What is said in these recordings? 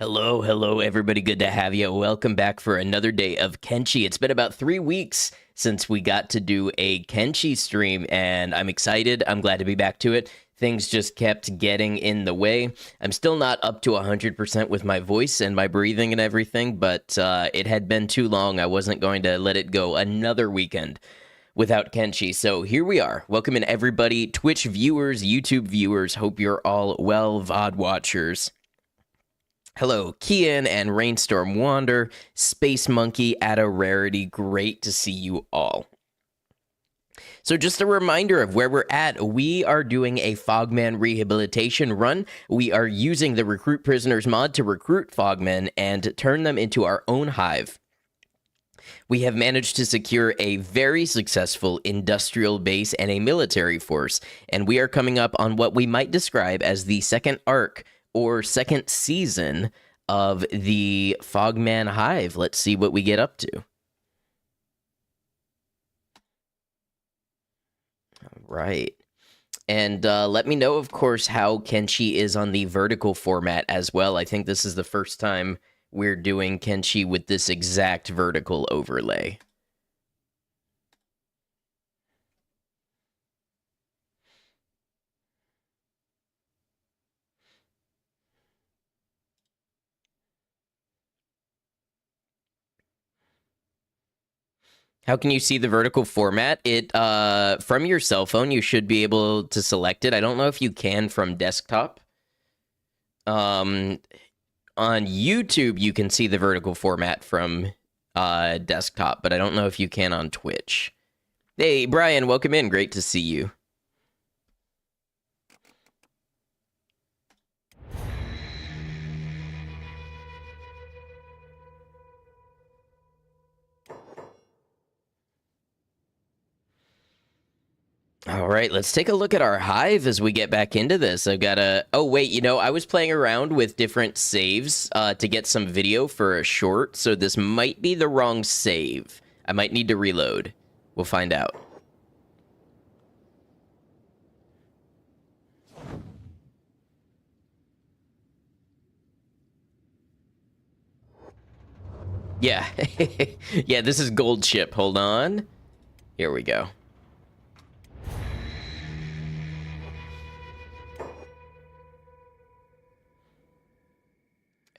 Hello, everybody. Good to have you. Welcome back for another day of Kenshi. It's been about 3 weeks since we got to do a Kenshi stream, and I'm excited. I'm glad to be back to it. Things just kept getting in the way. I'm still not up to 100% with my voice and my breathing and everything, but it had been too long. I wasn't going to let it go another weekend without Kenshi. So here we are. Welcome in, everybody. Twitch viewers, YouTube viewers. Hope you're all well, VOD watchers. Hello, Kian and Rainstorm Wander, Space Monkey at a Rarity. Great to see you all. So just a reminder of where we're at. We are doing a Fogmen rehabilitation run. We are using the Recruit Prisoners mod to recruit Fogmen and turn them into our own hive. We have managed to secure a very successful industrial base and a military force, and we are coming up on what we might describe as the second arc or second season of the Fogman Hive. Let's see what we get up to. All right. And let me know, of course, how Kenshi is on the vertical format as well. I think this is the first time we're doing Kenshi with this exact vertical overlay. How can you see the vertical format? It from your cell phone, you should be able to select it. I don't know if you can from desktop. On YouTube, you can see the vertical format from desktop, but I don't know if you can on Twitch. Hey, Brian, welcome in. Great to see you. All right, let's take a look at our hive as we get back into this. I've got a... Oh, wait, you know, I was playing around with different saves to get some video for a short, so this might be the wrong save. I might need to reload. We'll find out. Yeah. Yeah, this is Gold Ship. Hold on. Here we go.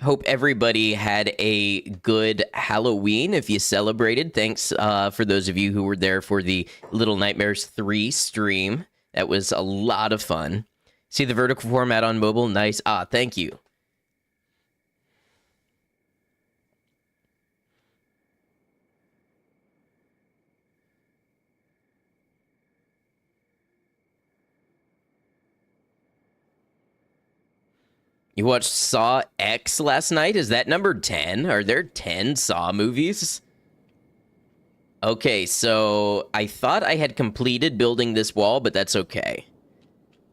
Hope everybody had a good Halloween if you celebrated. Thanks for those of you who were there for the Little Nightmares 3 stream. That was a lot of fun. See the vertical format on mobile? Nice. Ah, thank you. You watched Saw X last night? Is that number 10? Are there 10 Saw movies? Okay, so I thought I had completed building this wall, but that's okay.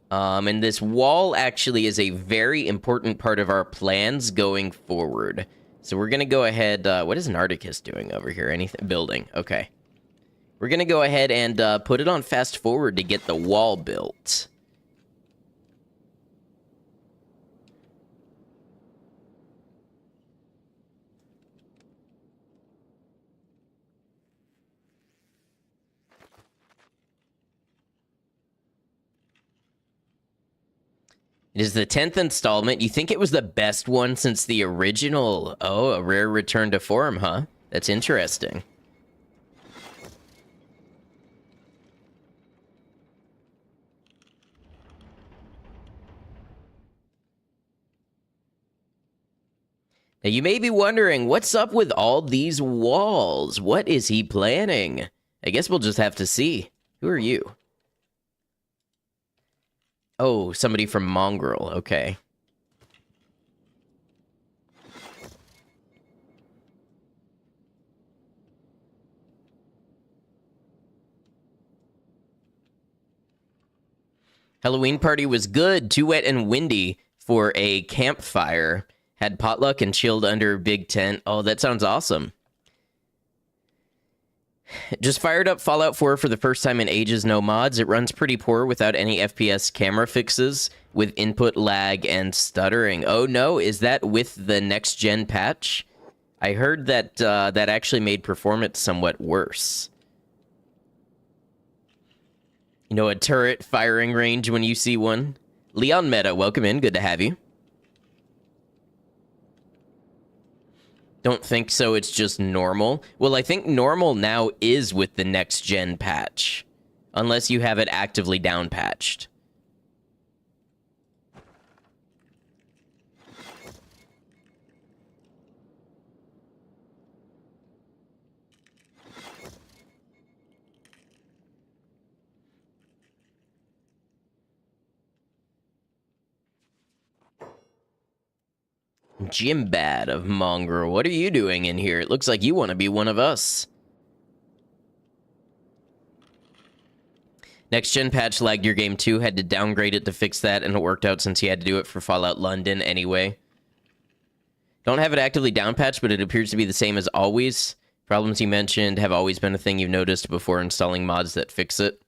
And this wall actually is a very important part of our plans going forward. So we're going to go ahead... what is Narticus doing over here? Anything? Building. Okay. We're going to go ahead and put it on fast forward to get the wall built. It is the 10th installment. You think it was the best one since the original? Oh, a rare return to form, huh? That's interesting. Now, you may be wondering, what's up with all these walls? What is he planning? I guess we'll just have to see. Who are you? Oh, somebody from Mongrel. Okay. Halloween party was good. Too wet and windy for a campfire. Had potluck and chilled under a big tent. Oh, that sounds awesome. Just fired up Fallout 4 for the first time in ages, no mods. It runs pretty poor without any FPS camera fixes, with input lag and stuttering. Oh no, is that with the next-gen patch? I heard that that actually made performance somewhat worse. You know, a turret firing range when you see one. Leon Meta, welcome in. Good to have you. Don't think so, it's just normal. Well, I think normal now is with the next-gen patch. Unless you have it actively down-patched. Jim Bad of Mongrel, what are you doing in here? It looks like you want to be one of us. Next gen patch lagged your game too, had to downgrade it to fix that, and it worked out since you had to do it for Fallout London anyway. Don't have it actively downpatched, but it appears to be the same as always. Problems you mentioned have always been a thing you've noticed before installing mods that fix it.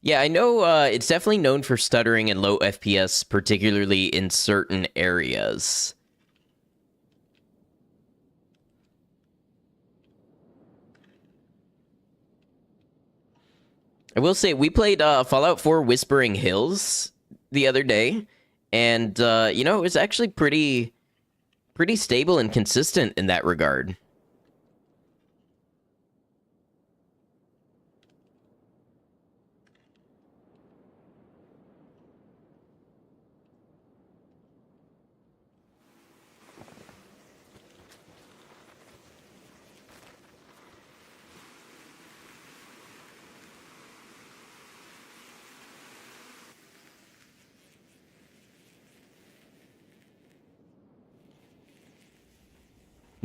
Yeah, I know it's definitely known for stuttering and low FPS, particularly in certain areas. I will say, we played Fallout 4 Whispering Hills the other day, and, you know, it was actually pretty stable and consistent in that regard.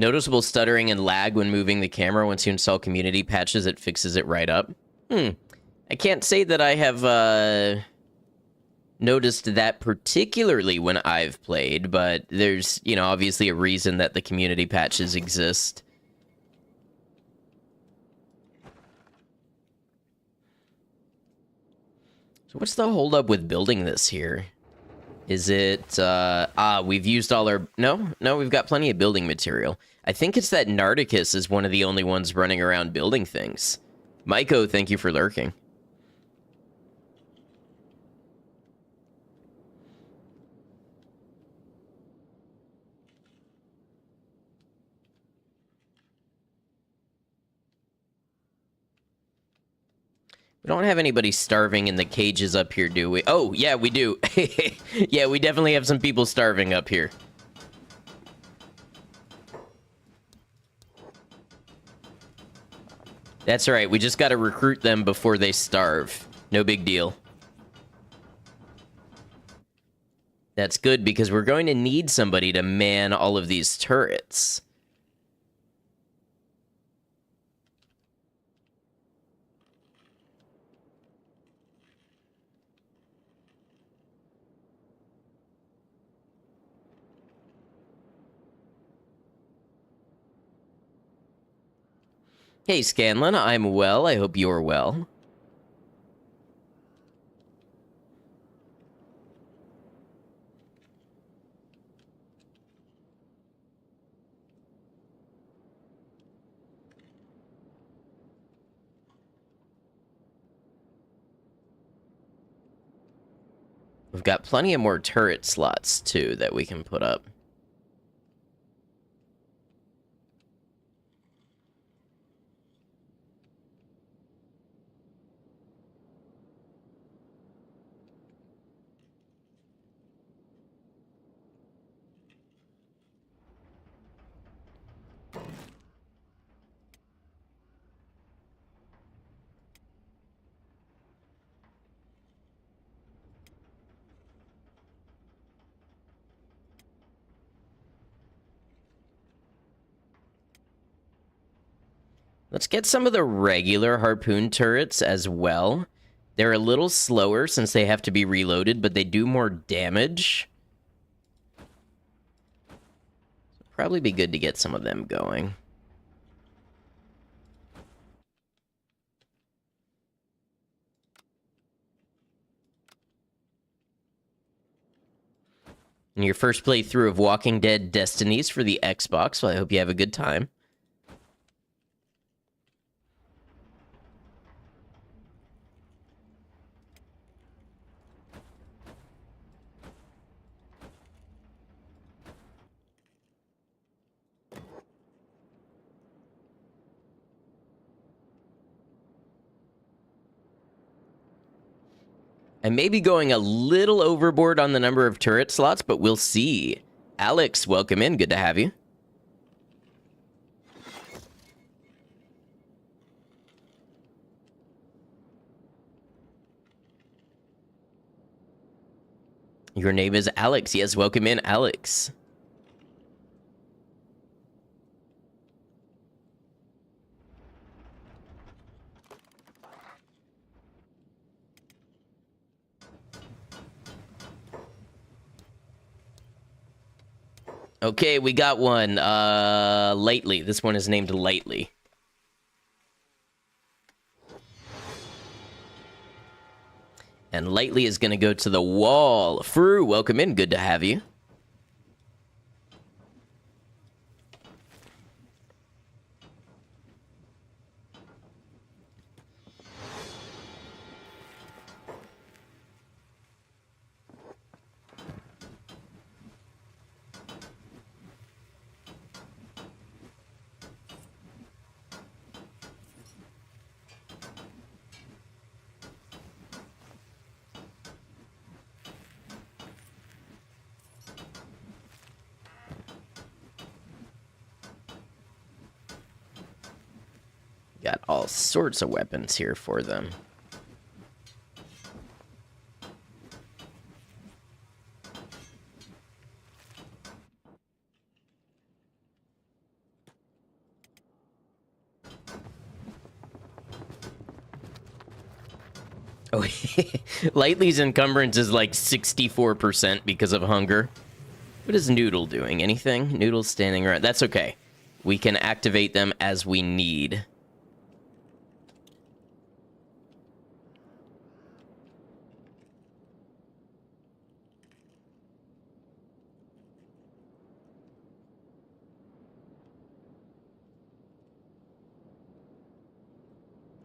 Noticeable stuttering and lag when moving the camera. Once you install community patches, it fixes it right up. I can't say that I have noticed that particularly when I've played, but there's, you know, obviously a reason that the community patches exist. So what's the holdup with building this here? Is it, we've used all our... No, we've got plenty of building material. I think it's that Nardicus is one of the only ones running around building things. Maiko, thank you for lurking. We don't have anybody starving in the cages up here, do we? Oh, yeah, we do. Yeah, we definitely have some people starving up here. That's right, we just gotta recruit them before they starve. No big deal. That's good, because we're going to need somebody to man all of these turrets. Hey, Scanlan, I'm well. I hope you're well. We've got plenty of more turret slots, too, that we can put up. Let's get some of the regular harpoon turrets as well. They're a little slower since they have to be reloaded, but they do more damage. Probably be good to get some of them going. in your first playthrough of Walking Dead Destinies for the Xbox. Well, I hope you have a good time. I may be going a little overboard on the number of turret slots, but we'll see. Alex, welcome in. Good to have you. Your name is Alex. Yes, welcome in, Alex. Okay, we got one. Lightly. This one is named Lightly. And Lightly is going to go to the wall. Fru, welcome in. Good to have you. Got all sorts of weapons here for them. Oh, Lightly's encumbrance is like 64% because of hunger. What is Noodle doing? Anything? Noodle's standing around. That's okay. We can activate them as we need.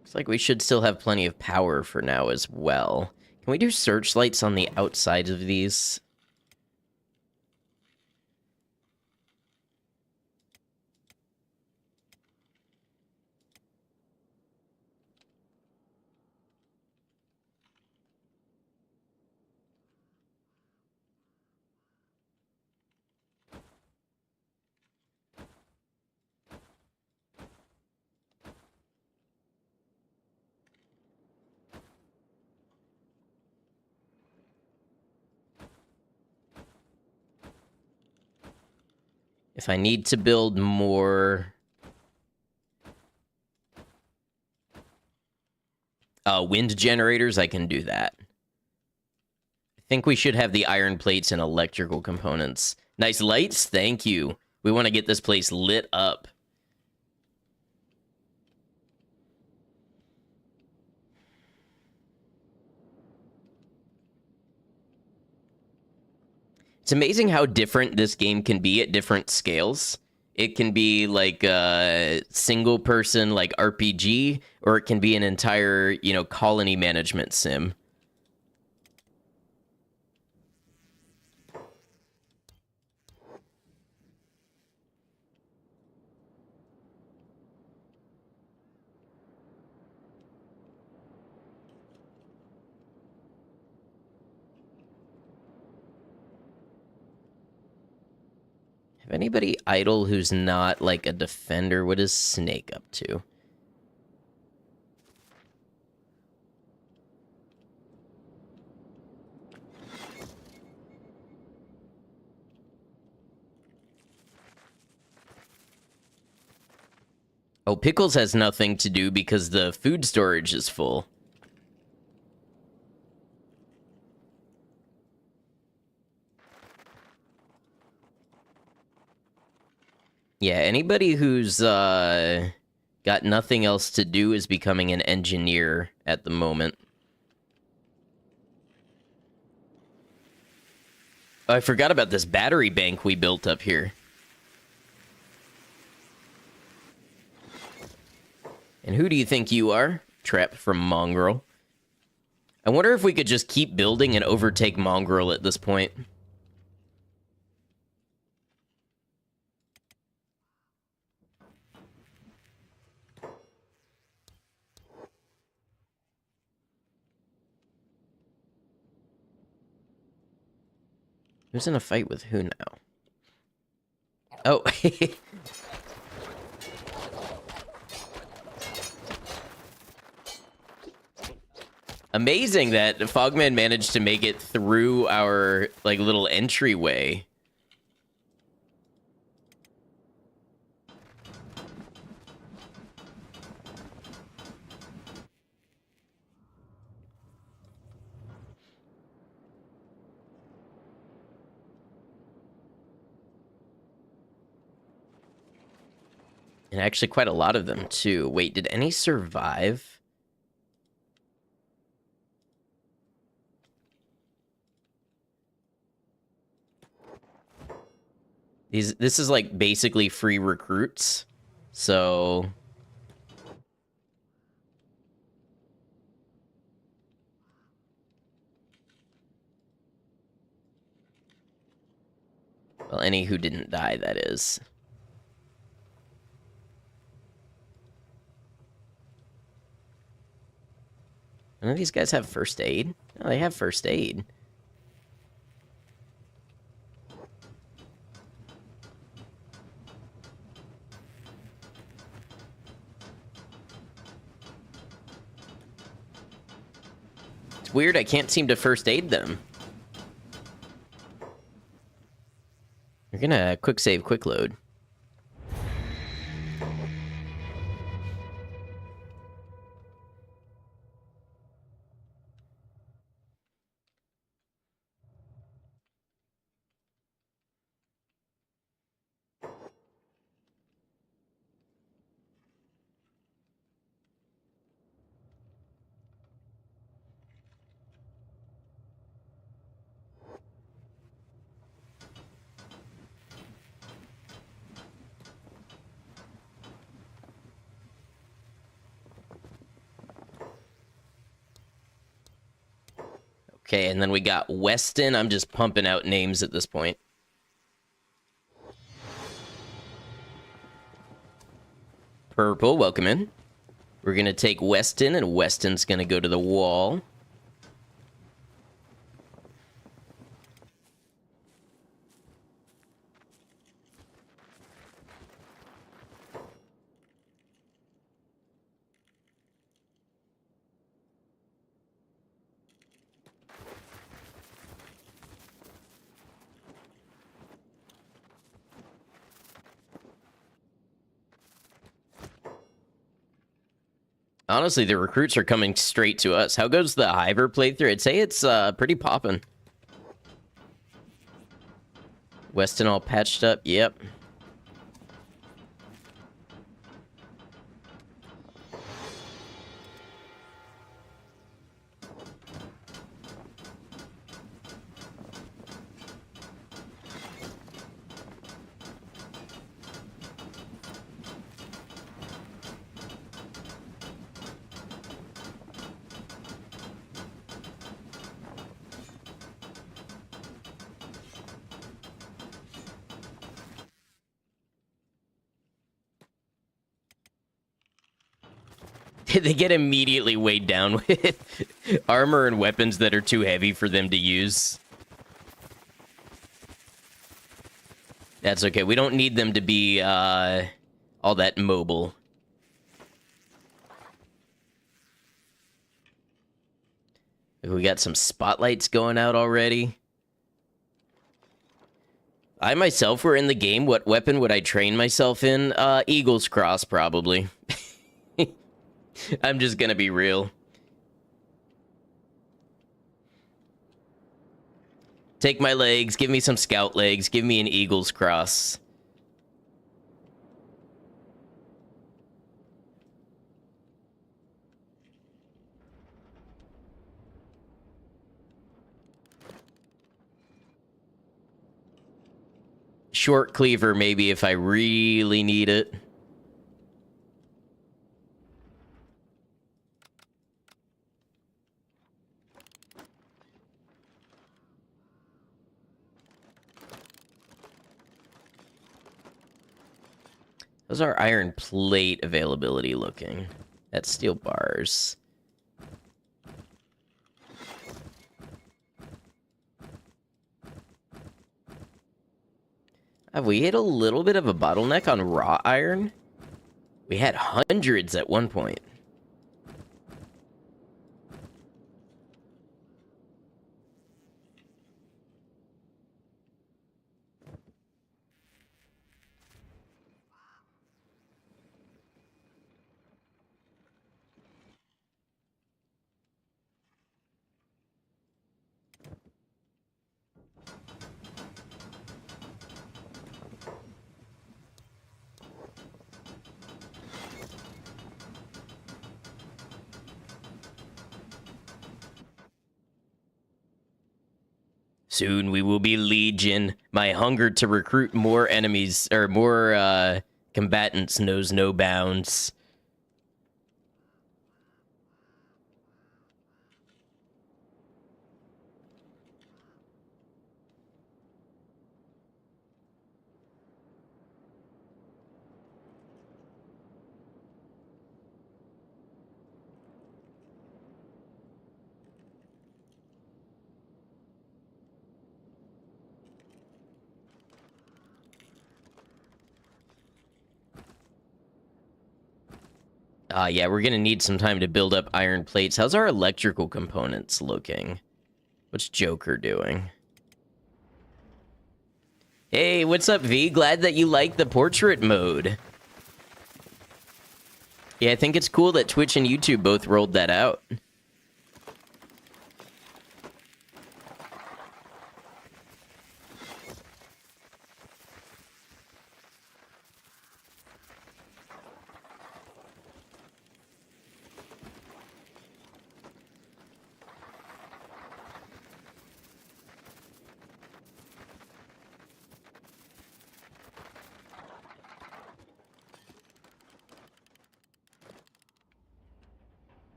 Looks like we should still have plenty of power for now as well. Can we do searchlights on the outside of these? If I need to build more wind generators, I can do that. I think we should have the iron plates and electrical components. Nice lights, thank you. We want to get this place lit up. It's amazing how different this game can be at different scales. It can be like a single person like RPG, or it can be an entire, colony management sim. Have anybody idle who's not like a defender? What is Snake up to? Oh, Pickles has nothing to do because the food storage is full. Yeah, anybody who's got nothing else to do is becoming an engineer at the moment. Oh, I forgot about this battery bank we built up here. And who do you think you are? Trap from Mongrel. I wonder if we could just keep building and overtake Mongrel at this point. Who's in a fight with who now? Oh. Amazing that Fogmen managed to make it through our, like, little entryway. And actually quite a lot of them, too. Wait, did any survive? This is, like, basically free recruits. So... Well, any who didn't die, that is. None of these guys have first aid? No, they have first aid. It's weird, I can't seem to first aid them. You're gonna quick save, quick load. Okay, and then we got Weston. I'm just pumping out names at this point. Purple, welcome in. We're going to take Weston, and Weston's going to go to the wall. Honestly, the recruits are coming straight to us. How goes the Hiver playthrough? I'd say it's pretty poppin'. Weston all patched up. Yep. They get immediately weighed down with armor and weapons that are too heavy for them to use. That's okay. We don't need them to be all that mobile. We got some spotlights going out already. I myself were in the game. What weapon would I train myself in? Eagle's Cross, probably. I'm just gonna be real. Take my legs, give me some scout legs, give me an Eagle's Cross. short cleaver maybe if I really need it. How's our iron plate availability looking? That's steel bars. Have we hit a little bit of a bottleneck on raw iron? We had hundreds at one point. Soon we will be legion. My hunger to recruit more enemies, or more combatants, knows no bounds. Yeah, we're gonna need some time to build up iron plates. How's our electrical components looking? What's Joker doing? Hey, what's up, V? Glad that you like the portrait mode. Yeah, I think it's cool that Twitch and YouTube both rolled that out.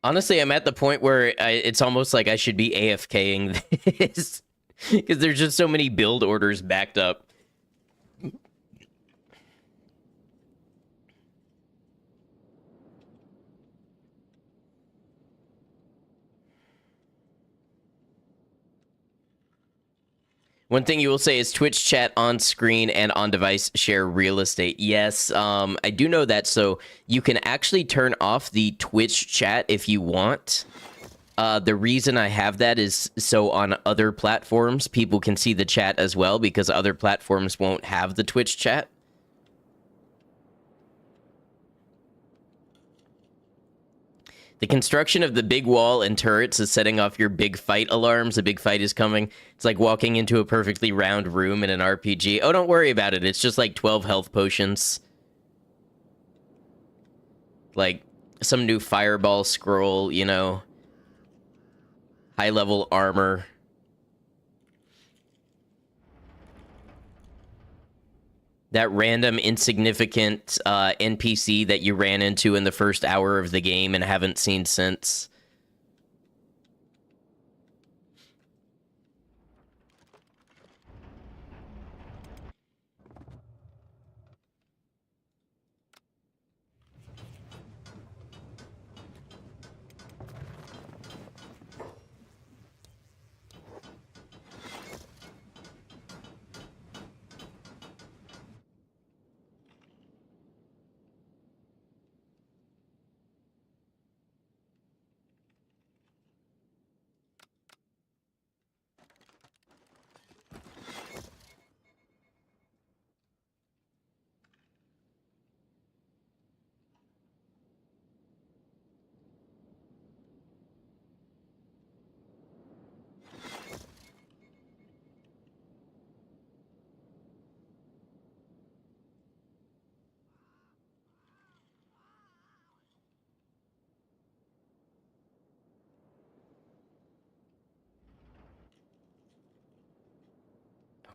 Honestly, I'm at the point where it's almost like I should be AFKing this. Because there's just so many build orders backed up. One thing you will say is Twitch chat on screen and on device share real estate. Yes, I do know that. So you can actually turn off the Twitch chat if you want. The reason I have that is so on other platforms, people can see the chat as well because other platforms won't have the Twitch chat. The construction of the big wall and turrets is setting off your big fight alarms. A big fight is coming. It's like walking into a perfectly round room in an RPG. Oh, don't worry about it. It's just like 12 health potions. Like some new fireball scroll, you know. High-level armor. That random insignificant NPC that you ran into in the first hour of the game and haven't seen since.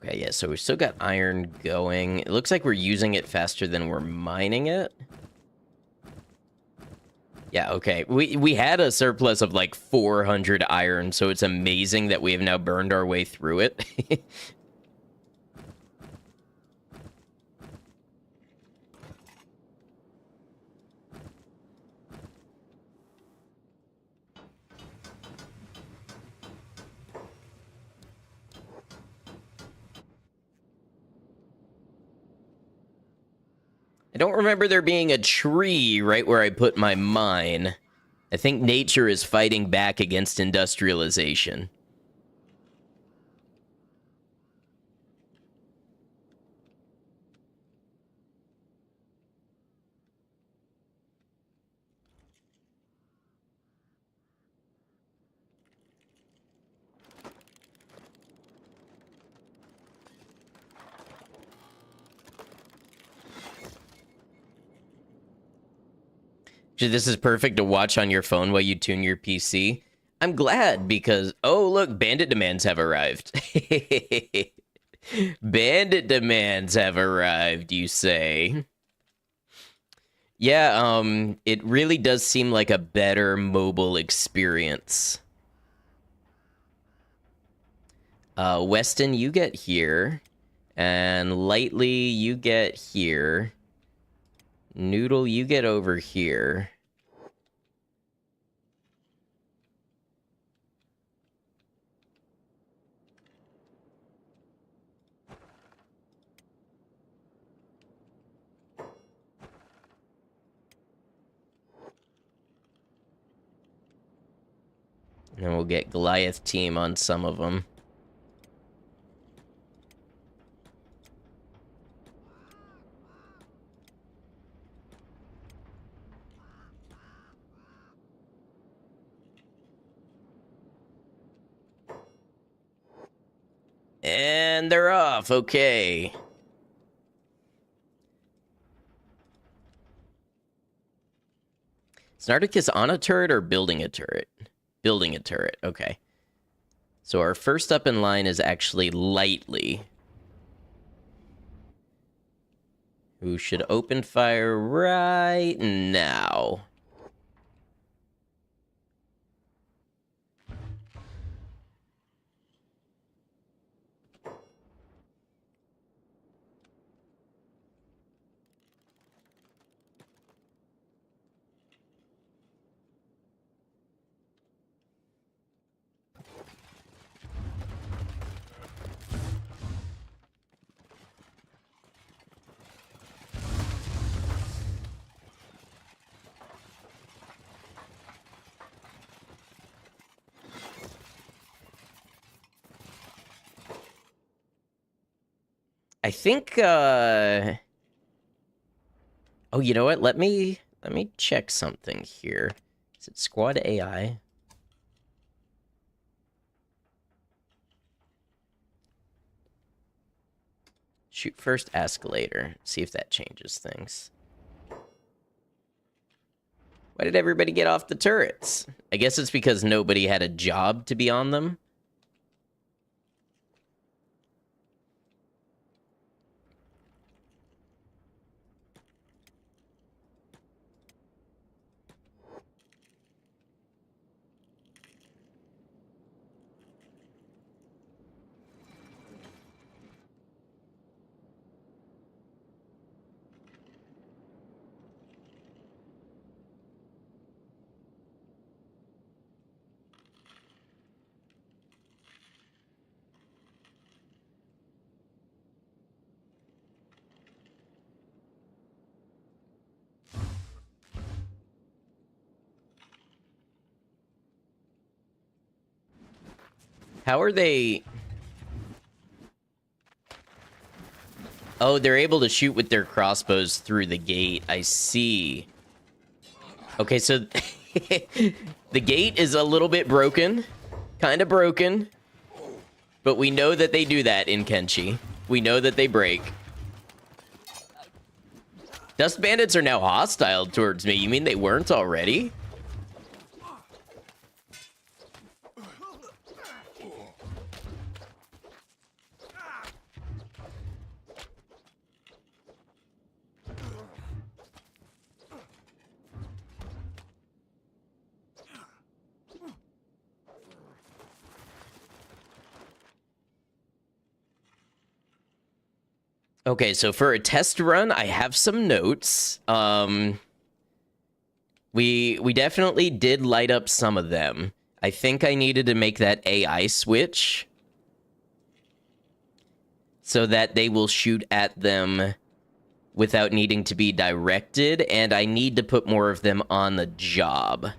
Okay, yeah, so we still got iron going. It looks like we're using it faster than we're mining it. Yeah, okay. We had a surplus of like 400 iron, so it's amazing that we have now burned our way through it. I don't remember there being a tree right where I put my mine. I think nature is fighting back against industrialization. This is perfect to watch on your phone while you tune your PC. I'm glad because, oh, look, bandit demands have arrived. Bandit demands have arrived, you say? Yeah, it really does seem like a better mobile experience. Weston, you get here. And Lightly, you get here. Noodle, you get over here. And we'll get Goliath team on some of them. And they're off. Okay. Snarticus on a turret or building a turret? Building a turret. Okay. So our first up in line is actually Lightly, who should open fire right now. I think, oh, you know what? Let me check something here. Is it squad AI? Shoot first, ask later. See if that changes things. Why did everybody get off the turrets? I guess it's because nobody had a job to be on them. How are they... Oh, they're able to shoot with their crossbows through the gate. I see. Okay, so the gate is a little bit broken. Kind of broken. But we know that they do that in Kenshi. We know that they break. Dust bandits are now hostile towards me. You mean they weren't already? Okay, so for a test run, I have some notes. We definitely did light up some of them. I think I needed to make that AI switch so that they will shoot at them without needing to be directed, and I need to put more of them on the job.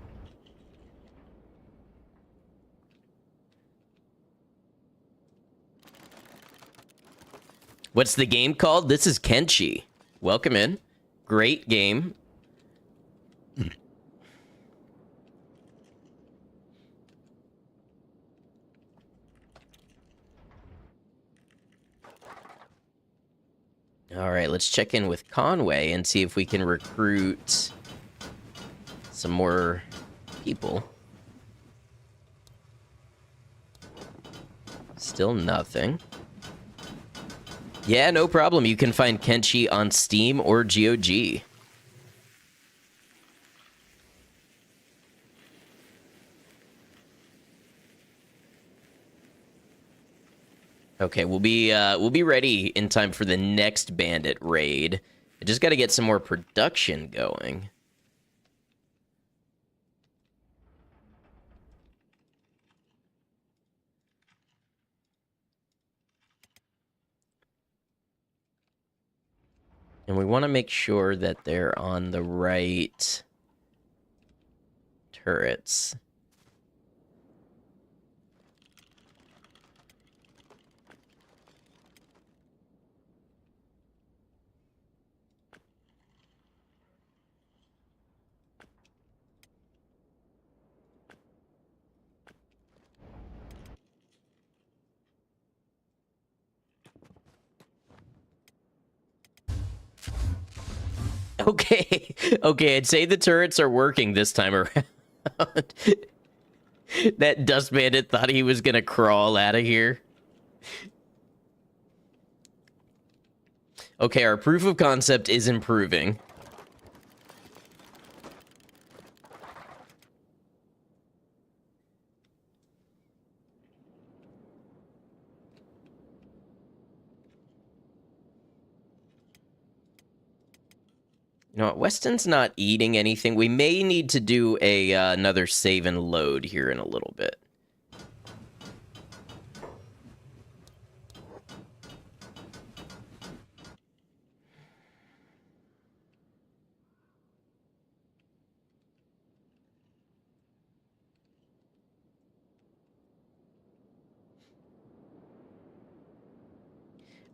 What's the game called? This is Kenshi. Welcome in. Great game. All right, let's check in with Conway and see if we can recruit some more people. Still nothing. Yeah, no problem. You can find Kenshi on Steam or GOG. Okay, we'll be ready in time for the next bandit raid. I just got to get some more production going. And we want to make sure that they're on the right turrets. Okay, okay, I'd say the turrets are working this time around. That dust bandit thought he was gonna crawl out of here. Okay, our proof of concept is improving. You know what? Weston's not eating anything. We may need to do a another save and load here in a little bit.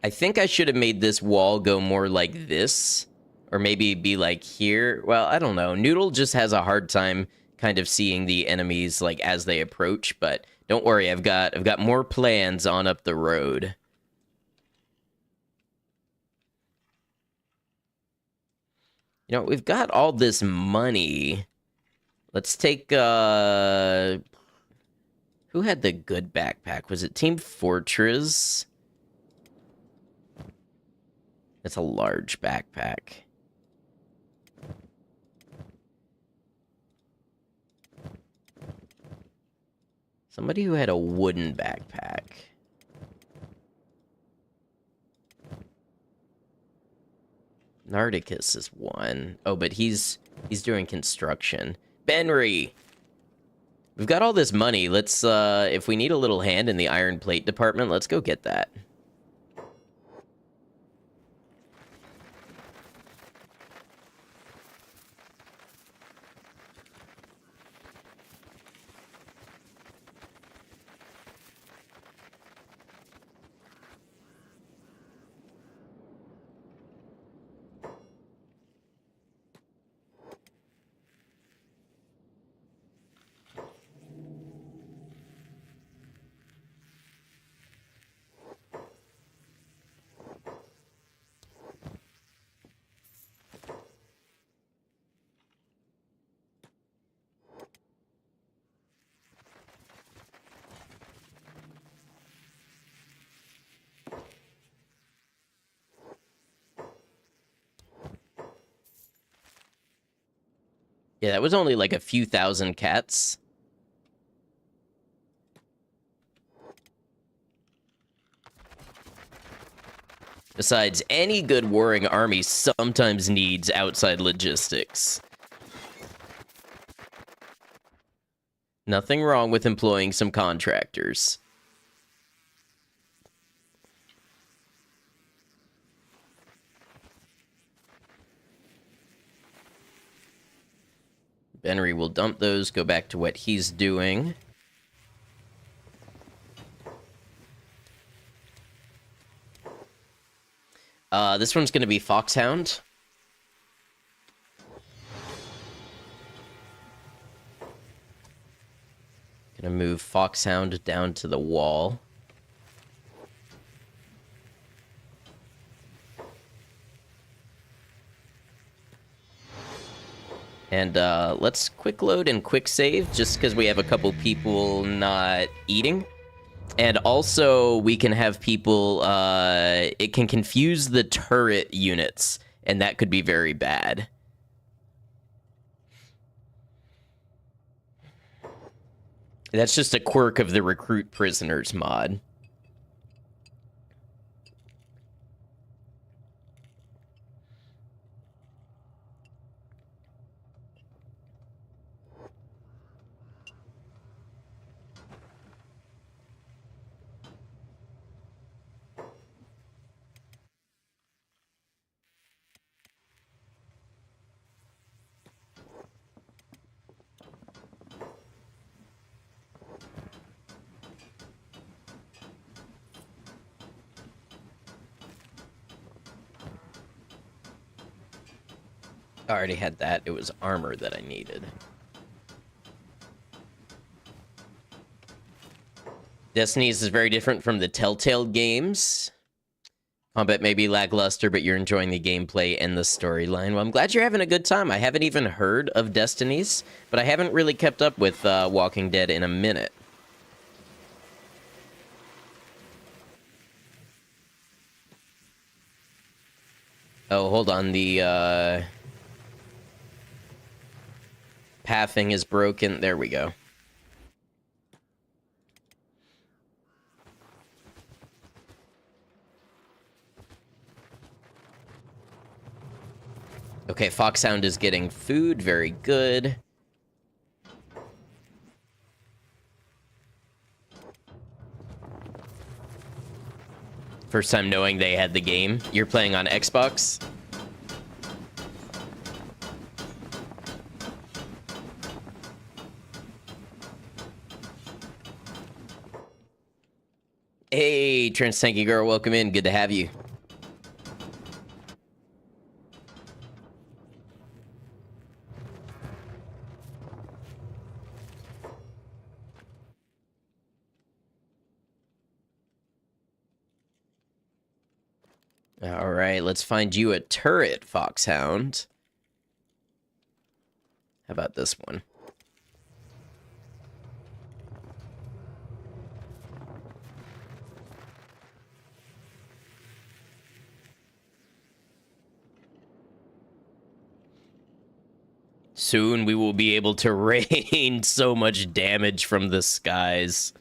I think I should have made this wall go more like this. Or maybe be like here. Well, I don't know. Noodle just has a hard time kind of seeing the enemies like as they approach, but don't worry, I've got more plans on up the road. You know, we've got all this money. Let's take who had the good backpack? Was it Team Fortress? It's a large backpack. Somebody who had a wooden backpack. Nardicus is one. Oh, but he's doing construction. Benry! We've got all this money. Let's, if we need a little hand in the iron plate department, let's go get that. Yeah, that was only like a few thousand cats. Besides, any good warring army sometimes needs outside logistics. Nothing wrong with employing some contractors. Benry will dump those, go back to what he's doing. This one's going to be Foxhound. Gonna move Foxhound down to the wall. And let's quick load and quick save, just because we have a couple people not eating. And also, we can have people, it can confuse the turret units, and that could be very bad. That's just a quirk of the recruit prisoners mod. I already had that. It was armor that I needed. Destinies is very different from the Telltale games. Combat may be lackluster, but you're enjoying the gameplay and the storyline. Well, I'm glad you're having a good time. I haven't even heard of Destinies, but I haven't really kept up with Walking Dead in a minute. Oh, hold on. The pathing is broken. There we go. Okay, Foxhound is getting food. Very good. First time knowing they had the game. You're playing on Xbox? Hey, Trans Tanky Girl, welcome in. Good to have you. All right, let's find you a turret, Foxhound. How about this one? Soon we will be able to rain so much damage from the skies.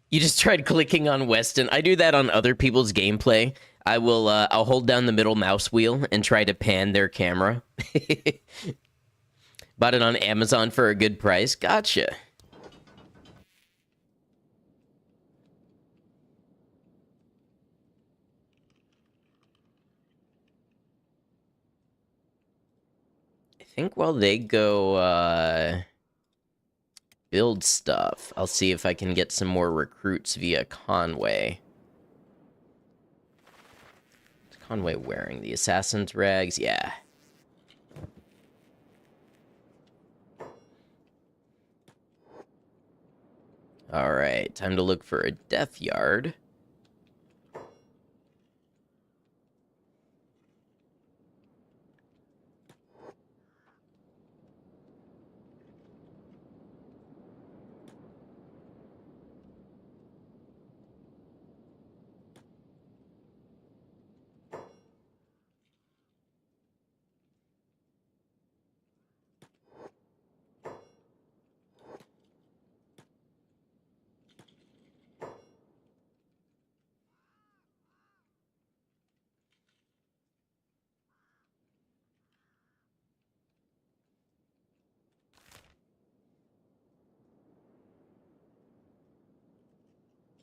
You just tried clicking on Weston. I do that on other people's gameplay. I will, I'll hold down the middle mouse wheel and try to pan their camera. Bought it on Amazon for a good price. Gotcha. I think while they go, build stuff, I'll see if I can get some more recruits via Conway. Is Conway wearing the assassin's rags? Yeah. All right, time to look for a death yard.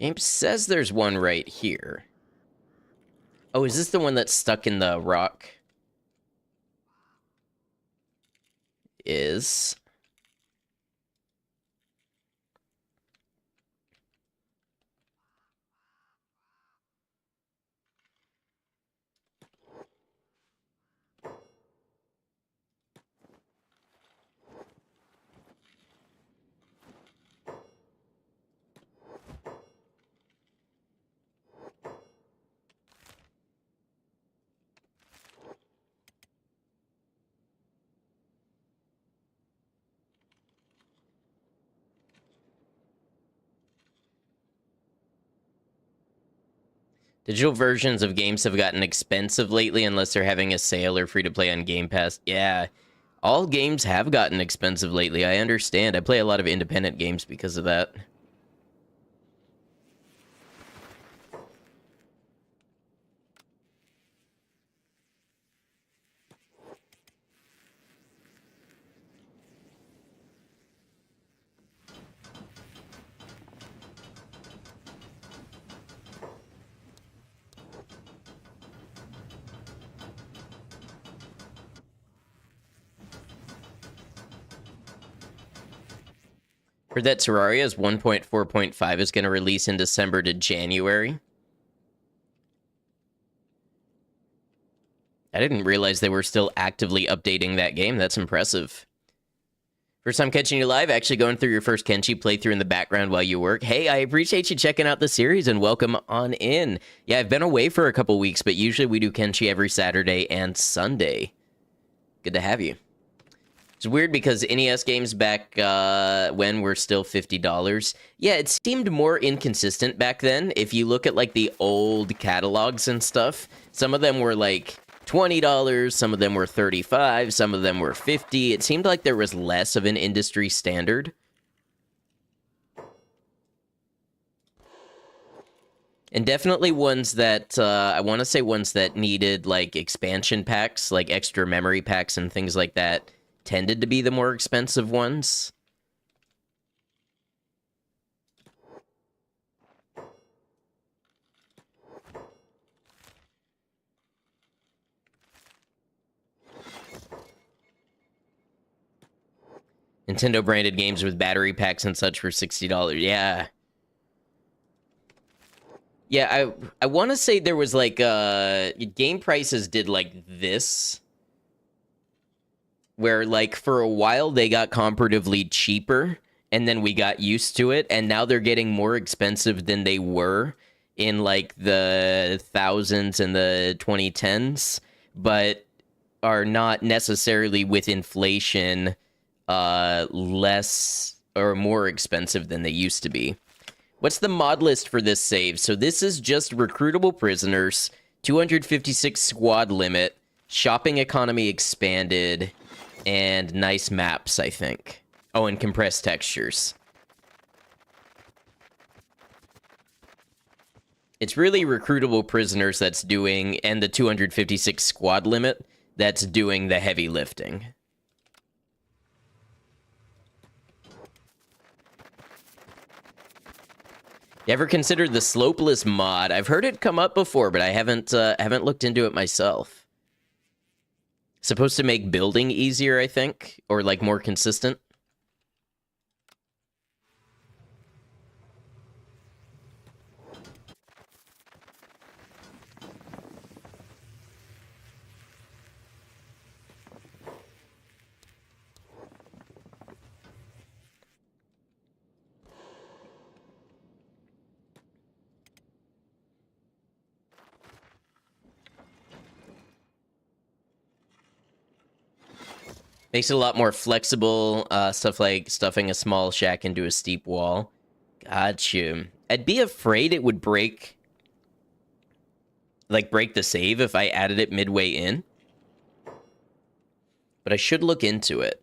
Game says there's one right here. Oh, is this the one that's stuck in the rock? Is. Digital versions of games have gotten expensive lately unless they're having a sale or free to play on Game Pass. Yeah, all games have gotten expensive lately. I understand. I play a lot of independent games because of that. Heard that Terraria's 1.4.5 is going to release in December to January. I didn't realize they were still actively updating that game. That's impressive. First time catching you live, actually going through your first Kenshi playthrough in the background while you work. Hey, I appreciate you checking out the series and welcome on in. Yeah, I've been away for a couple weeks, but usually we do Kenshi every Saturday and Sunday. Good to have you. It's weird because NES games back when were still $50. Yeah, it seemed more inconsistent back then. If you look at like the old catalogs and stuff, some of them were like $20, some of them were $35, some of them were $50. It seemed like there was less of an industry standard. And definitely ones that, I want to say ones that needed like expansion packs, like extra memory packs and things like that, tended to be the more expensive ones. Nintendo branded games with battery packs and such for $60. Yeah. Yeah, I want to say there was like game prices did like this, where like for a while they got comparatively cheaper and then we got used to it, and now they're getting more expensive than they were in like the thousands and the 2010s, but are not necessarily with inflation less or more expensive than they used to be. What's the mod list for this save? So this is just recruitable prisoners, 256 squad limit, shopping economy expanded, and nice maps, I think. Oh, and compressed textures. It's really recruitable prisoners that's doing, and the 256 squad limit that's doing the heavy lifting. You ever considered the slopeless mod? I've heard it come up before, but I haven't looked into it myself. Supposed to make building easier, I think, or like more consistent. Makes it a lot more flexible, stuff like stuffing a small shack into a steep wall. Gotcha. I'd be afraid it would break the save if I added it midway in. But I should look into it.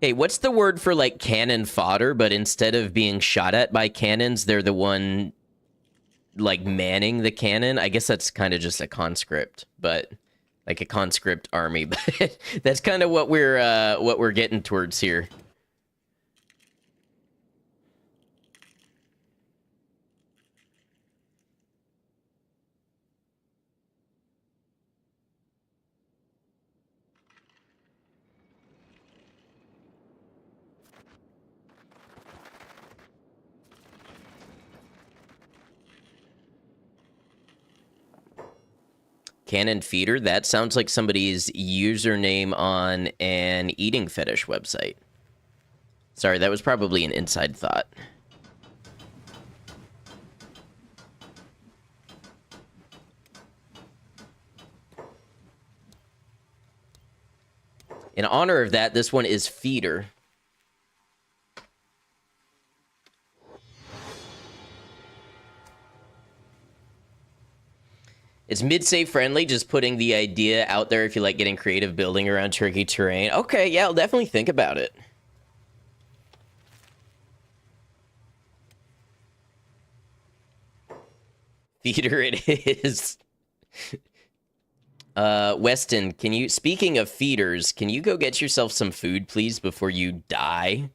Hey, what's the word for like cannon fodder, but instead of being shot at by cannons, they're the one like manning the cannon? I guess that's kind of just a conscript, but like a conscript army. But that's kind of what we're getting towards here. Cannon feeder? That sounds like somebody's username on an eating fetish website. Sorry, that was probably an inside thought. In honor of that, this one is feeder. It's mid-save friendly, just putting the idea out there if you like getting creative building around tricky terrain. Okay, yeah, I'll definitely think about it. Feeder it is. Weston, can you, speaking of feeders, can you go get yourself some food, please, before you die?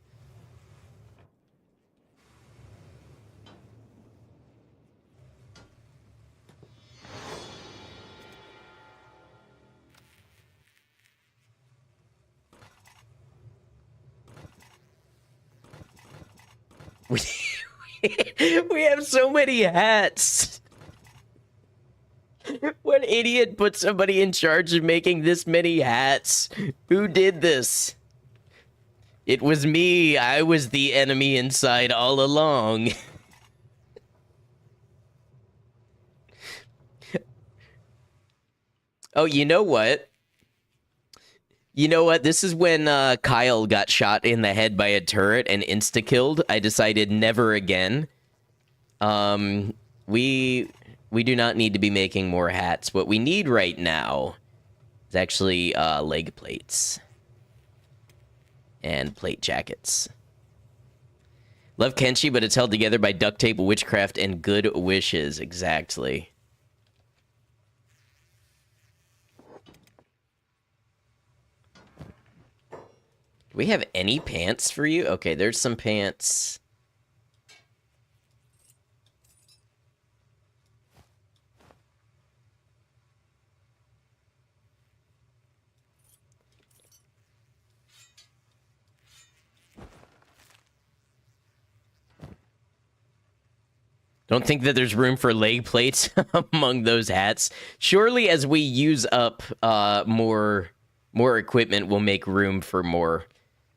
We have so many hats. What idiot put somebody in charge of making this many hats? Who did this? It was me. I was the enemy inside all along. Oh, you know what? You know what? This is when Kyle got shot in the head by a turret and insta-killed. I decided never again. We do not need to be making more hats. What we need right now is actually leg plates and plate jackets. Love Kenshi, but it's held together by duct tape, witchcraft, and good wishes. Exactly. Do we have any pants for you? Okay, there's some pants. Don't think that there's room for leg plates among those hats. Surely as we use up more equipment, we'll make room for more.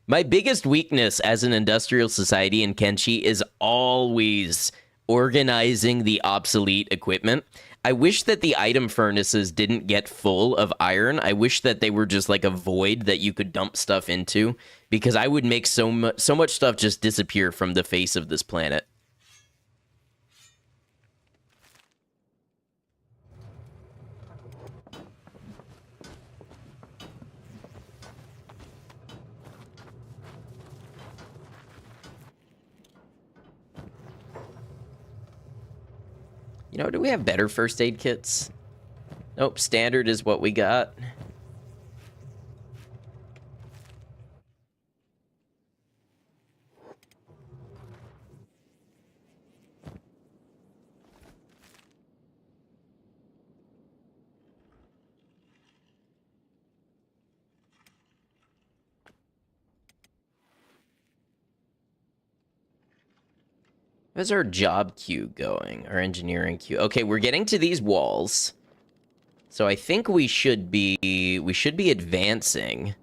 My biggest weakness as an industrial society in Kenshi is always organizing the obsolete equipment. I wish that the item furnaces didn't get full of iron. I wish that they were just like a void that you could dump stuff into, because I would make so much stuff just disappear from the face of this planet. You know, do we have better first aid kits? Nope, standard is what we got. How's our job queue going? Our engineering queue. Okay, we're getting to these walls. So I think we should be advancing.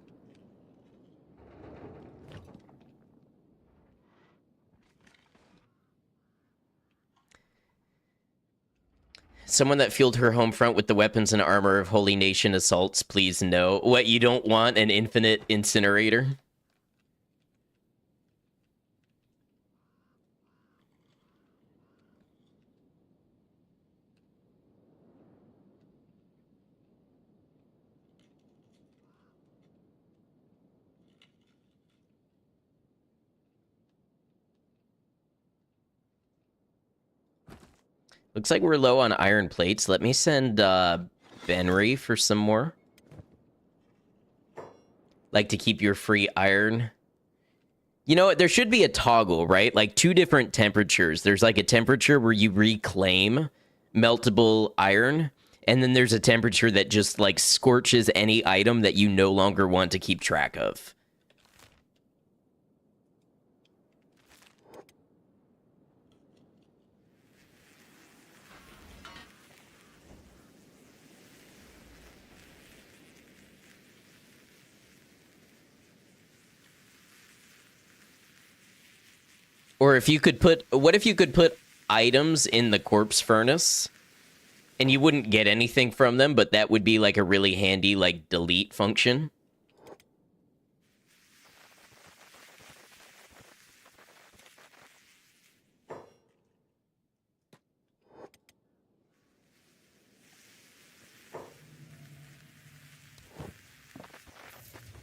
Someone that fueled her home front with the weapons and armor of Holy Nation assaults, please no. What, you don't want an infinite incinerator? Looks like we're low on iron plates. Let me send Benry for some more. Like to keep your free iron. You know what? There should be a toggle, right? Like 2 different temperatures. There's like a temperature where you reclaim meltable iron, and then there's a temperature that just like scorches any item that you no longer want to keep track of. Or if you could put, what if you could put items in the corpse furnace and you wouldn't get anything from them, but that would be like a really handy like delete function?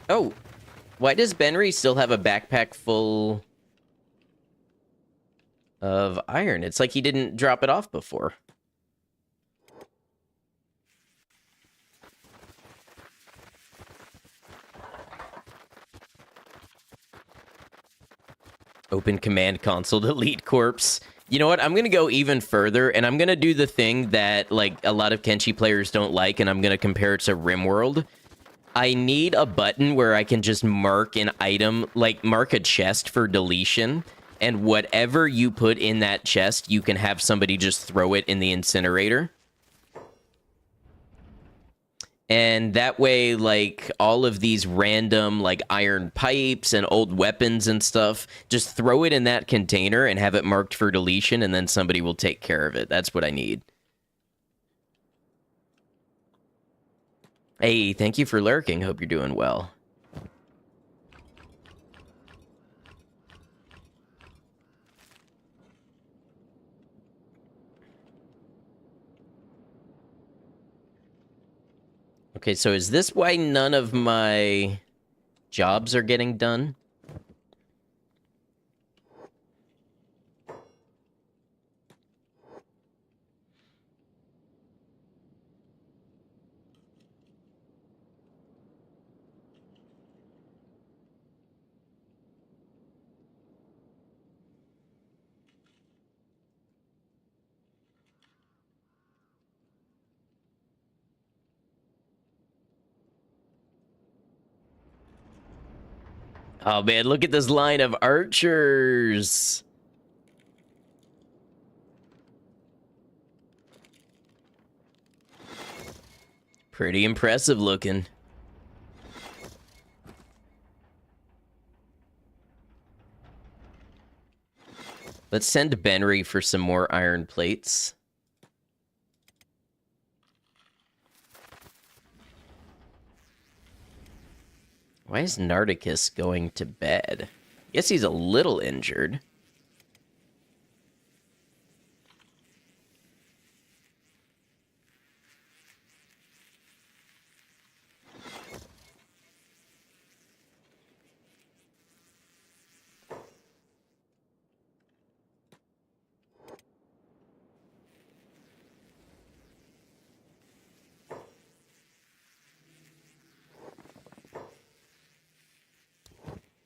Oh, why does Benry still have a backpack full of iron? It's like he didn't drop it off before. Open command console, delete corpse. You know what? I'm going to go even further, and I'm going to do the thing that like a lot of Kenshi players don't like, and I'm going to compare it to RimWorld. I need a button where I can just mark an item, like mark a chest for deletion, and whatever you put in that chest, you can have somebody just throw it in the incinerator. And that way, like, all of these random, like, iron pipes and old weapons and stuff, just throw it in that container and have it marked for deletion, and then somebody will take care of it. That's what I need. Hey, thank you for lurking. Hope you're doing well. Okay, so is this why none of my jobs are getting done? Oh man, look at this line of archers. Pretty impressive looking. Let's send Benry for some more iron plates. Why is Nardicus going to bed? Guess he's a little injured.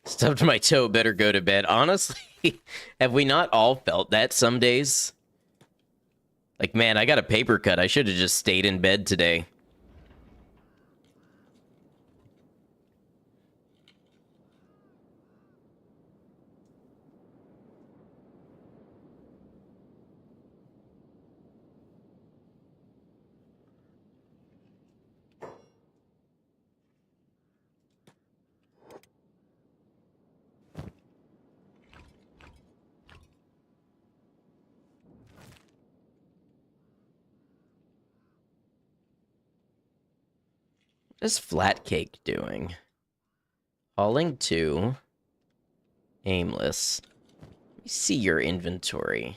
Stubbed my toe, better go to bed. Honestly, have we not all felt that some days? Like, man, I got a paper cut. I should have just stayed in bed today. What is Flatcake doing? Hauling 2. Aimless. Let me see your inventory.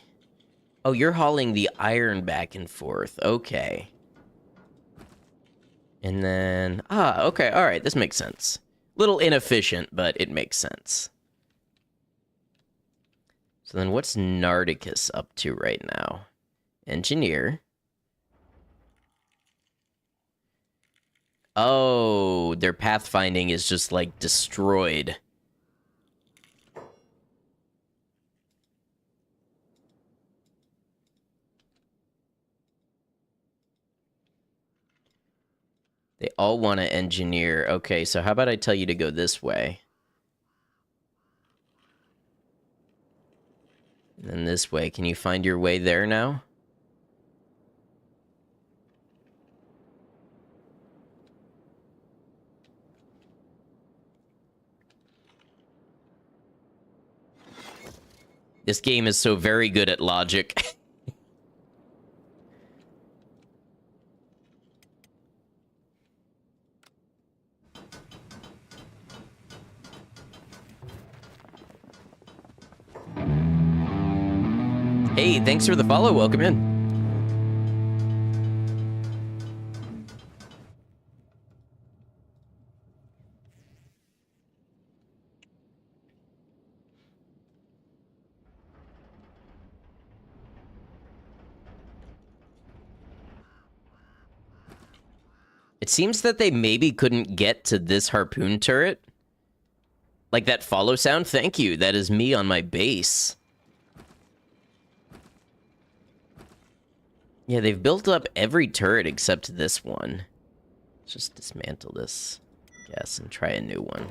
Oh, you're hauling the iron back and forth. Okay. And then... okay. All right. This makes sense. Little inefficient, but it makes sense. So then what's Nardicus up to right now? Engineer. Oh, their pathfinding is just, like, destroyed. They all want to engineer. Okay, so how about I tell you to go this way? And then this way. Can you find your way there now? This game is so very good at logic. Hey, thanks for the follow. Welcome in. It seems that they maybe couldn't get to this harpoon turret. Like that follow sound? Thank you. That is me on my base. Yeah, they've built up every turret except this one. Let's just dismantle this, I guess, and try a new one.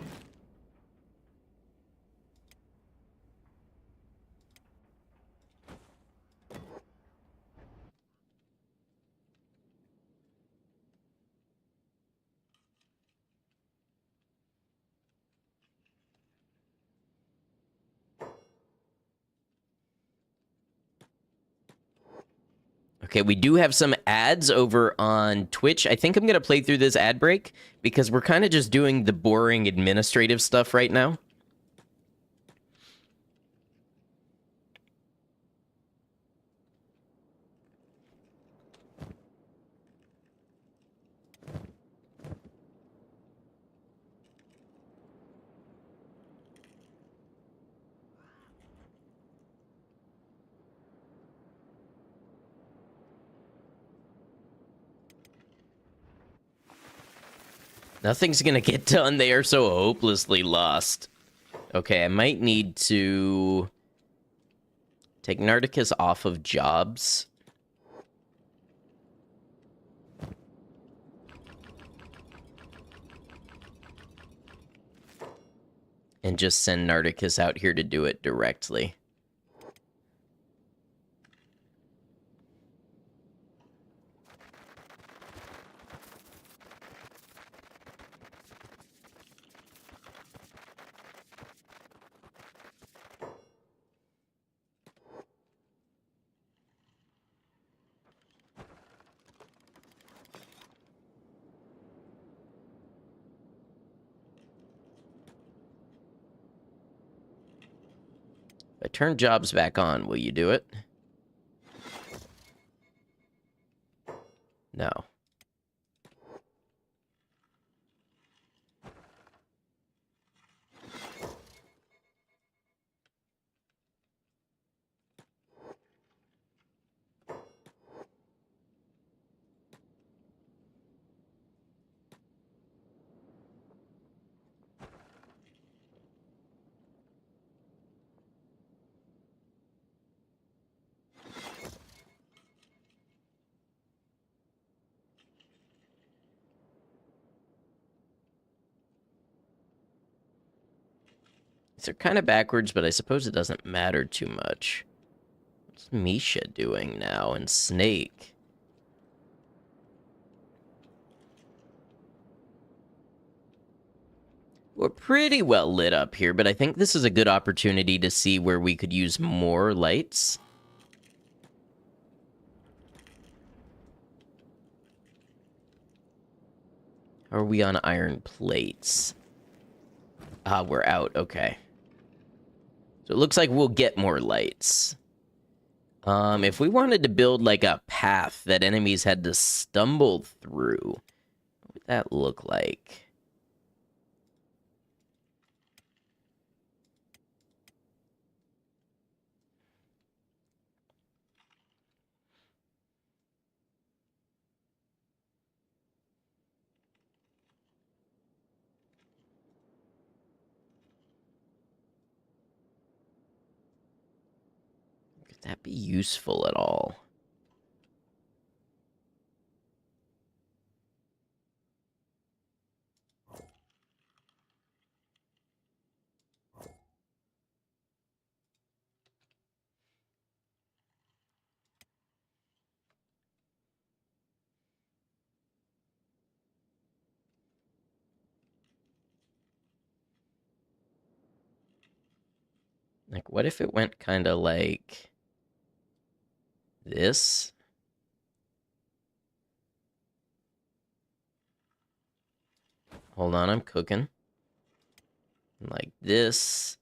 Okay, we do have some ads over on Twitch. I think I'm going to play through this ad break because we're kind of just doing the boring administrative stuff right now. Nothing's going to get done. They are so hopelessly lost. Okay, I might need to take Narticus off of jobs. And just send Narticus out here to do it directly. If I turn jobs back on, will you do it? No. They're kind of backwards, but I suppose it doesn't matter too much. What's Misha doing now? And Snake? We're pretty well lit up here, but I think this is a good opportunity to see where we could use more lights. How are we on iron plates? Ah, we're out. Okay. So it looks like we'll get more lights. If we wanted to build like a path that enemies had to stumble through, what would that look like? that be useful at all? Like, what if it went kind of like this? Hold on, I'm cooking. Like this.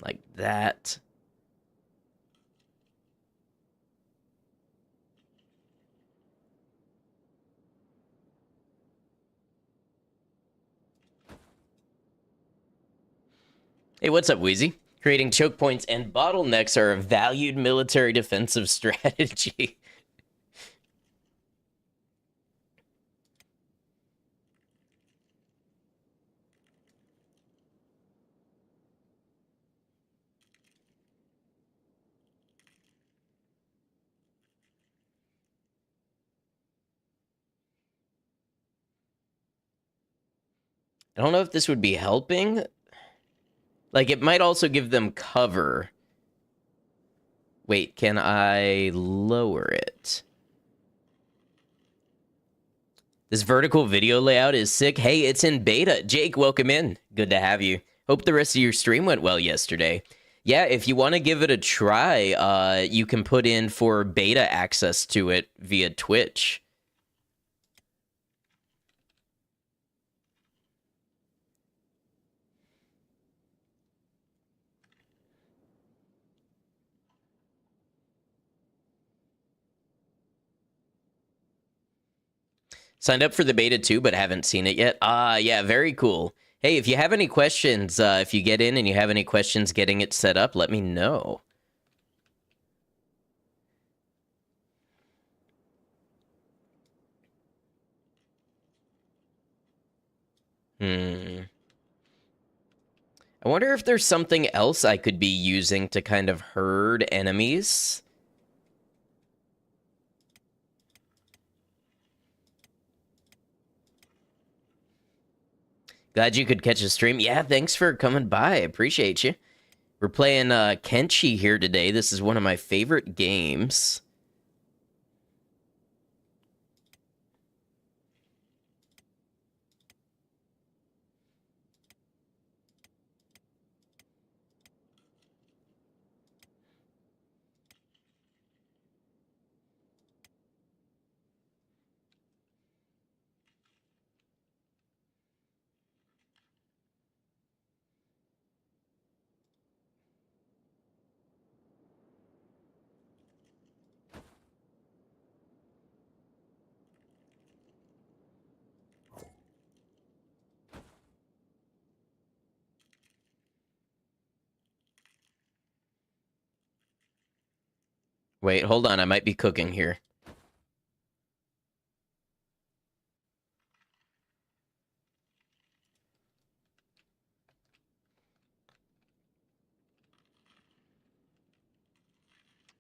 Like that. Hey, what's up, Wheezy? Creating choke points and bottlenecks are a valued military defensive strategy. I don't know if this would be helping. Like, it might also give them cover. Wait, can I lower it? This vertical video layout is sick. Hey, it's in beta. Jake, welcome in. Good to have you. Hope the rest of your stream went well yesterday. Yeah, if you want to give it a try, you can put in for beta access to it via Twitch. Signed up for the beta too, but haven't seen it yet. Yeah, very cool. Hey, if you have any questions, if you get in and you have any questions getting it set up, let me know. I wonder if there's something else I could be using to kind of herd enemies. Glad you could catch a stream. Yeah, thanks for coming by. I appreciate you. We're playing Kenshi here today. This is one of my favorite games. Wait, hold on. I might be cooking here.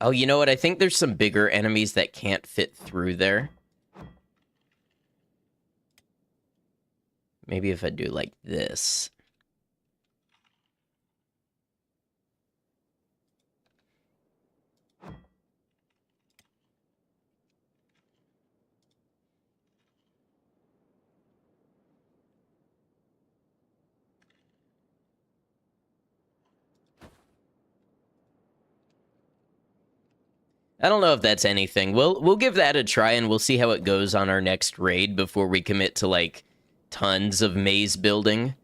Oh, you know what? I think there's some bigger enemies that can't fit through there. Maybe if I do like this. I don't know if that's anything. We'll give that a try and we'll see how it goes on our next raid before we commit to like tons of maze building.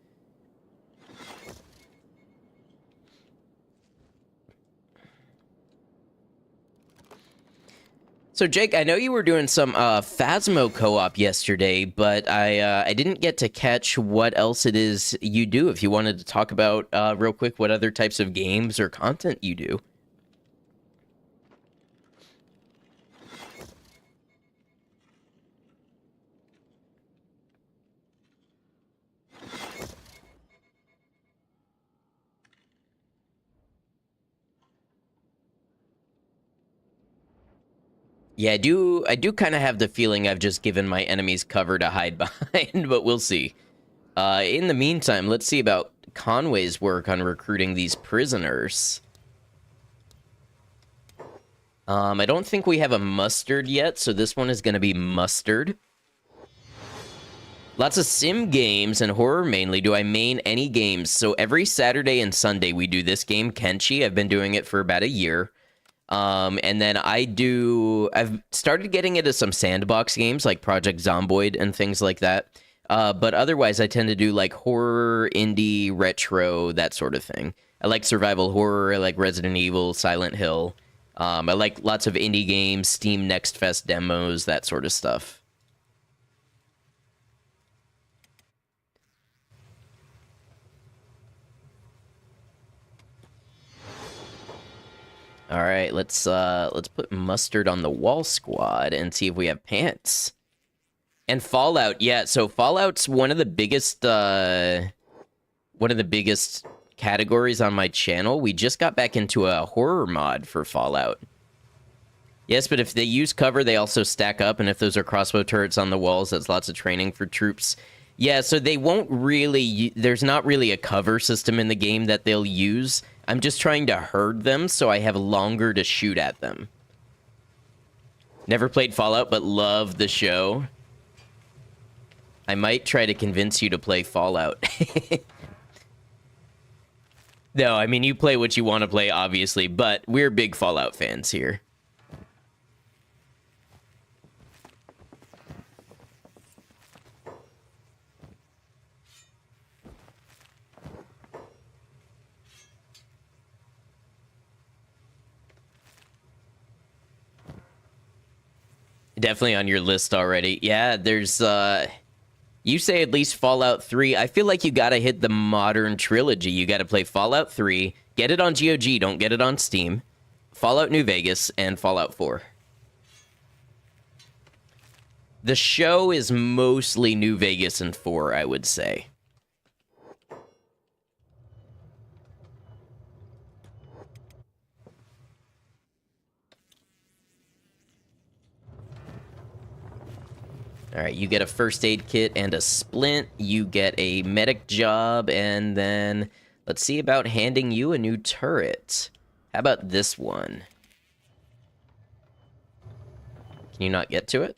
So Jake, I know you were doing some Phasmo co-op yesterday, but I didn't get to catch what else it is you do. If you wanted to talk about real quick what other types of games or content you do. Yeah, I do kind of have the feeling I've just given my enemies cover to hide behind, but we'll see. In the meantime, let's see about Conway's work on recruiting these prisoners. I don't think we have a mustard yet, so this one is going to be mustard. Lots of sim games and horror mainly. Do I main any games? So every Saturday and Sunday we do this game, Kenshi. I've been doing it for about a year. And then I've started getting into some sandbox games like Project Zomboid and things like that. But otherwise I tend to do like horror, indie, retro, that sort of thing. I like survival horror. I like Resident Evil, Silent Hill. I like lots of indie games, Steam Next Fest demos, that sort of stuff. All right, let's put mustard on the wall squad and see if we have pants. And Fallout, yeah. So Fallout's one of the biggest categories on my channel. We just got back into a horror mod for Fallout. Yes, but if they use cover, they also stack up, and if those are crossbow turrets on the walls, that's lots of training for troops. Yeah, so they won't really... There's not really a cover system in the game that they'll use. I'm just trying to herd them so I have longer to shoot at them. Never played Fallout, but love the show. I might try to convince you to play Fallout. No, I mean, you play what you want to play, obviously, but we're big Fallout fans here. Definitely on your list already. Yeah, there's, you say at least Fallout 3. I feel like you gotta hit the modern trilogy. You gotta play Fallout 3, get it on GOG, don't get it on Steam, Fallout New Vegas, and Fallout 4. The show is mostly New Vegas and 4, I would say. All right, you get a first aid kit and a splint. You get a medic job, and then let's see about handing you a new turret. How about this one? Can you not get to it?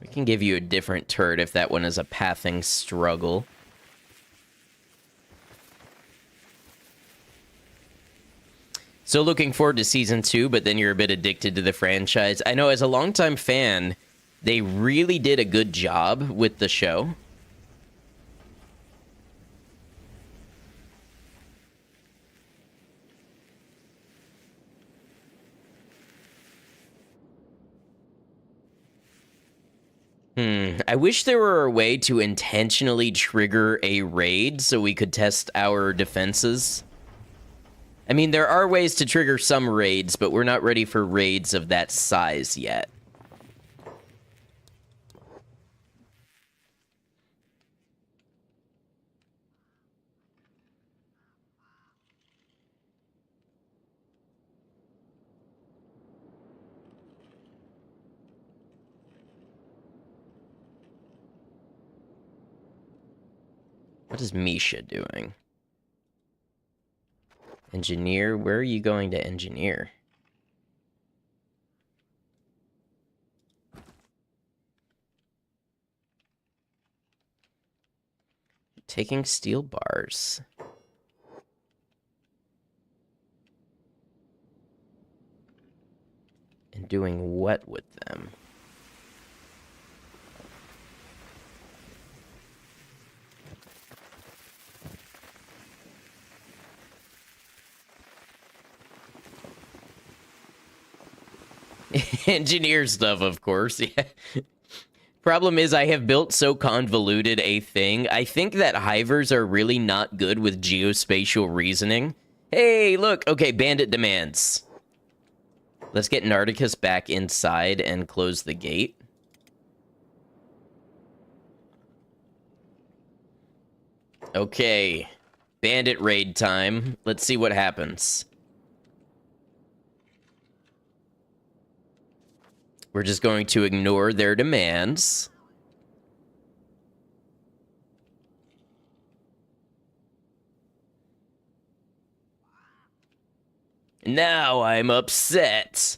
We can give you a different turret if that one is a pathing struggle. So looking forward to Season 2, but then you're a bit addicted to the franchise. I know, as a longtime fan, they really did a good job with the show. I wish there were a way to intentionally trigger a raid so we could test our defenses. I mean, there are ways to trigger some raids, but we're not ready for raids of that size yet. What is Misha doing? Engineer? Where are you going to engineer? Taking steel bars. And doing what with them? Engineer stuff, of course. Yeah. Problem is, I have built so convoluted a thing. I think that hivers are really not good with geospatial reasoning. Hey, look. Okay, bandit demands. Let's get Nardicus back inside and close the gate. Okay. Bandit raid time. Let's see what happens. We're just going to ignore their demands. Now I'm upset.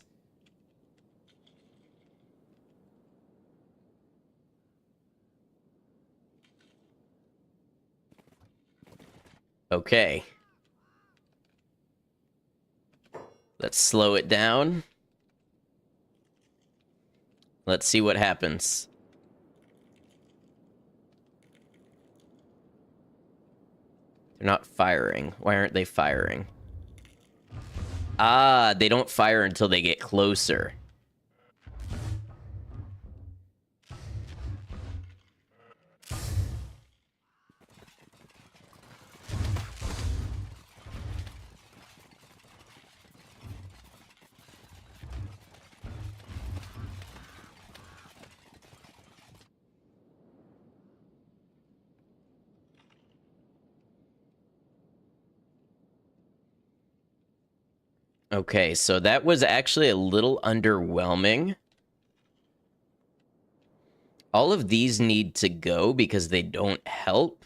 Okay. Let's slow it down. Let's see what happens. They're not firing. Why aren't they firing? Ah, they don't fire until they get closer. Okay, so that was actually a little underwhelming. All of these need to go because they don't help.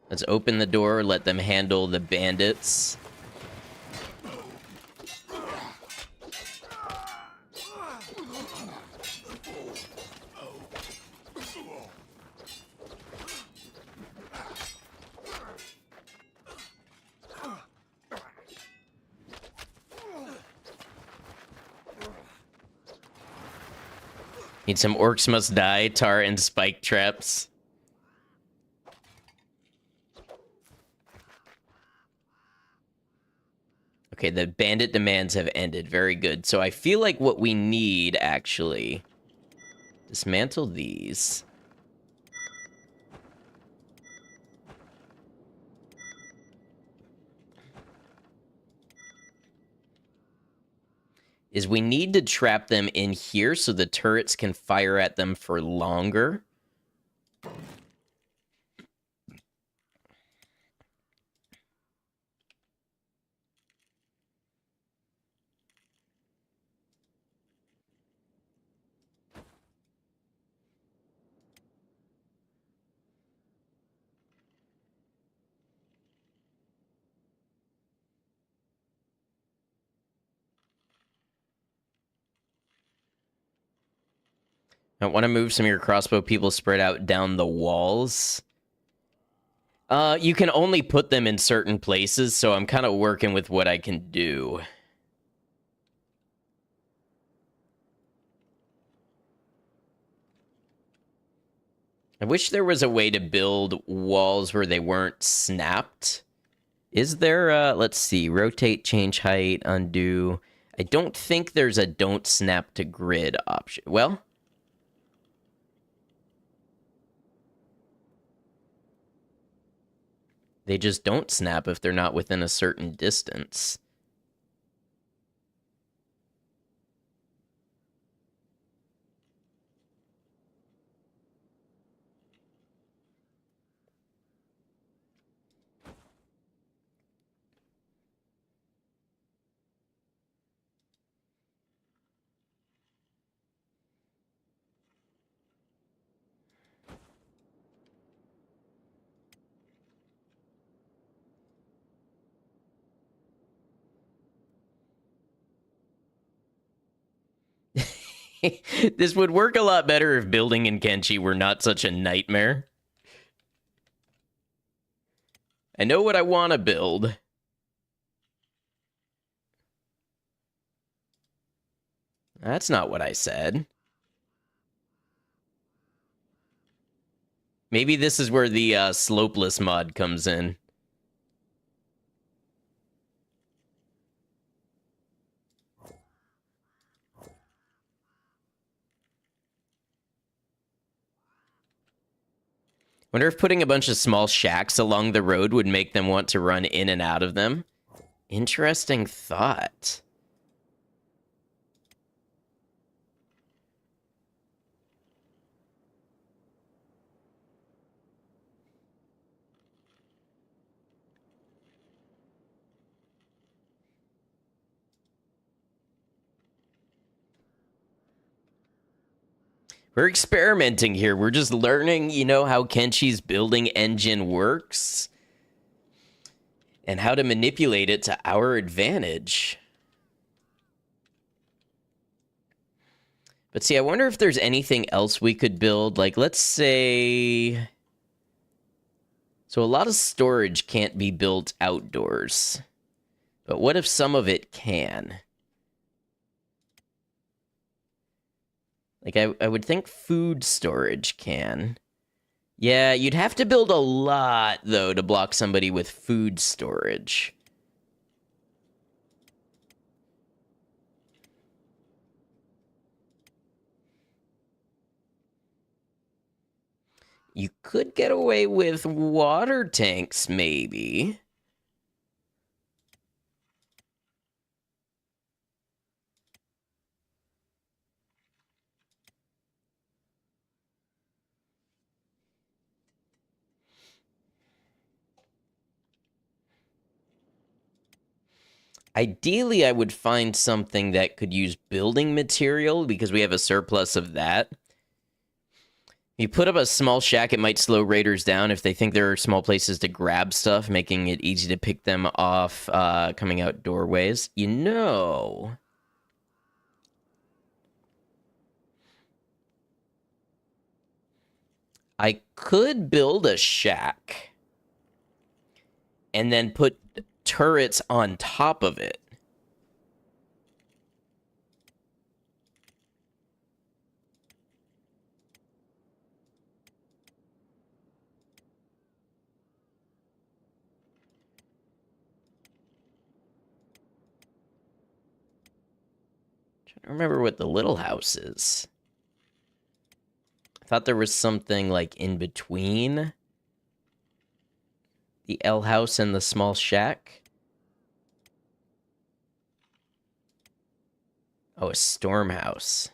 Let's open the door, let them handle the bandits. Need some orcs must die, tar and spike traps. Okay, the bandit demands have ended. Very good. So I feel like what we need, actually... Dismantle these. Is we need to trap them in here so the turrets can fire at them for longer. I want to move some of your crossbow people spread out down the walls. You can only put them in certain places, so I'm kind of working with what I can do. I wish there was a way to build walls where they weren't snapped. Is there, let's see, rotate, change height, undo. I don't think there's a don't snap to grid option. Well... They just don't snap if they're not within a certain distance. This would work a lot better if building in Kenshi were not such a nightmare. I know what I want to build. That's not what I said. Maybe this is where the slopeless mod comes in. Wonder if putting a bunch of small shacks along the road would make them want to run in and out of them. Interesting thought. We're experimenting here. We're just learning, how Kenshi's building engine works and how to manipulate it to our advantage. But see, I wonder if there's anything else we could build. Like, let's say... So a lot of storage can't be built outdoors. But what if some of it can? Like, I would think food storage can. Yeah, you'd have to build a lot, though, to block somebody with food storage. You could get away with water tanks, maybe. Ideally, I would find something that could use building material because we have a surplus of that. You put up a small shack, it might slow raiders down if they think there are small places to grab stuff, making it easy to pick them off coming out doorways. I could build a shack and then put turrets on top of it. I don't remember what the little house is. I thought there was something like in between the L house and the small shack. Oh, a storm house.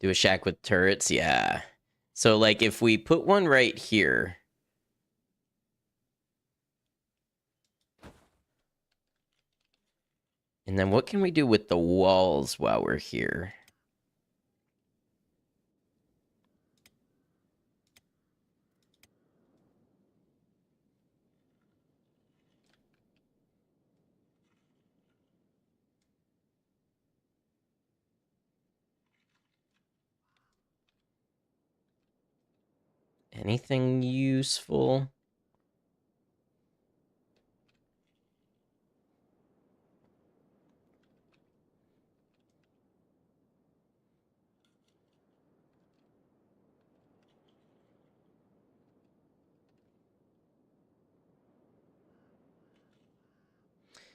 Do a shack with turrets? Yeah. So, like, if we put one right here... And then what can we do with the walls while we're here? Anything useful?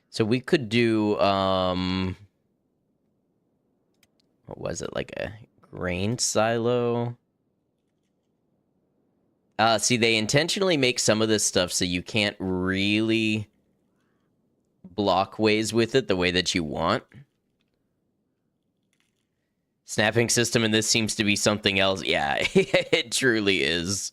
So we could do, what was it, like a grain silo? See, they intentionally make some of this stuff so you can't really block ways with it the way that you want. Snapping system in this seems to be something else. Yeah, it truly is.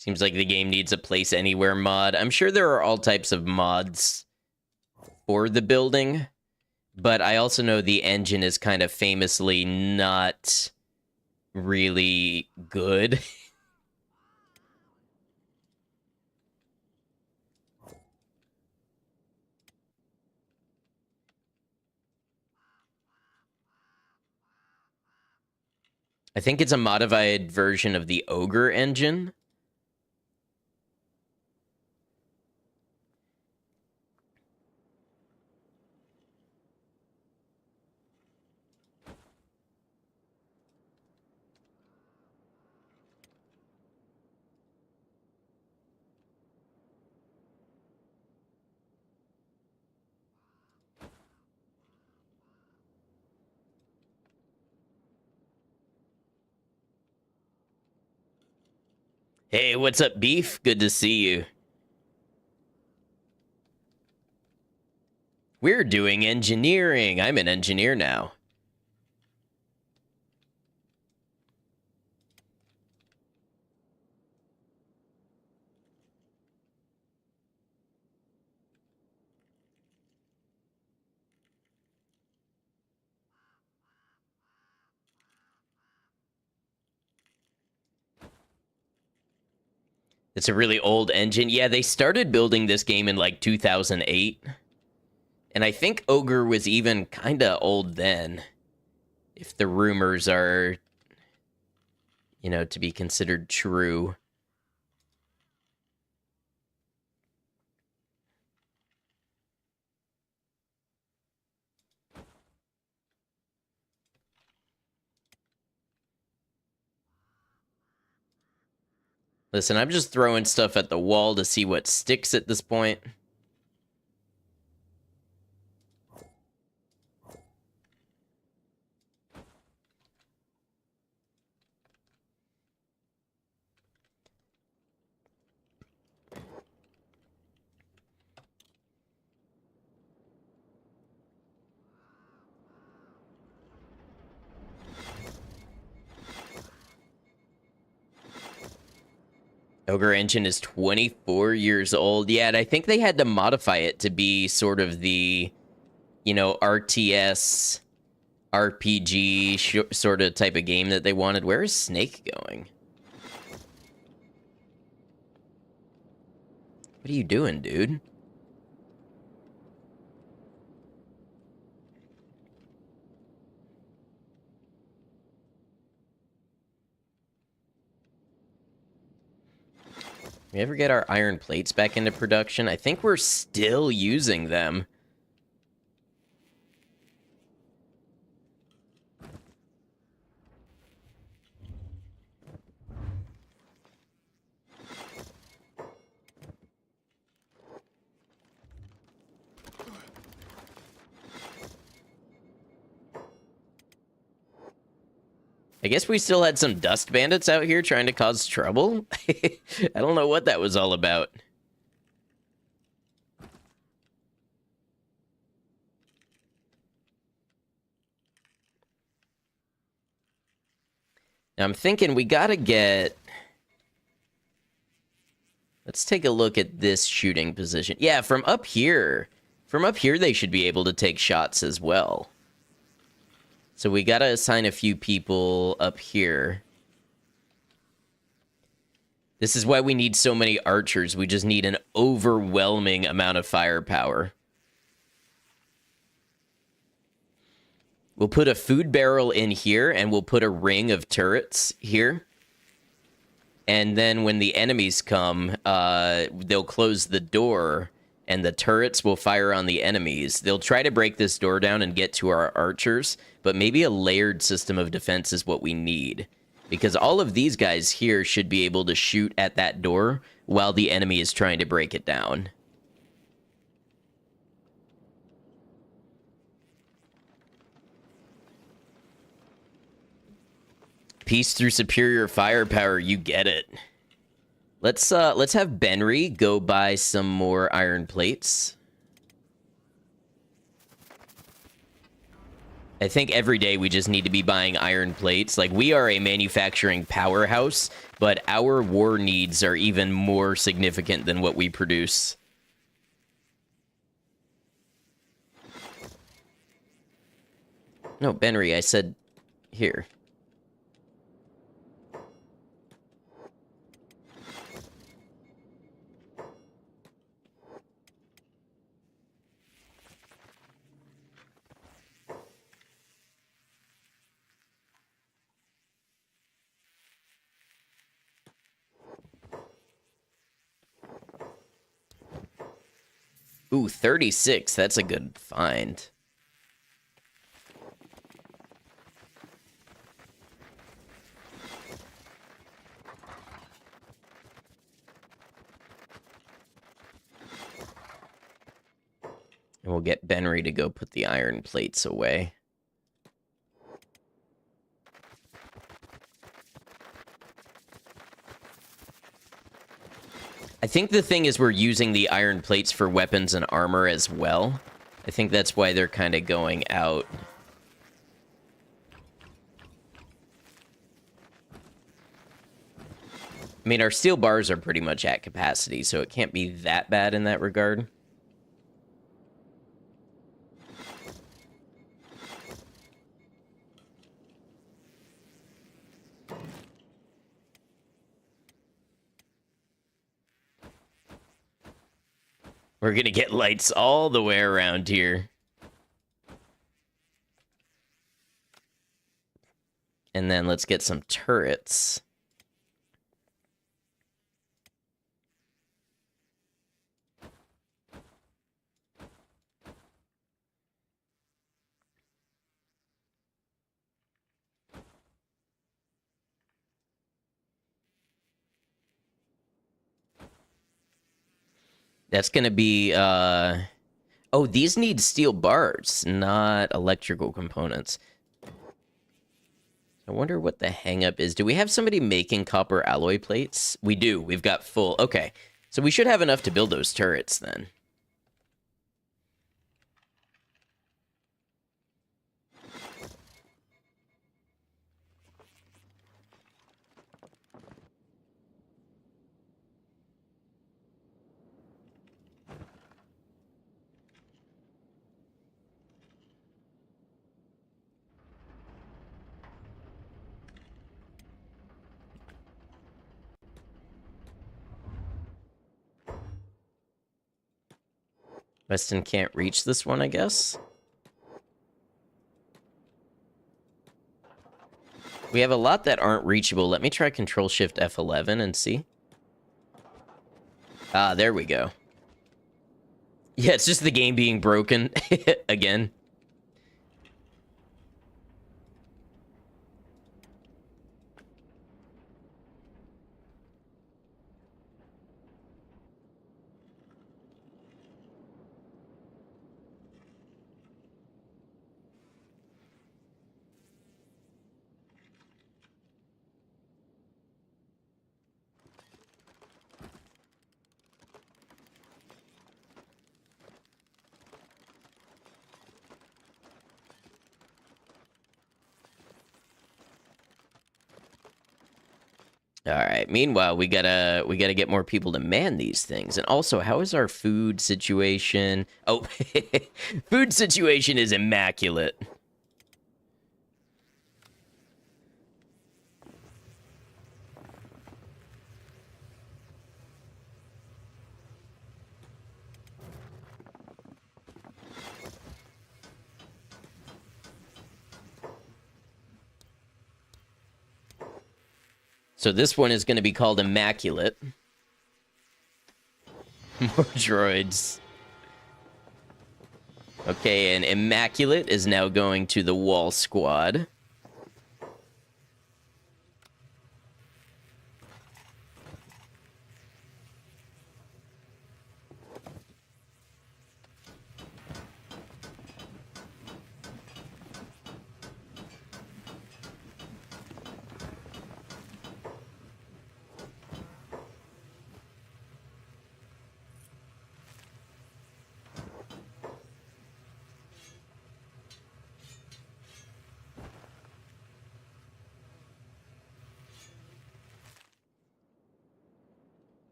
Seems like the game needs a place anywhere mod. I'm sure there are all types of mods for the building, but I also know the engine is kind of famously not really good. I think it's a modified version of the Ogre engine. Hey, what's up, Beef? Good to see you. We're doing engineering. I'm an engineer now. It's a really old engine. Yeah, they started building this game in like 2008. And I think Ogre was even kind of old then. If the rumors are, you know, to be considered true. Listen, I'm just throwing stuff at the wall to see what sticks at this point. Ogre engine is 24 years old. Yeah, and I think they had to modify it to be sort of the, you know, RTS, RPG sort of type of game that they wanted. Where is Snake going? What are you doing, dude? We ever get our iron plates back into production? I think we're still using them. I guess we still had some dust bandits out here trying to cause trouble. I don't know what that was all about. Now I'm thinking we gotta get... Let's take a look at this shooting position. Yeah, from up here. From up here, they should be able to take shots as well. So we gotta assign a few people up here. This is why we need so many archers. We just need an overwhelming amount of firepower. We'll put a food barrel in here, and we'll put a ring of turrets here. And then when the enemies come, they'll close the door, and the turrets will fire on the enemies. They'll try to break this door down and get to our archers, but maybe a layered system of defense is what we need. Because all of these guys here should be able to shoot at that door while the enemy is trying to break it down. Peace through superior firepower, you get it. Let's have Benry go buy some more iron plates. I think every day we just need to be buying iron plates. Like, we are a manufacturing powerhouse, but our war needs are even more significant than what we produce. No, Benry, I said here. Ooh, 36. That's a good find. And we'll get Benry to go put the iron plates away. I think the thing is we're using the iron plates for weapons and armor as well. I think that's why they're kind of going out. I mean, our steel bars are pretty much at capacity, so it can't be that bad in that regard. We're gonna get lights all the way around here. And then let's get some turrets. That's gonna be, oh, these need steel bars, not electrical components. I wonder what the hang-up is. Do we have somebody making copper alloy plates? We do. We've got full... Okay. So we should have enough to build those turrets, then. Weston can't reach this one, I guess. We have a lot that aren't reachable. Let me try Control-Shift F11 and see. Ah, there we go. Yeah, it's just the game being broken again. All right. Meanwhile, we gotta get more people to man these things. And also, how is our food situation? Oh, food situation is immaculate. So this one is going to be called Immaculate. More droids. Okay, and Immaculate is now going to the wall squad.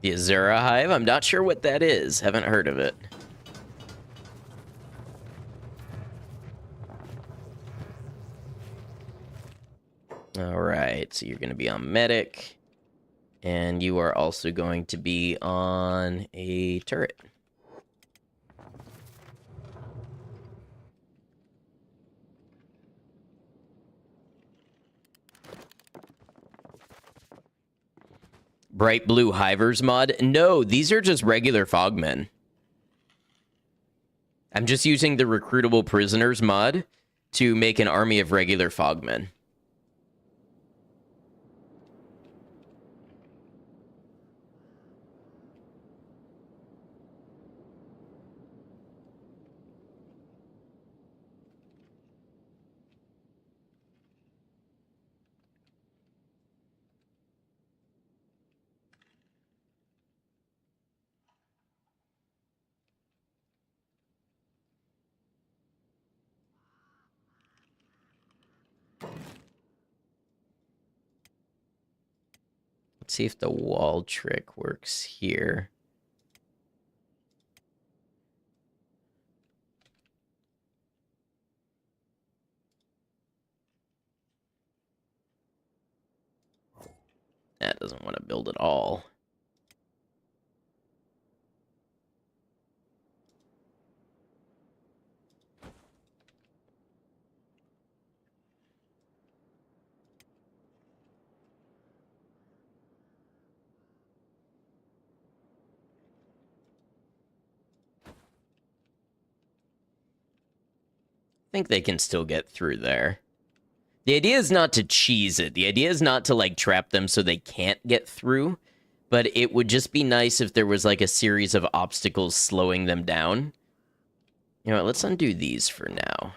The Azura Hive? I'm not sure what that is. Haven't heard of it. All right, so you're going to be on medic, and you are also going to be on a turret. Bright Blue Hivers mod? No, these are just regular Fogmen. I'm just using the recruitable prisoners mod to make an army of regular Fogmen. Let's see if the wall trick works here. That doesn't want to build at all. I think they can still get through there. The idea is not to cheese it. The idea is not to, like, trap them so they can't get through. But it would just be nice if there was, like, a series of obstacles slowing them down. You know what, let's undo these for now.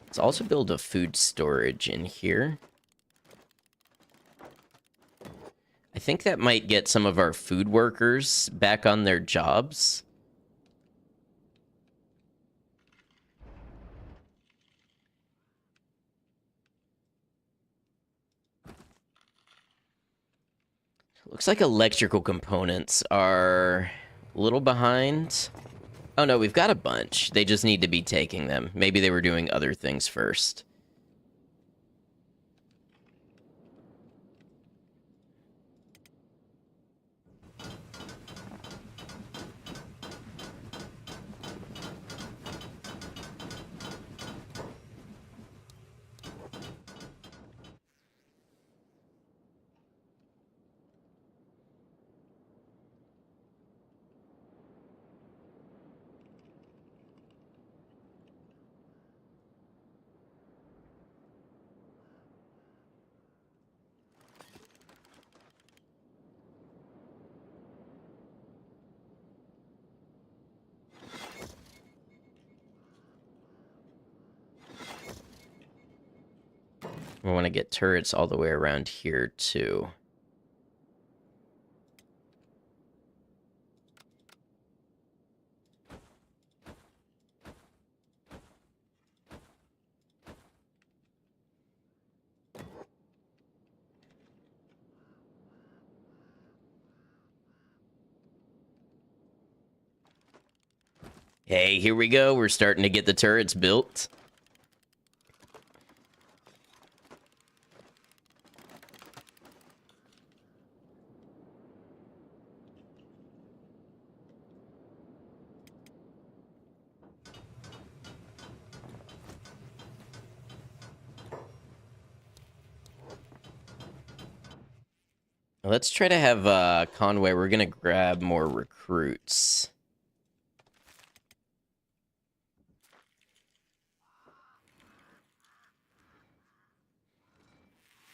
Let's also build a food storage in here. I think that might get some of our food workers back on their jobs. Looks like electrical components are a little behind. Oh no, we've got a bunch. They just need to be taking them. Maybe they were doing other things first. We want to get turrets all the way around here, too. Hey, here we go. We're starting to get the turrets built. Let's try to have Conway. We're going to grab more recruits.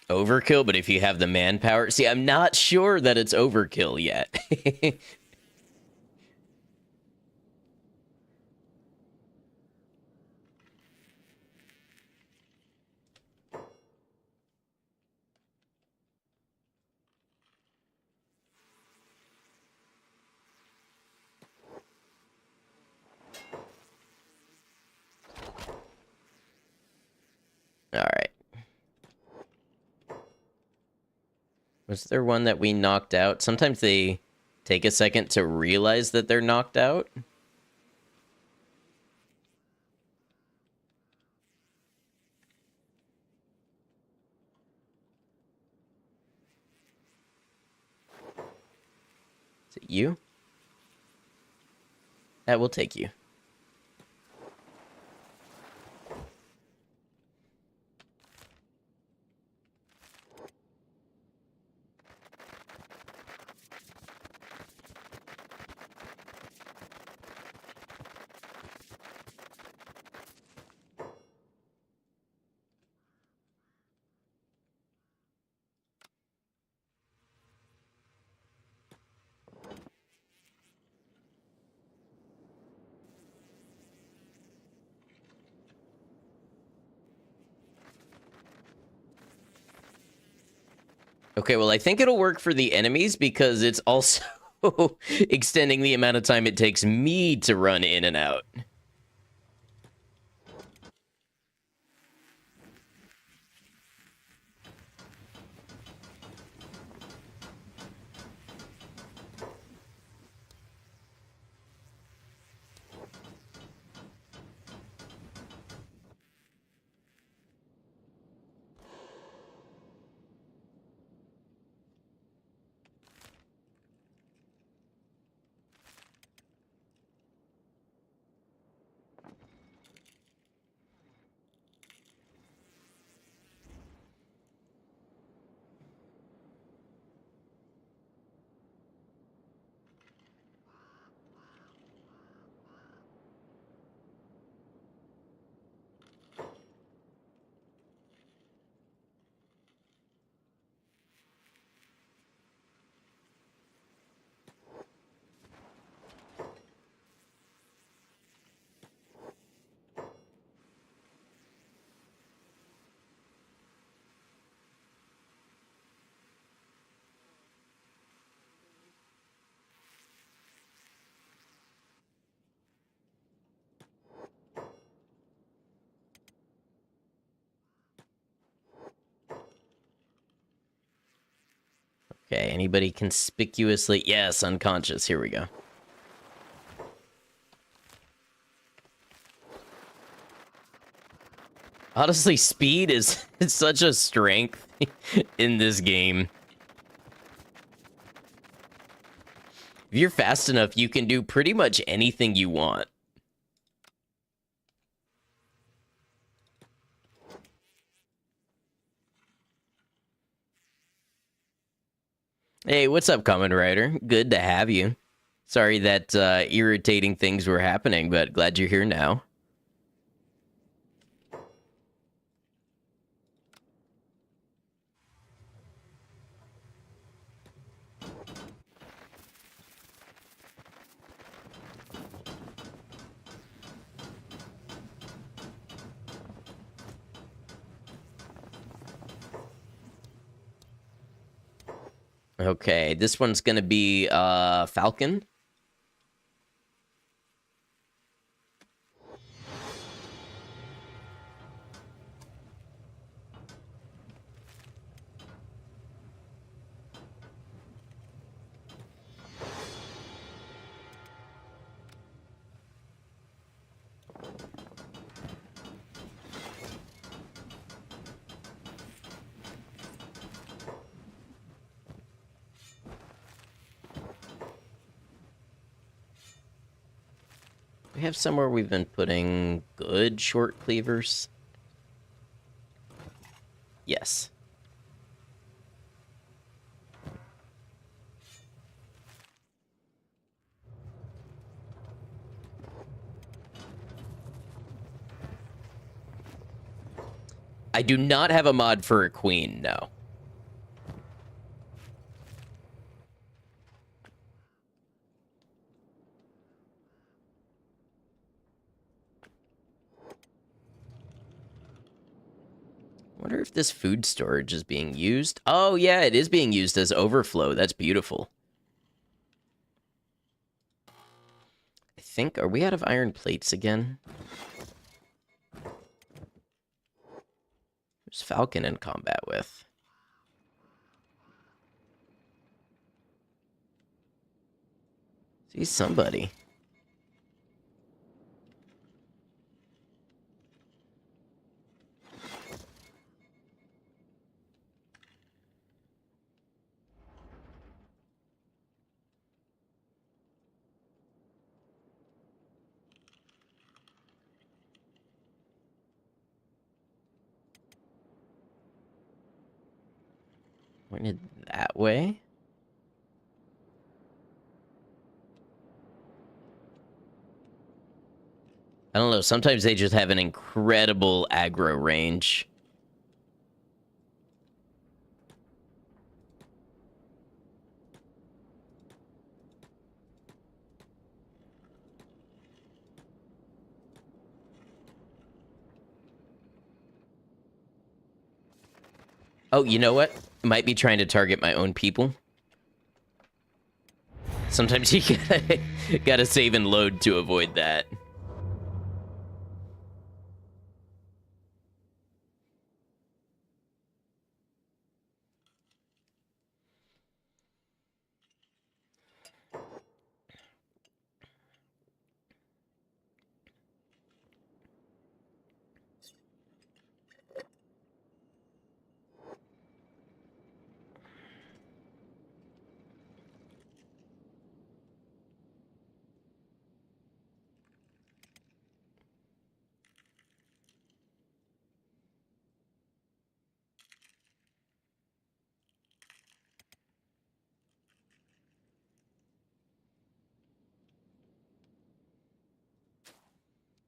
Overkill, but if you have the manpower... See, I'm not sure that it's overkill yet. Was there one that we knocked out? Sometimes they take a second to realize that they're knocked out. Is it you? That will take you. Okay, well, I think it'll work for the enemies because it's also extending the amount of time it takes me to run in and out. Okay, anybody conspicuously... Yes, unconscious. Here we go. Honestly, speed is such a strength in this game. If you're fast enough, you can do pretty much anything you want. Hey, what's up, Kamen Rider? Good to have you. Sorry that irritating things were happening, but glad you're here now. Okay, this one's gonna be Falcon. We have somewhere we've been putting good short cleavers. Yes. I do not have a mod for a queen, no. Wonder if this food storage is being used. Oh, yeah, it is being used as overflow. That's beautiful. I think, are we out of iron plates again? Who's Falcon in combat with? See somebody. Pointed that way? I don't know. Sometimes they just have an incredible aggro range. Oh, you know what? Might be trying to target my own people. Sometimes you gotta save and load to avoid that.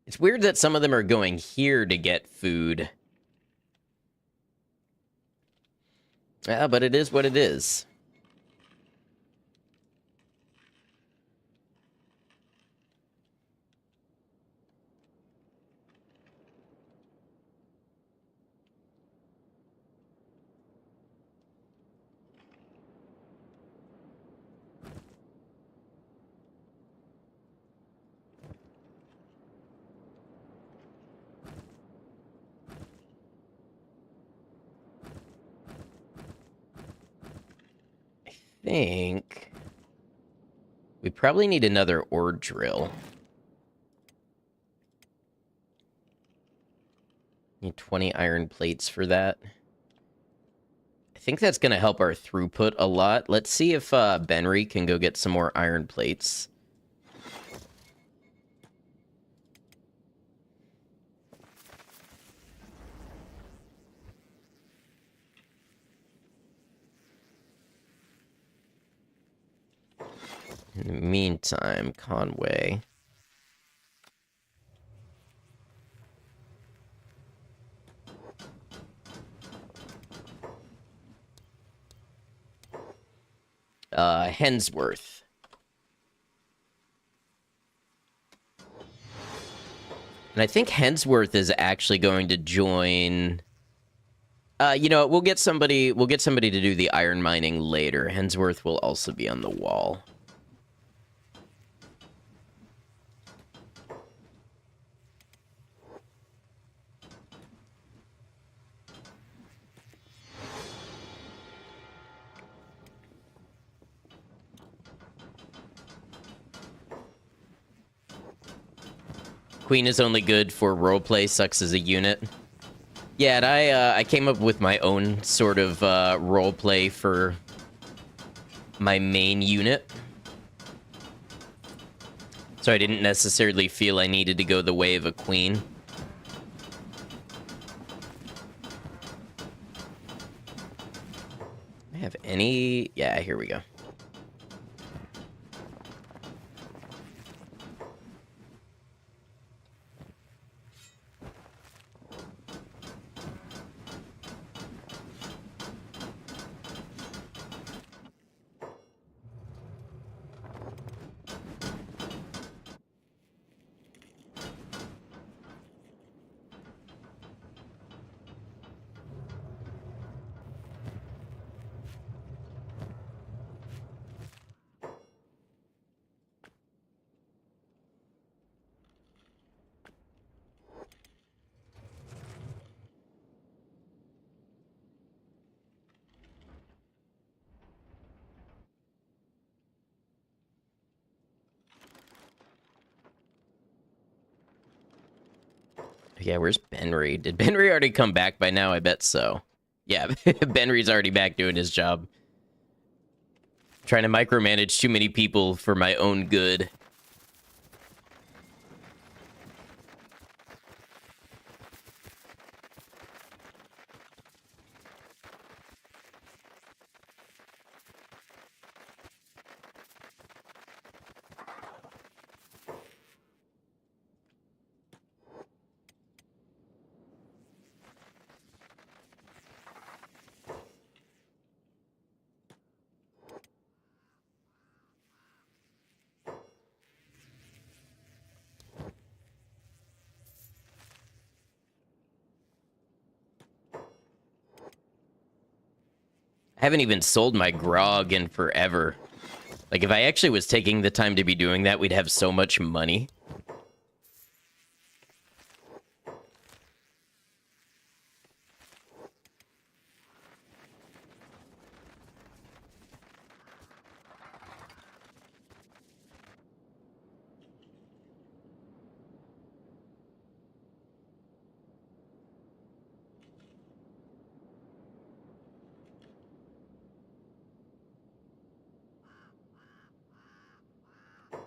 It's weird that some of them are going here to get food. Yeah, but it is what it is. I think we probably need another ore drill. Need 20 iron plates for that. I think that's going to help our throughput a lot. Let's see if Benry can go get some more iron plates. In the meantime, Conway. Hensworth. And I think Hensworth is actually going to join. You know, we'll get somebody to do the iron mining later. Hensworth will also be on the wall. Queen is only good for roleplay, sucks as a unit. Yeah, and I came up with my own sort of roleplay for my main unit. So I didn't necessarily feel I needed to go the way of a queen. I have any... Yeah, here we go. Yeah, where's Benry? Did Benry already come back by now? I bet so. Yeah, Benry's already back doing his job. Trying to micromanage too many people for my own good. I haven't even sold my grog in forever. Like, if I actually was taking the time to be doing that, we'd have so much money.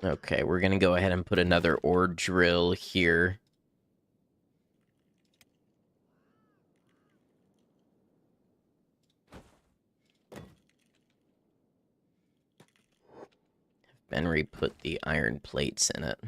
Okay, we're gonna go ahead and put another ore drill here. Benry put the iron plates in it.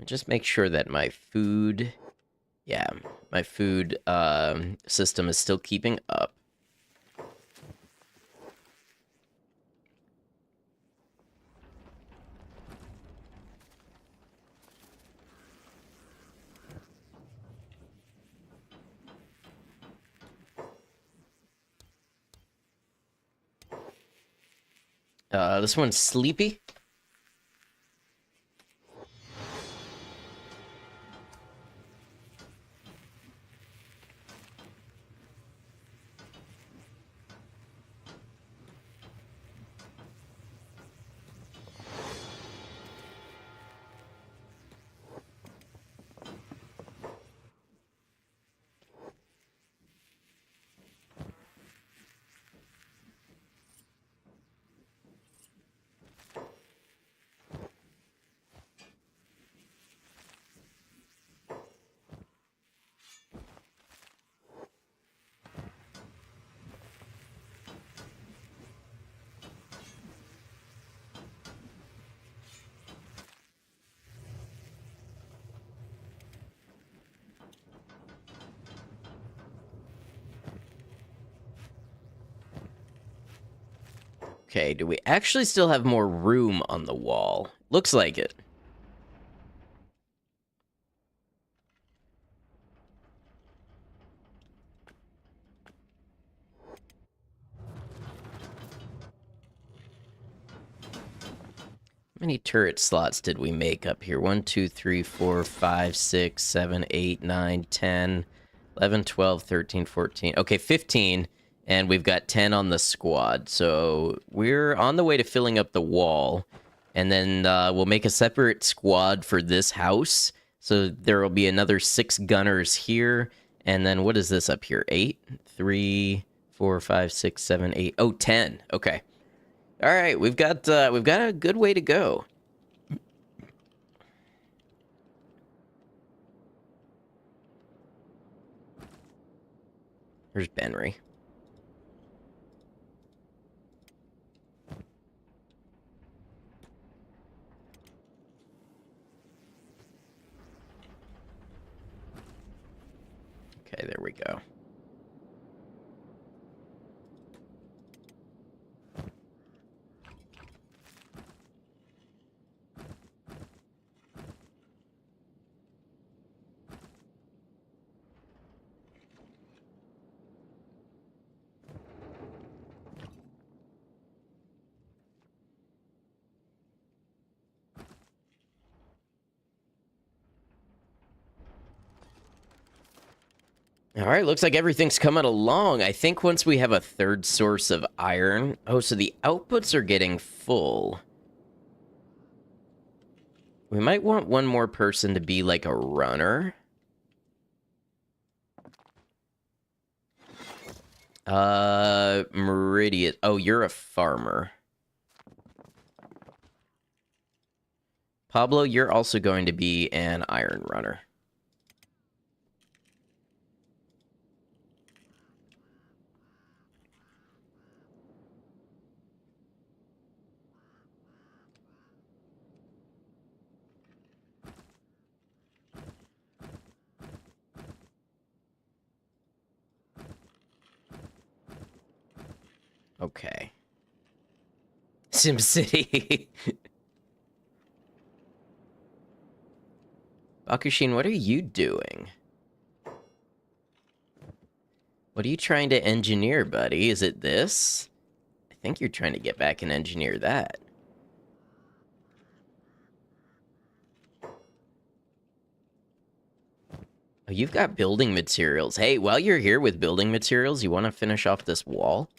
Just make sure that my food, yeah, my food system is still keeping up. This one's sleepy. Okay, do we actually still have more room on the wall? Looks like it. How many turret slots did we make up here? 1, 2, 3, 4, 5, 6, 7, 8, 9, 10, 11, 12, 13, 14. Okay, 15. And we've got 10 on the squad. So we're on the way to filling up the wall. And then we'll make a separate squad for this house. So there will be another 6 gunners here. And then what is this up here? 8? 3, 4, 5, 6, 7, 8. Oh, 10. Okay. All right, we've got a good way to go. Here's Benry. Okay, there we go. All right, looks like everything's coming along. I think once we have a third source of iron... Oh, so the outputs are getting full. We might want one more person to be like a runner. Meridian. Oh, you're a farmer. Pablo, you're also going to be an iron runner. Okay. SimCity. Bakushin, what are you doing? What are you trying to engineer, buddy? Is it this? I think you're trying to get back and engineer that. Oh, you've got building materials. Hey, while you're here with building materials, you want to finish off this wall?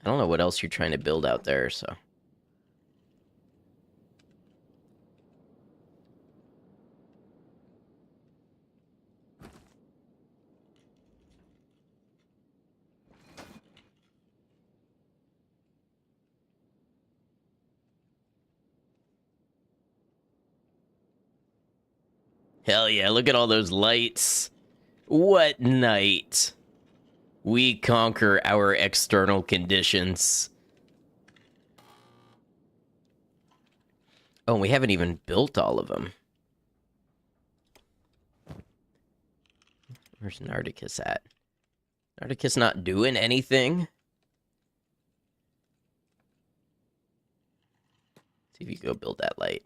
I don't know what else you're trying to build out there, so... Hell yeah, look at all those lights. What night? We conquer our external conditions. Oh, we haven't even built all of them. Where's Nardicus at? Nardicus not doing anything? See if you go build that light.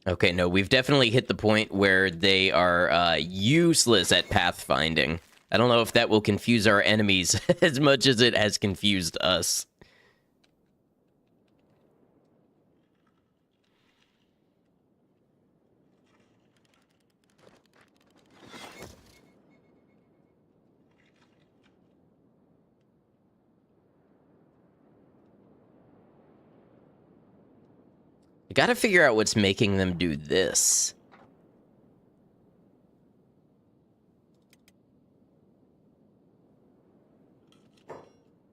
Okay, no, we've definitely hit the point where they are useless at pathfinding. I don't know if that will confuse our enemies as much as it has confused us. I gotta figure out what's making them do this.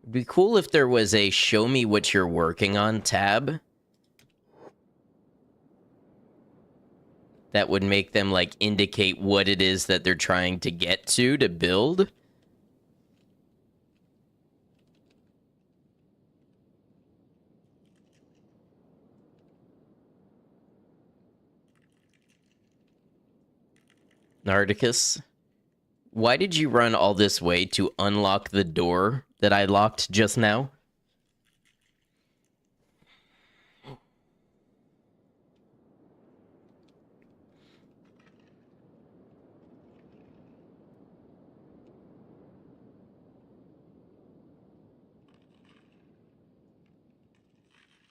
It'd be cool if there was a show me what you're working on tab. That would make them, like, indicate what it is that they're trying to get to build. Nardicus, why did you run all this way to unlock the door that I locked just now?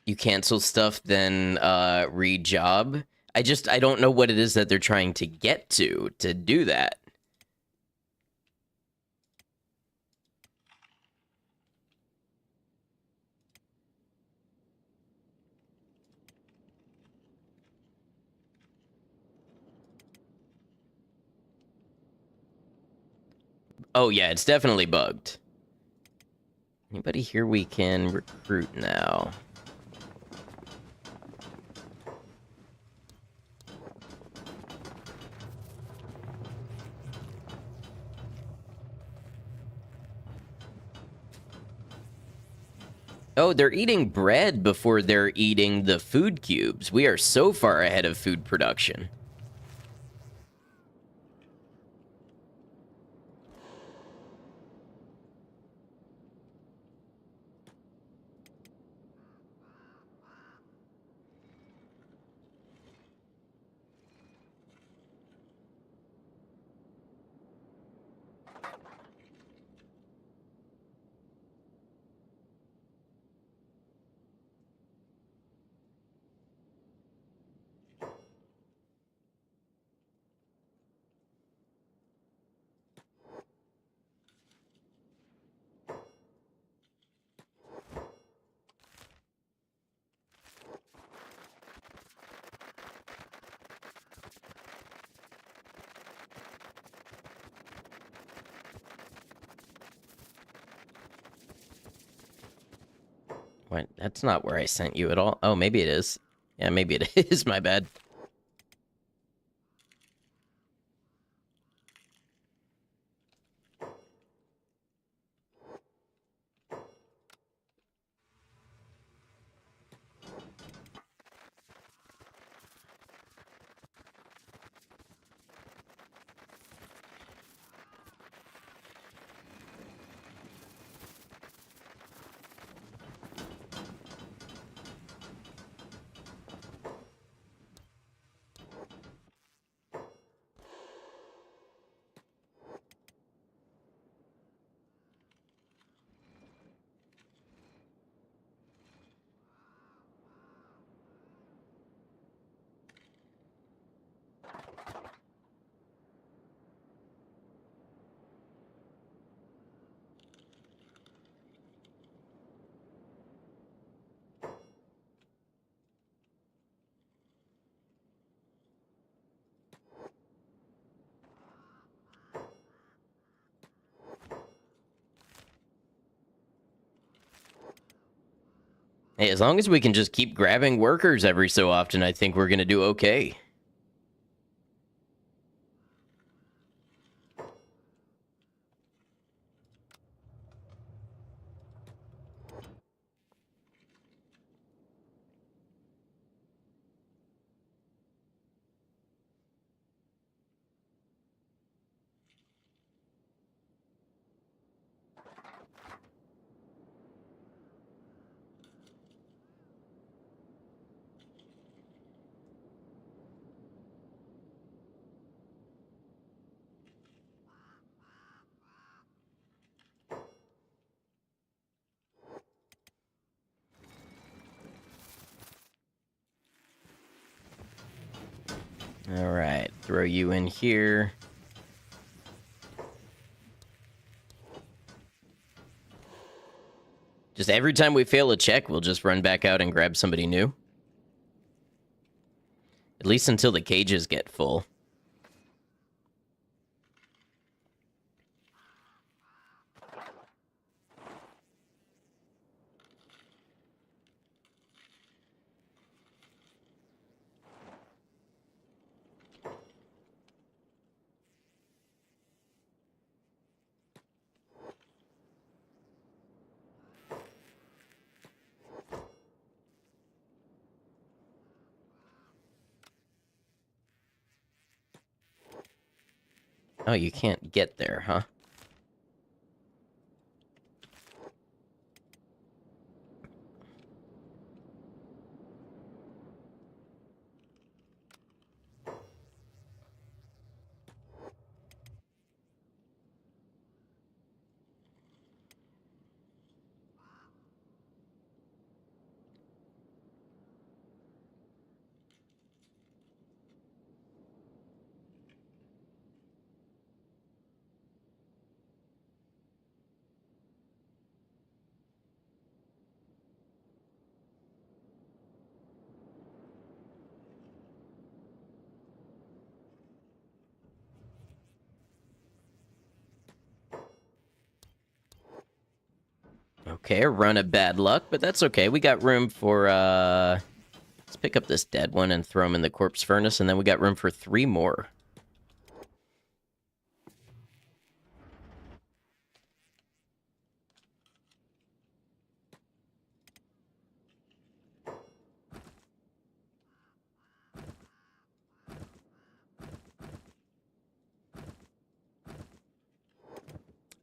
You cancel stuff, then re-job? I don't know what it is that they're trying to get to do that. Oh yeah, it's definitely bugged. Anybody here we can recruit now? Oh, they're eating bread before they're eating the food cubes. We are so far ahead of food production. What? That's not where I sent you at all. Oh, maybe it is. Yeah, maybe it is. My bad. Hey, as long as we can just keep grabbing workers every so often, I think we're going to do okay. All right, throw you in here. Just every time we fail a check, we'll just run back out and grab somebody new. At least until the cages get full. Oh, you can't get there, huh? Okay, a run of bad luck, but that's okay. We got room for, let's pick up this dead one and throw him in the corpse furnace, and then we got room for 3 more.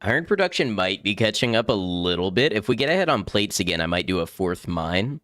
Iron production might be catching up a little bit. If we get ahead on plates again, I might do a 4th mine.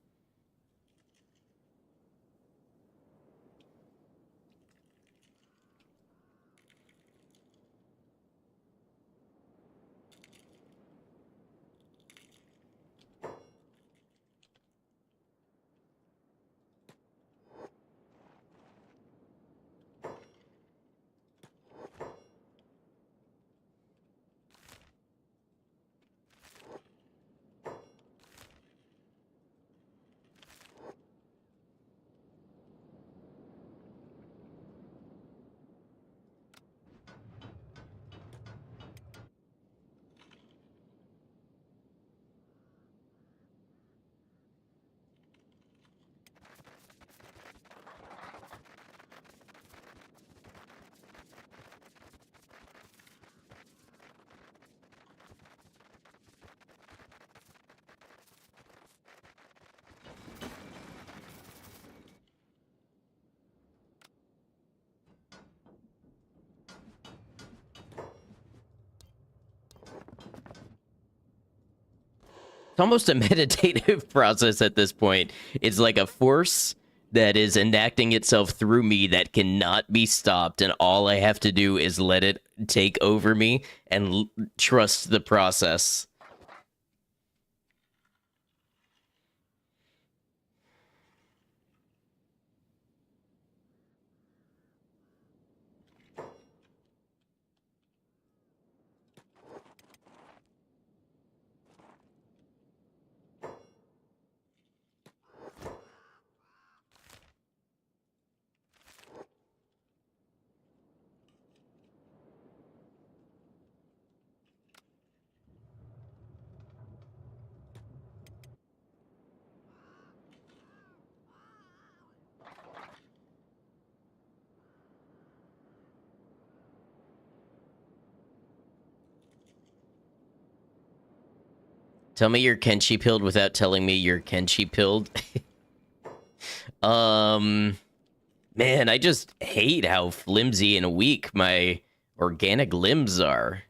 It's almost a meditative process at this point. It's like a force that is enacting itself through me that cannot be stopped, and all I have to do is let it take over me and trust the process. Tell me you're Kenshi pilled without telling me you're Kenshi pilled. Man, I just hate how flimsy and weak my organic limbs are.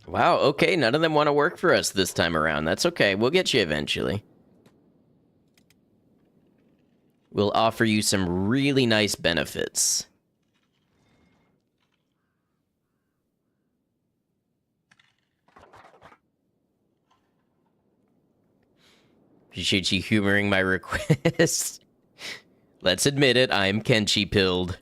Wow, okay, none of them want to work for us this time around. That's okay, we'll get you eventually. We'll offer you some really nice benefits. Appreciate you humoring my request. Let's admit it, I'm Kenshi pilled.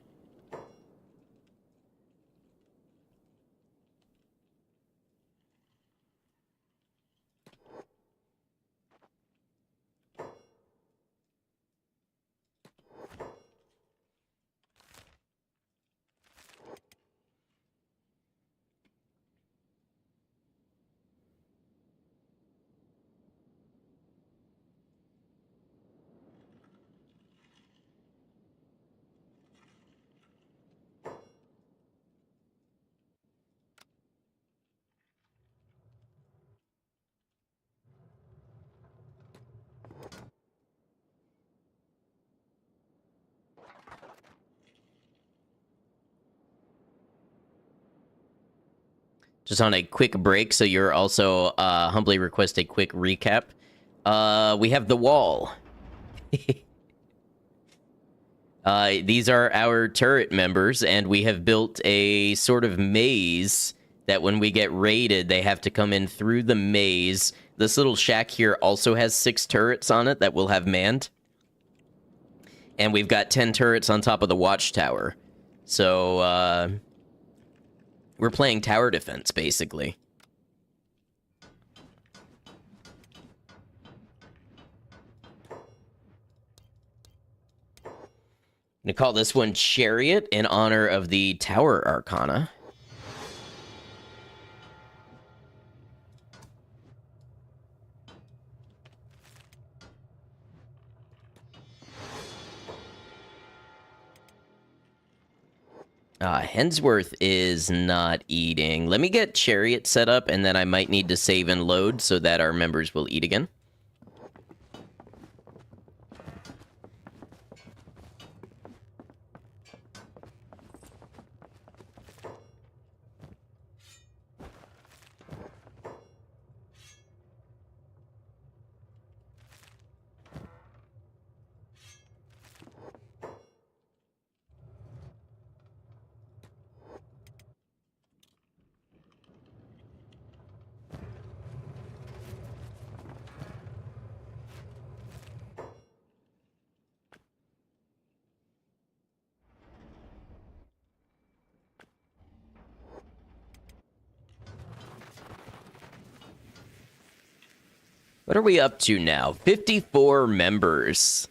Just on a quick break, so you're also humbly request a quick recap. We have the wall. These are our turret members, and we have built a sort of maze that when we get raided, they have to come in through the maze. This little shack here also has 6 turrets on it that we'll have manned. And we've got 10 turrets on top of the watchtower. So, we're playing tower defense, basically. I'm gonna call this one Chariot in honor of the Tower Arcana. Hensworth is not eating. Let me get Chariot set up, and then I might need to save and load so that our members will eat again. What are we up to now? 54 members.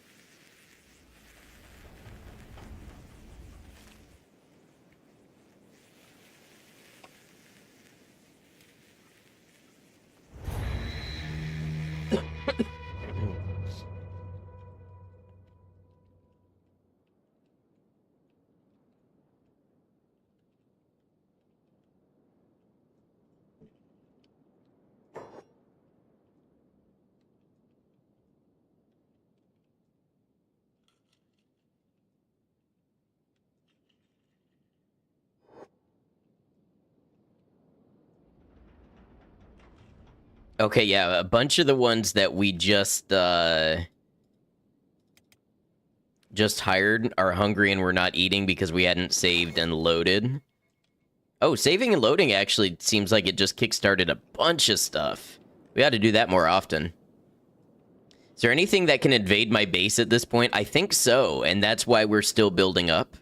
Okay, yeah, a bunch of the ones that we just hired are hungry and we're not eating because we hadn't saved and loaded. Oh, saving and loading actually seems like it just kickstarted a bunch of stuff. We ought to do that more often. Is there anything that can invade my base at this point? I think so, and that's why we're still building up.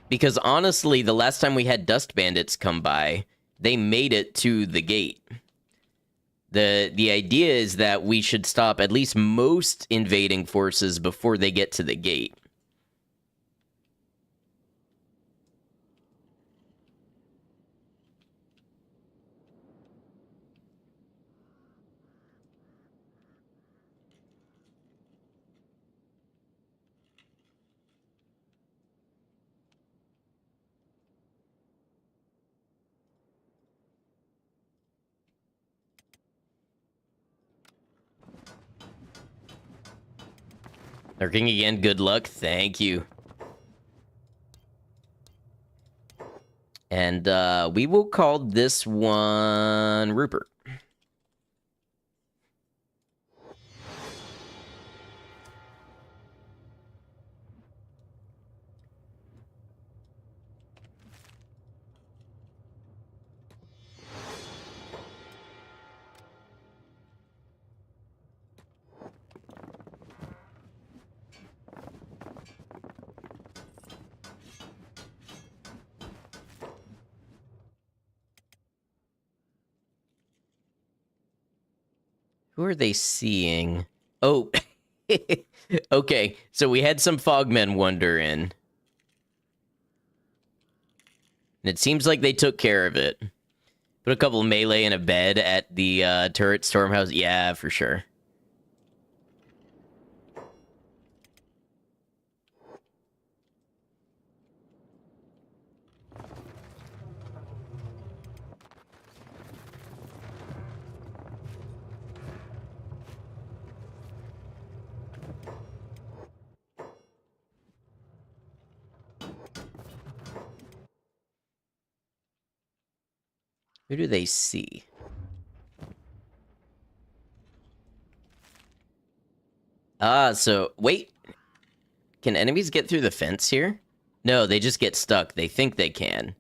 Because honestly, the last time we had dust bandits come by, they made it to the gate. The idea is that we should stop at least most invading forces before they get to the gate. Lurking again, good luck. Thank you. And we will call this one Rupert. Who are they seeing? Oh, okay. So we had some Fogmen wander in. And it seems like they took care of it. Put a couple melee in a bed at the turret stormhouse. Yeah, for sure. Who do they see? So wait. Can enemies get through the fence here? No, they just get stuck. They think they can.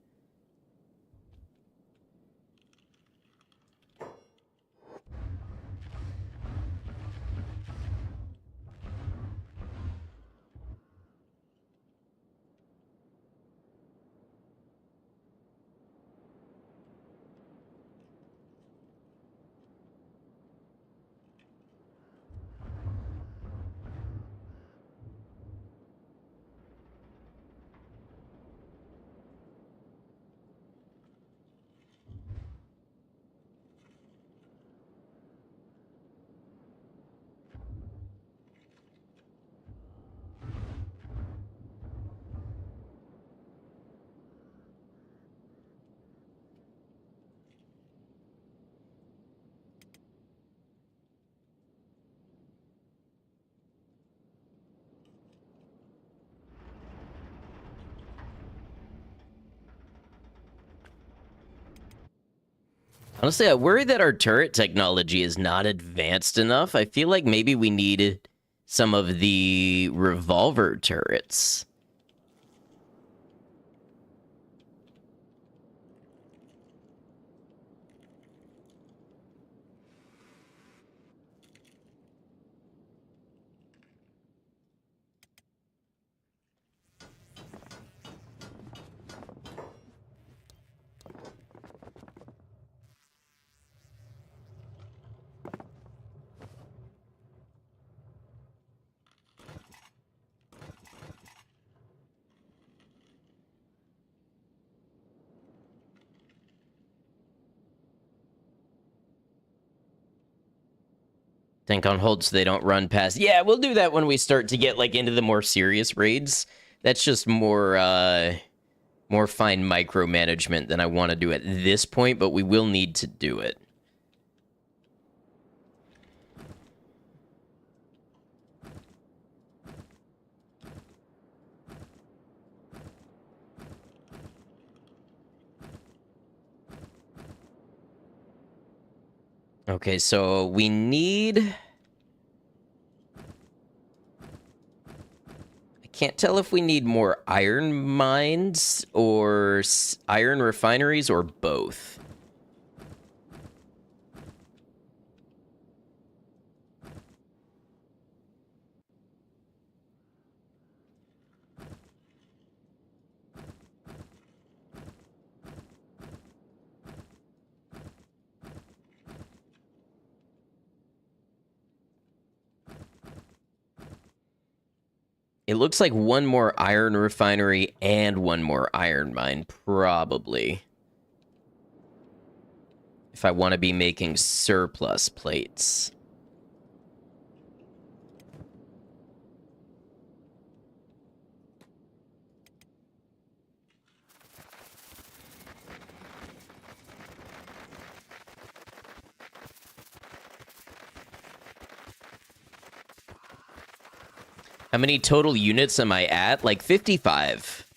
Honestly, I worry that our turret technology is not advanced enough. I feel like maybe we needed some of the revolver turrets. Tank on hold so they don't run past. Yeah, we'll do that when we start to get like into the more serious raids. That's just more fine micromanagement than I want to do at this point, but we will need to do it. Okay, so we need... I can't tell if we need more iron mines or iron refineries or both. It looks like one more iron refinery and one more iron mine, probably. If I want to be making surplus plates. How many total units am I at? Like 55.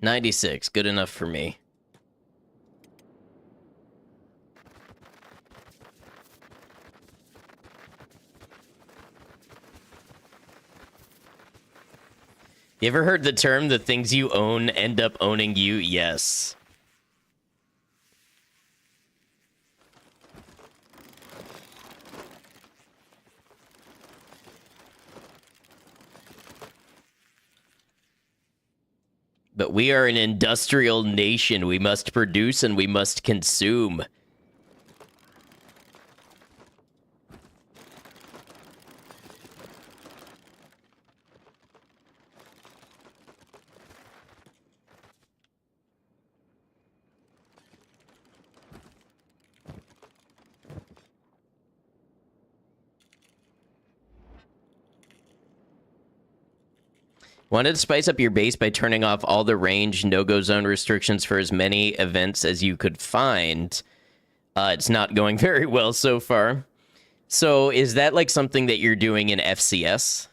$96, good enough for me. You ever heard the term, the things you own end up owning you? Yes. But we are an industrial nation. We must produce and we must consume. Wanted to spice up your base by turning off all the range no-go zone restrictions for as many events as you could find. It's not going very well so far. So is that like something that you're doing in FCS?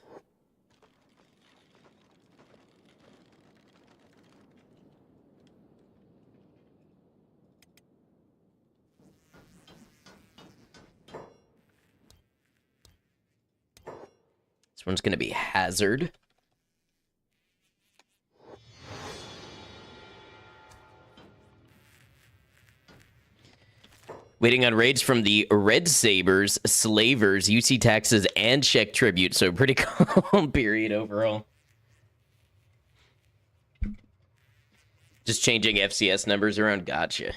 This one's going to be Hazard. Waiting on raids from the Red Sabers, Slavers, UC taxes, and check tribute. So pretty calm period overall. Just changing FCS numbers around. Gotcha.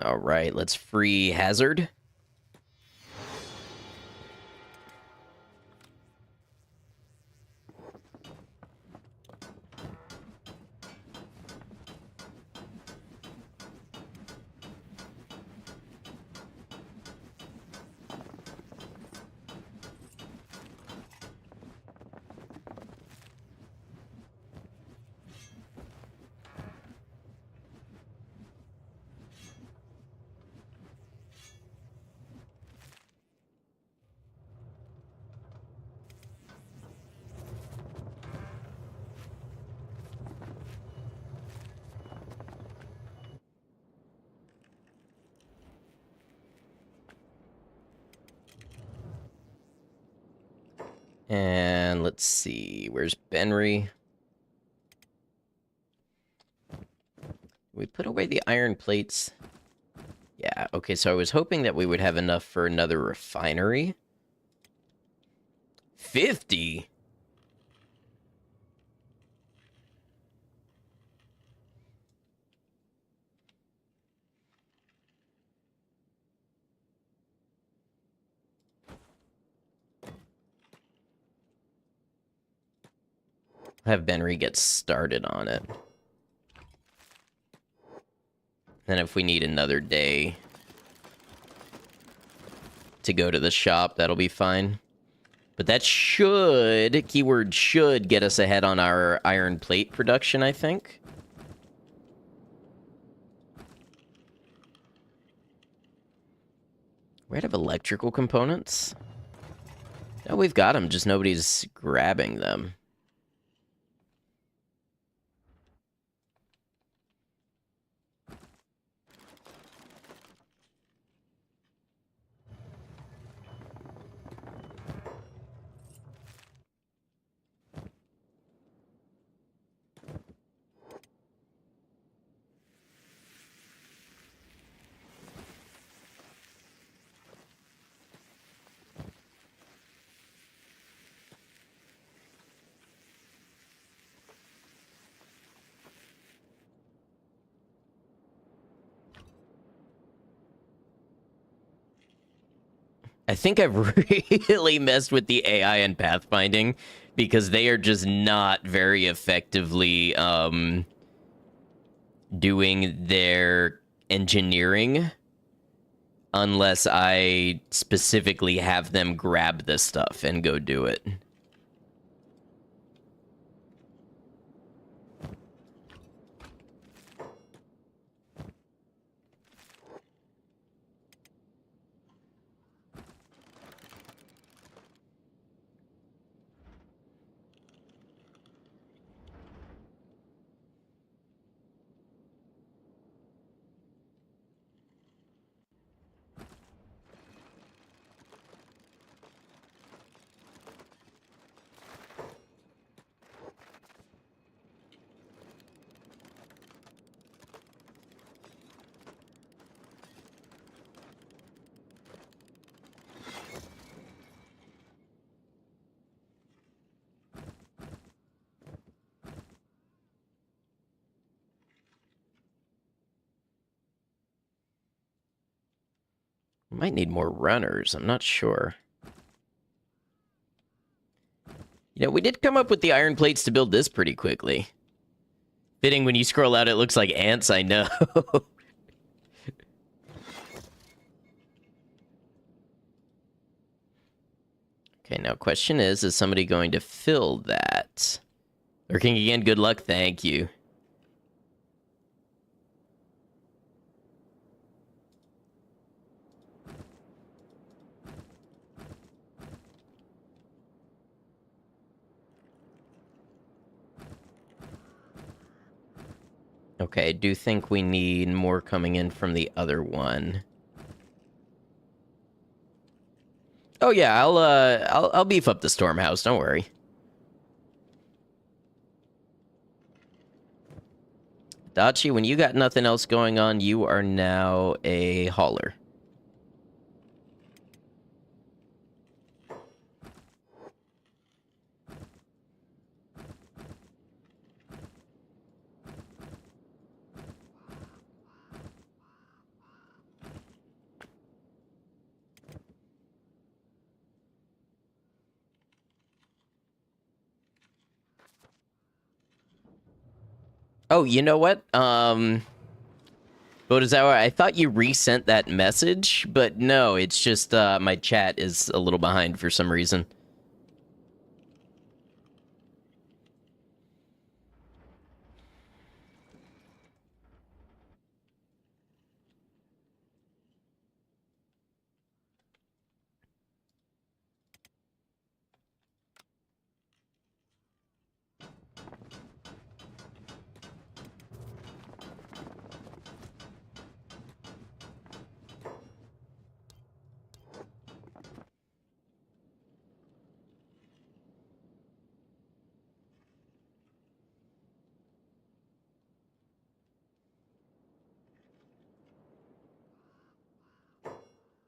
All right, let's free Hazard. And let's see, where's Benry? We put away the iron plates. Yeah, okay, so I was hoping that we would have enough for another refinery. 50? Have Benry get started on it. Then if we need another day to go to the shop, that'll be fine. But that should, keyword should, get us ahead on our iron plate production, I think. We have electrical components. No, we've got them, just nobody's grabbing them. I think I've really messed with the AI and pathfinding because they are just not very effectively doing their engineering unless I specifically have them grab this stuff and go do it. Might need more runners. I'm not sure. You know, we did come up with the iron plates to build this pretty quickly. Fitting when you scroll out, it looks like ants, I know. Okay, now question is somebody going to fill that? Lurking again, good luck, thank you. Okay, I do think we need more coming in from the other one. Oh yeah, I'll beef up the storm house, don't worry. Dachi, when you got nothing else going on, you are now a hauler. Oh, you know what? Botazawa, I thought you resent that message, but no, it's just my chat is a little behind for some reason.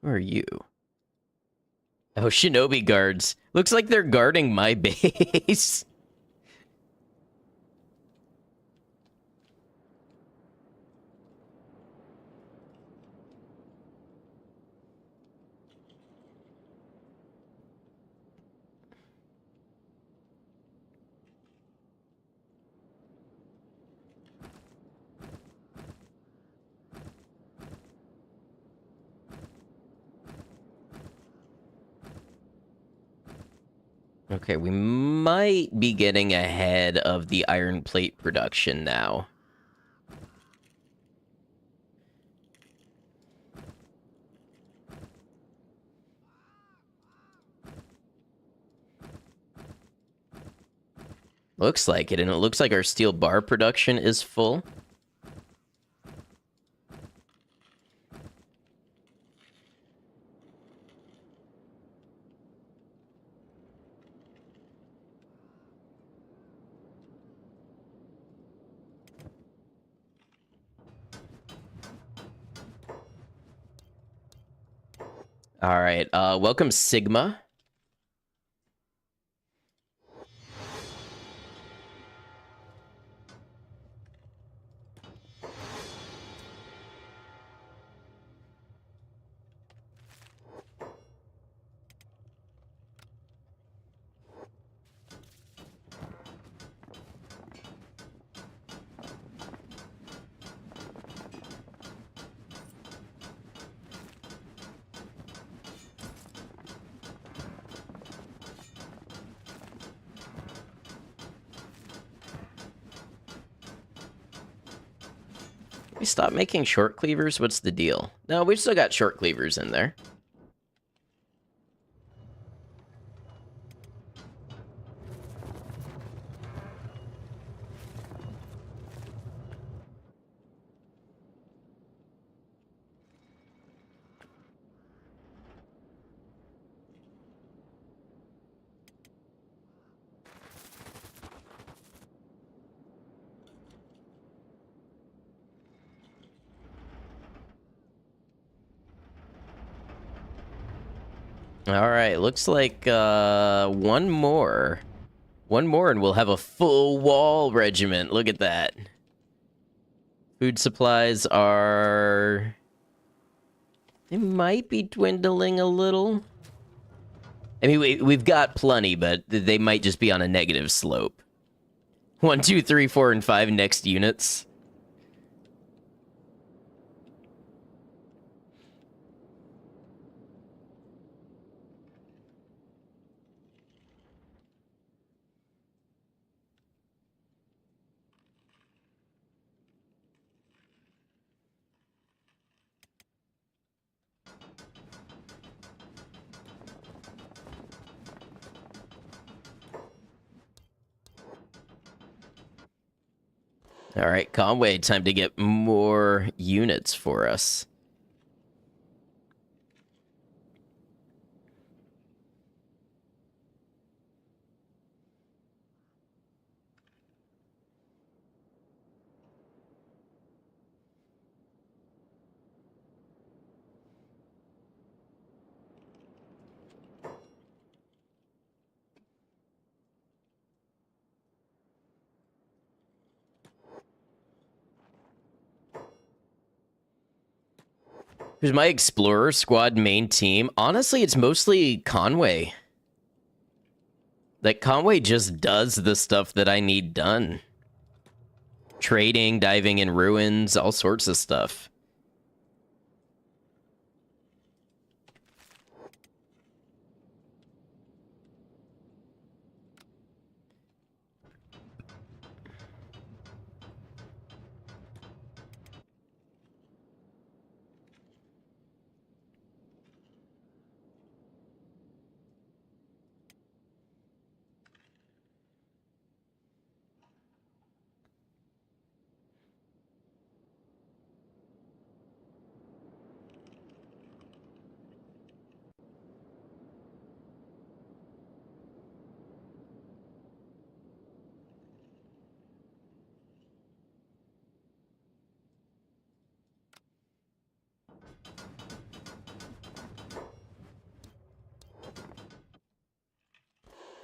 Who are you? Oh, shinobi guards. Looks like they're guarding my base. Okay, we might be getting ahead of the iron plate production now. Looks like it, and it looks like our steel bar production is full. All right, welcome Sigma. We stopped making short cleavers? What's the deal? No, we've still got short cleavers in there. All right, looks like one more. One more and we'll have a full wall regiment. Look at that. Food supplies are... They might be dwindling a little. I mean, we've got plenty, but they might just be on a negative slope. 1, 2, 3, 4, and 5 next units. All right, Conway, time to get more units for us. Who's my Explorer Squad main team? Honestly, it's mostly Conway. Like, Conway just does the stuff that I need done. Trading, diving in ruins, all sorts of stuff.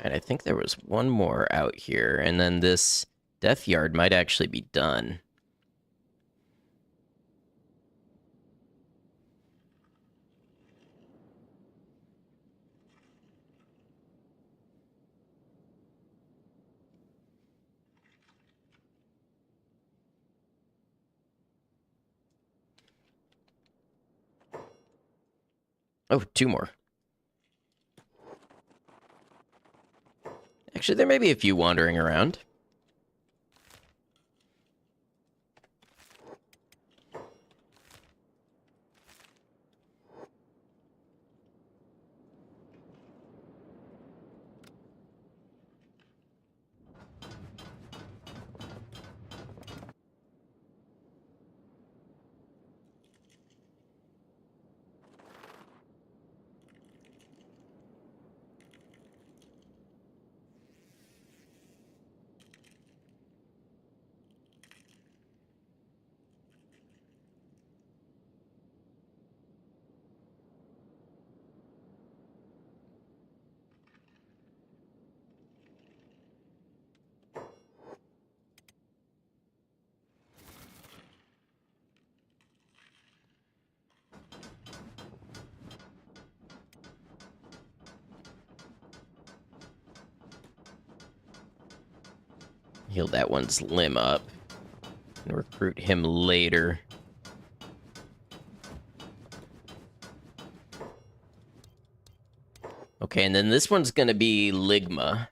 And I think there was one more out here, and then this death yard might actually be done. Oh, two more. Actually, there may be a few wandering around. Heal that one's limb up. And recruit him later. Okay, and then this one's gonna be Ligma.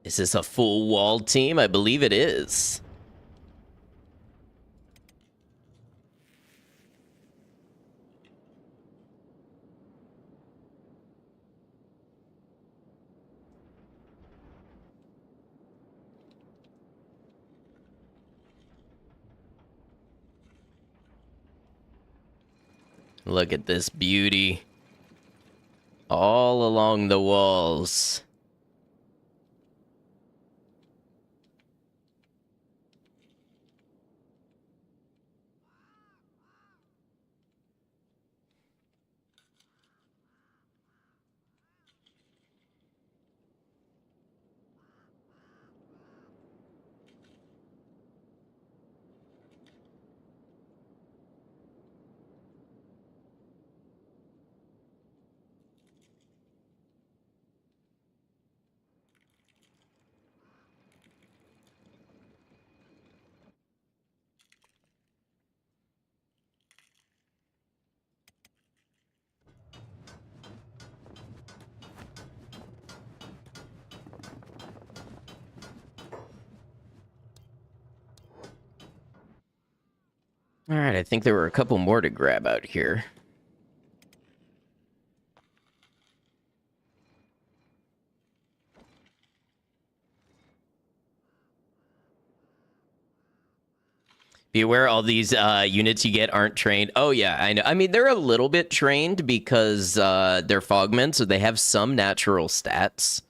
Is this a full wall team? I believe it is. Look at this beauty. All along the walls. All right, I think there were a couple more to grab out here. Be aware all these units you get aren't trained. Oh, yeah, I know. I mean, they're a little bit trained because they're Fogmen, so they have some natural stats.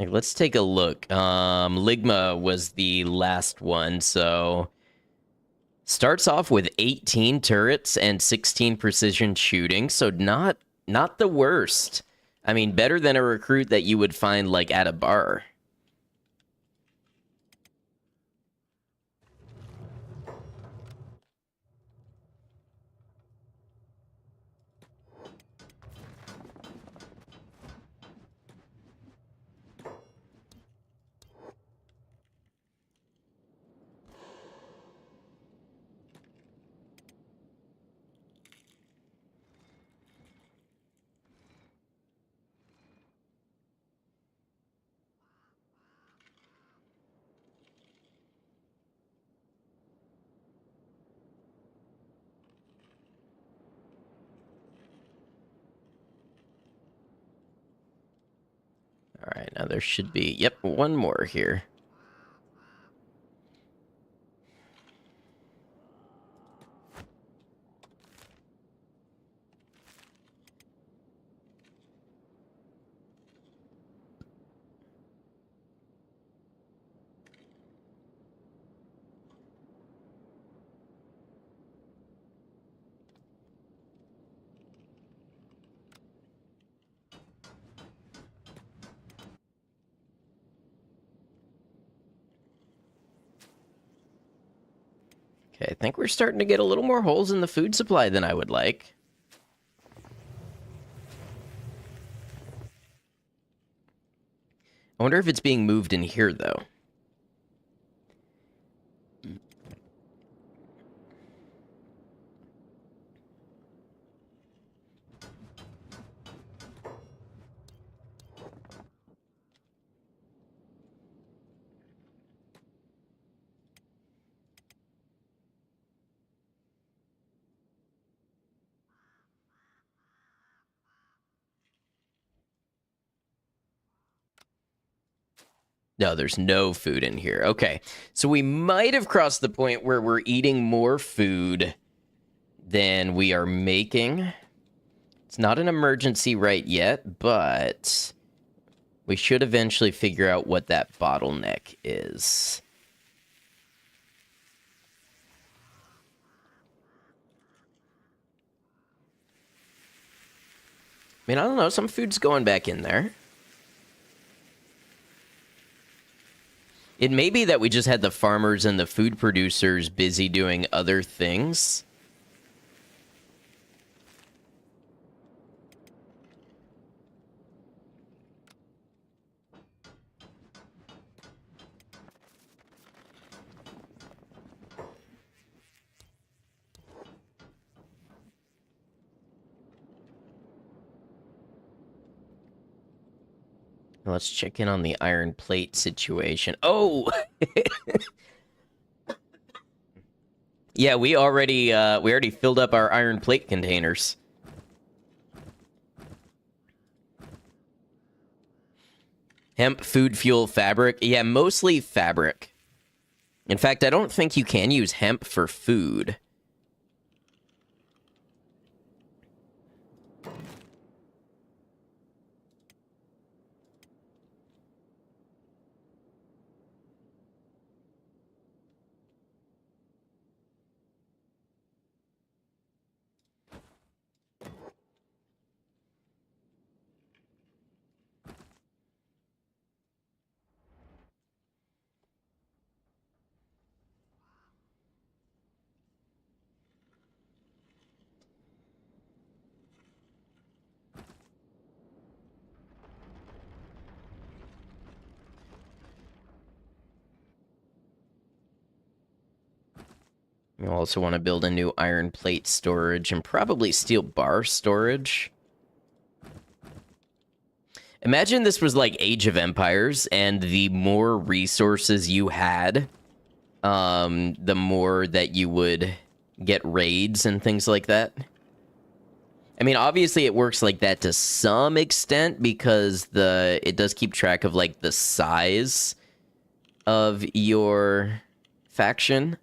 Let's take a look. Ligma was the last one, so starts off with 18 turrets and 16 precision shooting, so not the worst. I mean, better than a recruit that you would find like at a bar. All right, now there should be, yep, one more here. Okay, I think we're starting to get a little more holes in the food supply than I would like. I wonder if it's being moved in here, though. No, there's no food in here. Okay, so we might have crossed the point where we're eating more food than we are making. It's not an emergency right yet, but we should eventually figure out what that bottleneck is. I mean, I don't know. Some food's going back in there. It may be that we just had the farmers and the food producers busy doing other things. Let's check in on the iron plate situation. Oh! Yeah, we already filled up our iron plate containers. Hemp, food, fuel, fabric. Yeah, mostly fabric. In fact, I don't think you can use hemp for food. You also want to build a new iron plate storage and probably steel bar storage. Imagine this was like Age of Empires, and the more resources you had, the more that you would get raids and things like that. I mean, obviously it works like that to some extent because it does keep track of like the size of your faction.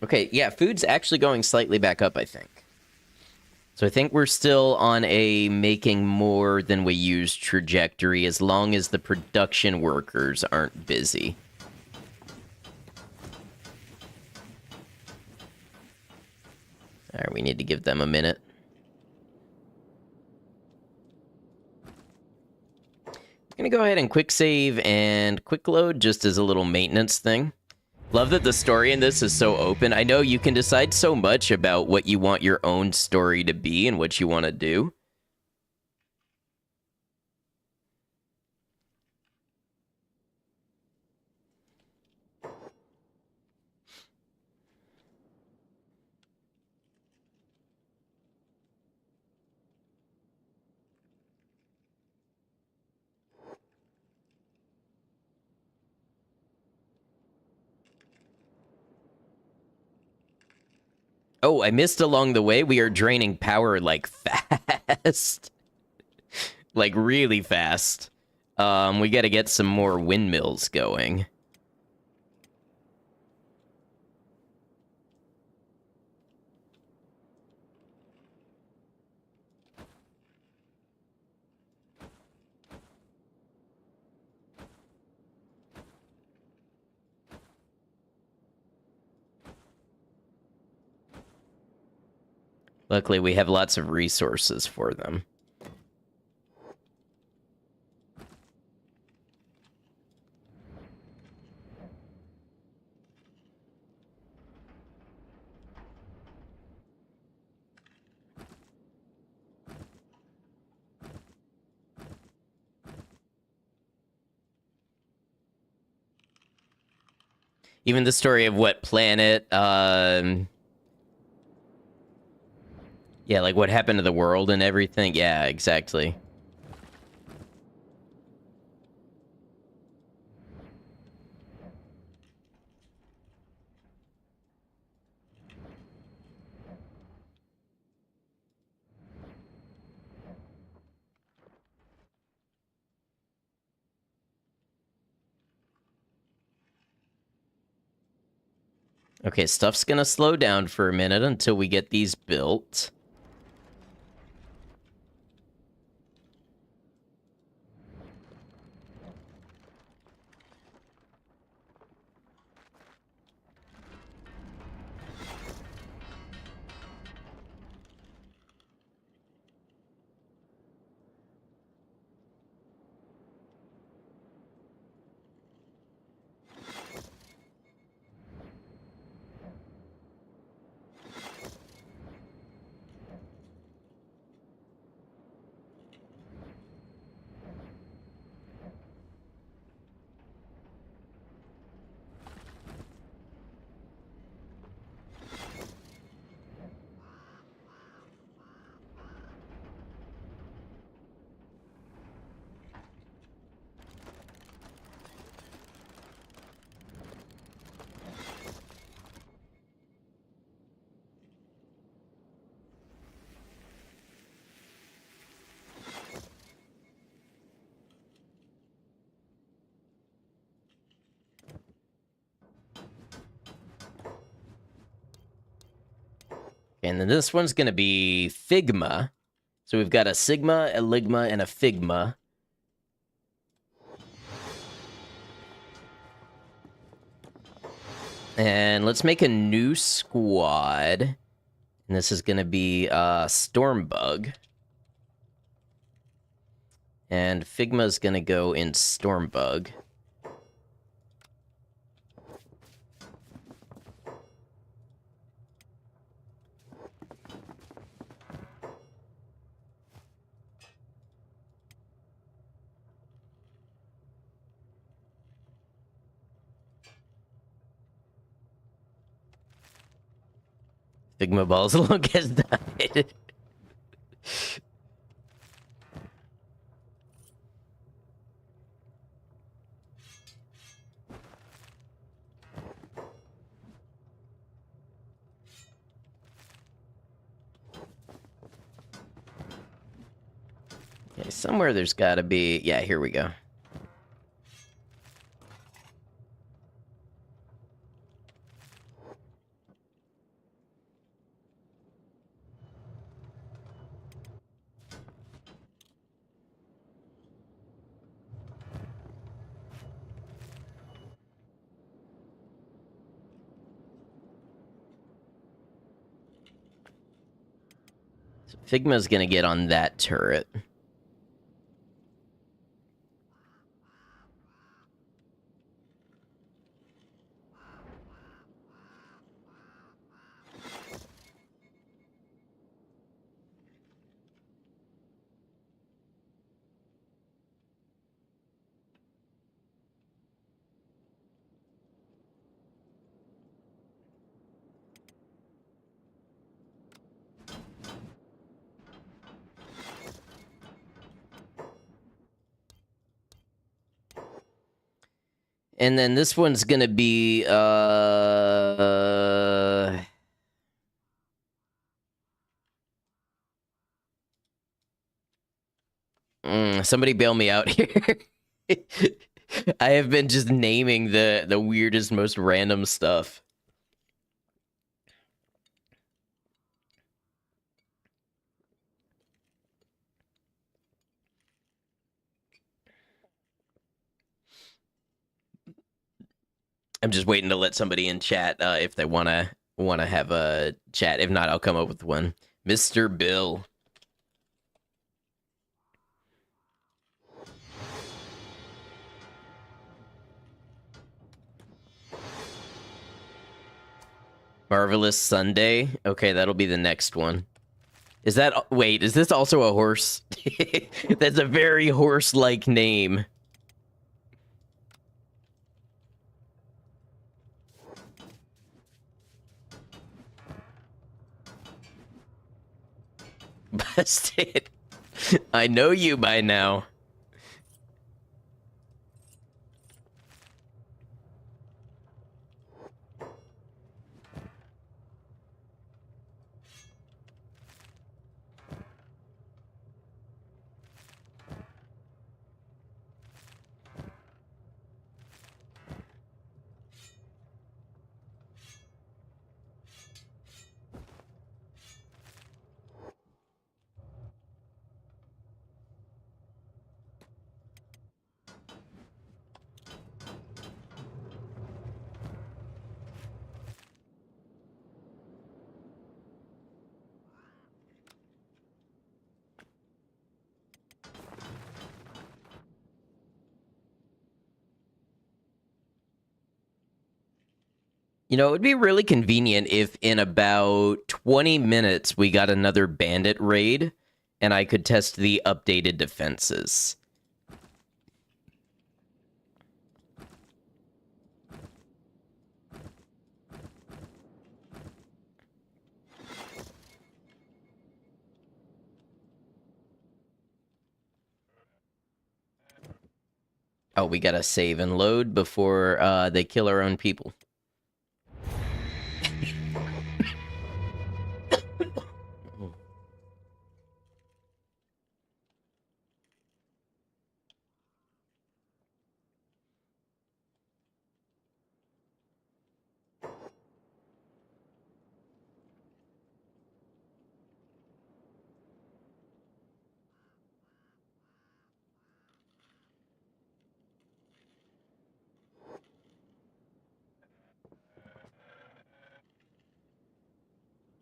Okay, yeah, food's actually going slightly back up, I think. So I think we're still on a making more than we use trajectory as long as the production workers aren't busy. All right, we need to give them a minute. I'm going to go ahead and quick save and quick load just as a little maintenance thing. Love that the story in this is so open. I know you can decide so much about what you want your own story to be and what you want to do. Oh, I missed along the way. We are draining power like fast. Like really fast. We got to get some more windmills going. Luckily, we have lots of resources for them. Even the story of what planet, yeah, like what happened to the world and everything. Yeah, exactly. Okay, stuff's gonna slow down for a minute until we get these built. And then this one's gonna be Figma. So we've got a Sigma, a Ligma, and a Figma. And let's make a new squad. And this is gonna be Stormbug. And Figma's gonna go in Stormbug. Figma balls look as died. Okay, somewhere there's gotta be... Yeah, here we go. Figma's gonna get on that turret. And then this one's gonna be somebody bail me out here. I have been just naming the weirdest, most random stuff. I'm just waiting to let somebody in chat if they wanna have a chat. If not, I'll come up with one. Mr. Bill. Marvelous Sunday. Okay, that'll be the next one. Is that... Wait, is this also a horse? That's a very horse-like name. Busted. I know you by now. You know, it would be really convenient if in about 20 minutes we got another bandit raid and I could test the updated defenses. Oh, we gotta save and load before they kill our own people.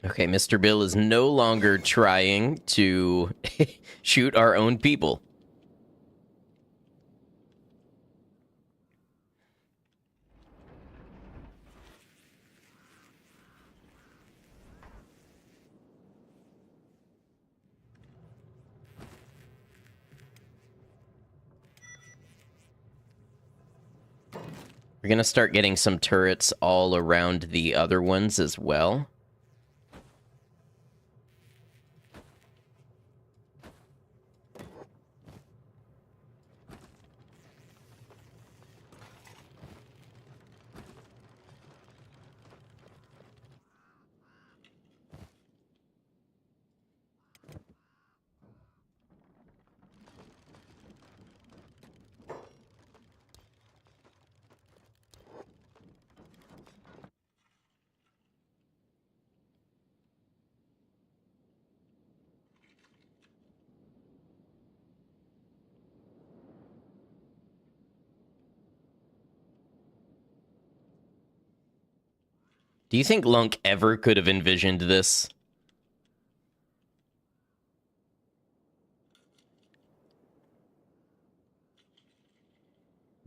Okay, Mr. Bill is no longer trying to shoot our own people. We're gonna start getting some turrets all around the other ones as well. Do you think Lunk ever could have envisioned this?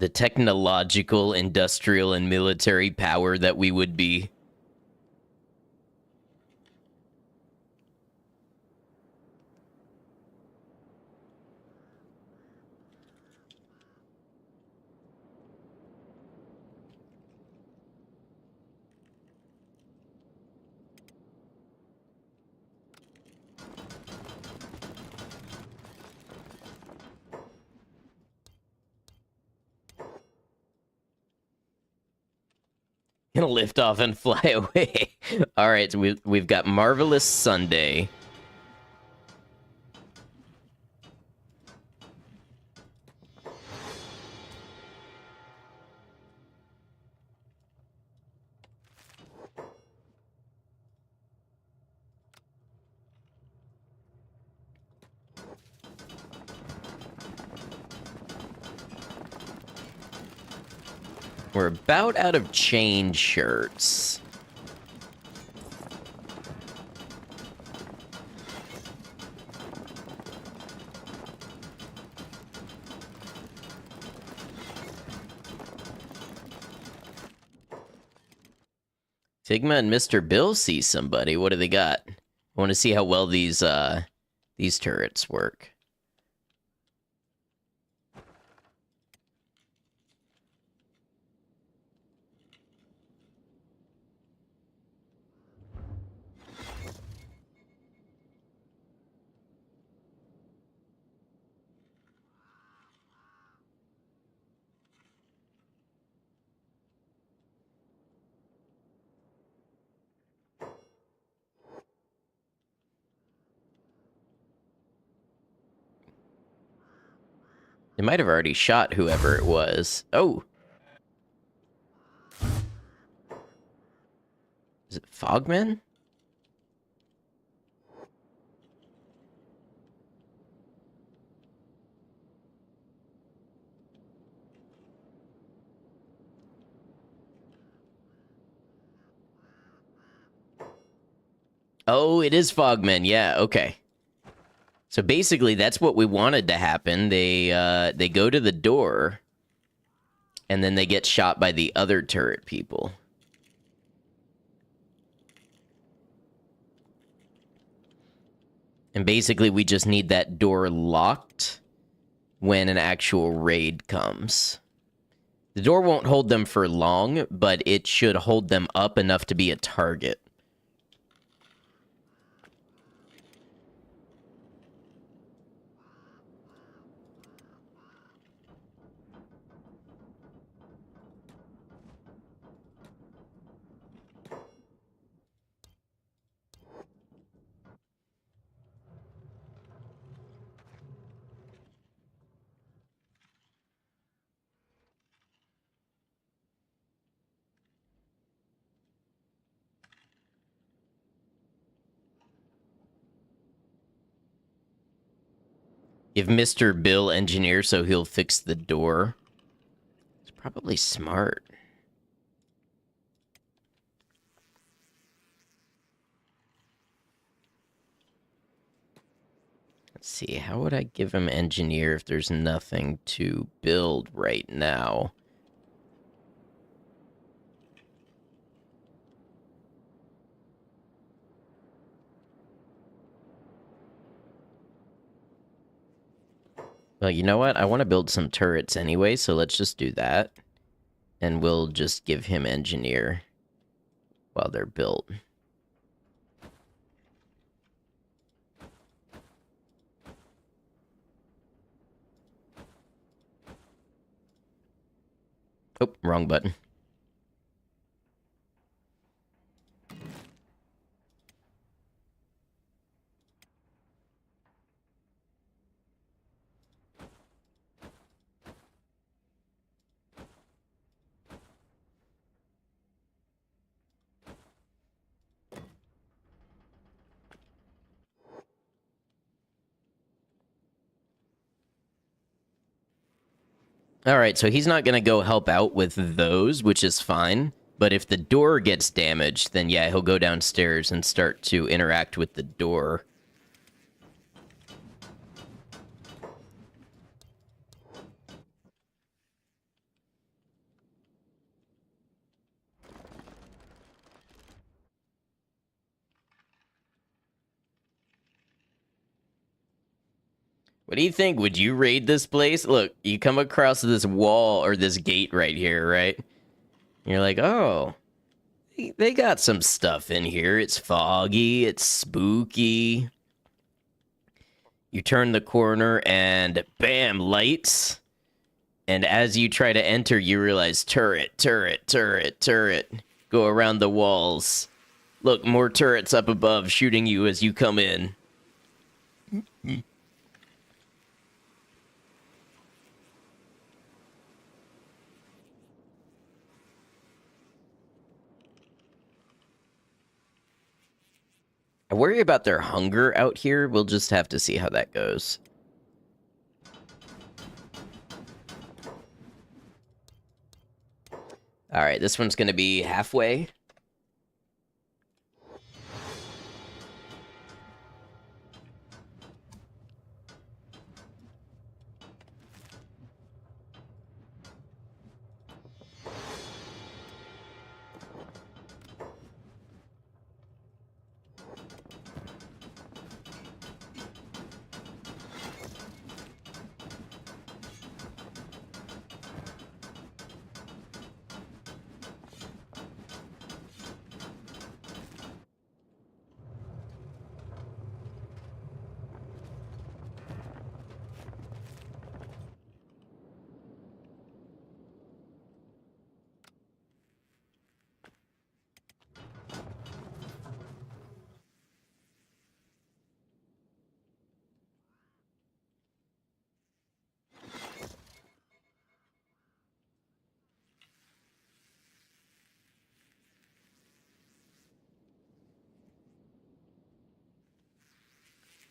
The technological, industrial, and military power that we would be. Gonna lift off and fly away. All right, so we've got Marvelous Sunday. We're about out of chain shirts. Figma and Mr. Bill see somebody. What do they got? I want to see how well these turrets work. They might have already shot whoever it was. Oh. Is it Fogmen? Oh, it is Fogmen. Yeah, okay. So basically, that's what we wanted to happen. They go to the door, and then they get shot by the other turret people. And basically, we just need that door locked when an actual raid comes. The door won't hold them for long, but it should hold them up enough to be a target. Give Mr. Bill engineer so he'll fix the door. It's probably smart. Let's see, how would I give him engineer if there's nothing to build right now? Well, you know what? I want to build some turrets anyway, so let's just do that. And we'll just give him engineer while they're built. Oh, wrong button. All right, so he's not going to go help out with those, which is fine. But if the door gets damaged, then yeah, he'll go downstairs and start to interact with the door. What do you think? Would you raid this place? Look, you come across this wall or this gate right here, right? And you're like, oh, they got some stuff in here. It's foggy, it's spooky. You turn the corner and bam, lights. And as you try to enter, you realize turret, turret, turret, turret. Go around the walls. Look, more turrets up above shooting you as you come in. I worry about their hunger out here. We'll just have to see how that goes. All right, this one's going to be halfway.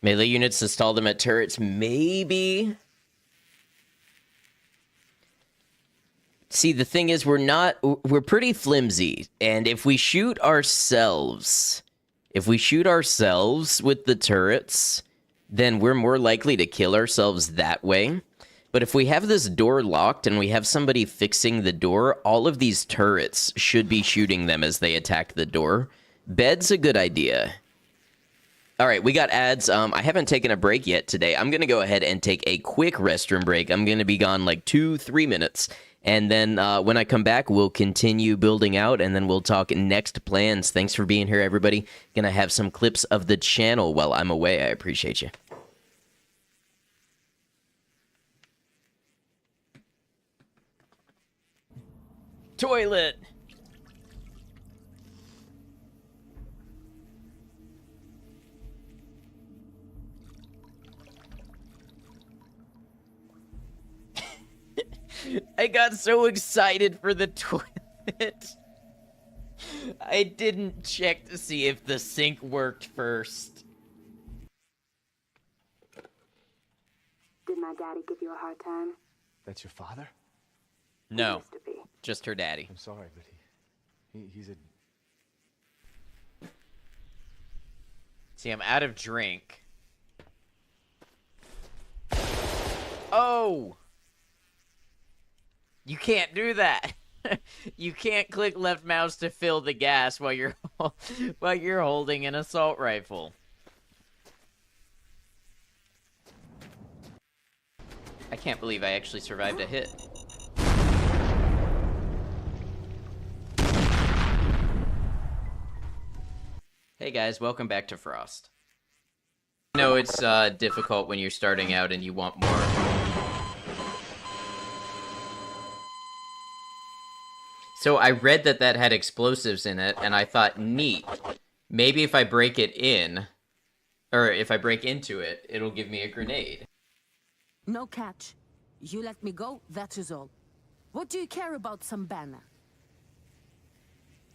Melee units, install them at turrets, maybe. See, the thing is, we're pretty flimsy, and if we shoot ourselves with the turrets, then we're more likely to kill ourselves that way. But if we have this door locked and we have somebody fixing the door, all of these turrets should be shooting them as they attack the door. Bed's a good idea. All right, we got ads. I haven't taken a break yet today. I'm going to go ahead and take a quick restroom break. I'm going to be gone like 2-3 minutes. And then when I come back, we'll continue building out, and then we'll talk next plans. Thanks for being here, everybody. Going to have some clips of the channel while I'm away. I appreciate you. Toilet! I got so excited for the toilet. I didn't check to see if the sink worked first. Did my daddy give you a hard time? That's your father? No, Used to be. just her daddy. I'm sorry, but he's a... See, I'm out of drink. Oh! You can't do that. You can't click left mouse to fill the gas while you're holding an assault rifle. I can't believe I actually survived a hit. Hey guys, welcome back to Frost. I know it's difficult when you're starting out and you want more. So I read that had explosives in it, and I thought, neat. Maybe if I break it in, or if I break into it, it'll give me a grenade. No catch. You let me go, that is all. What do you care about some banner?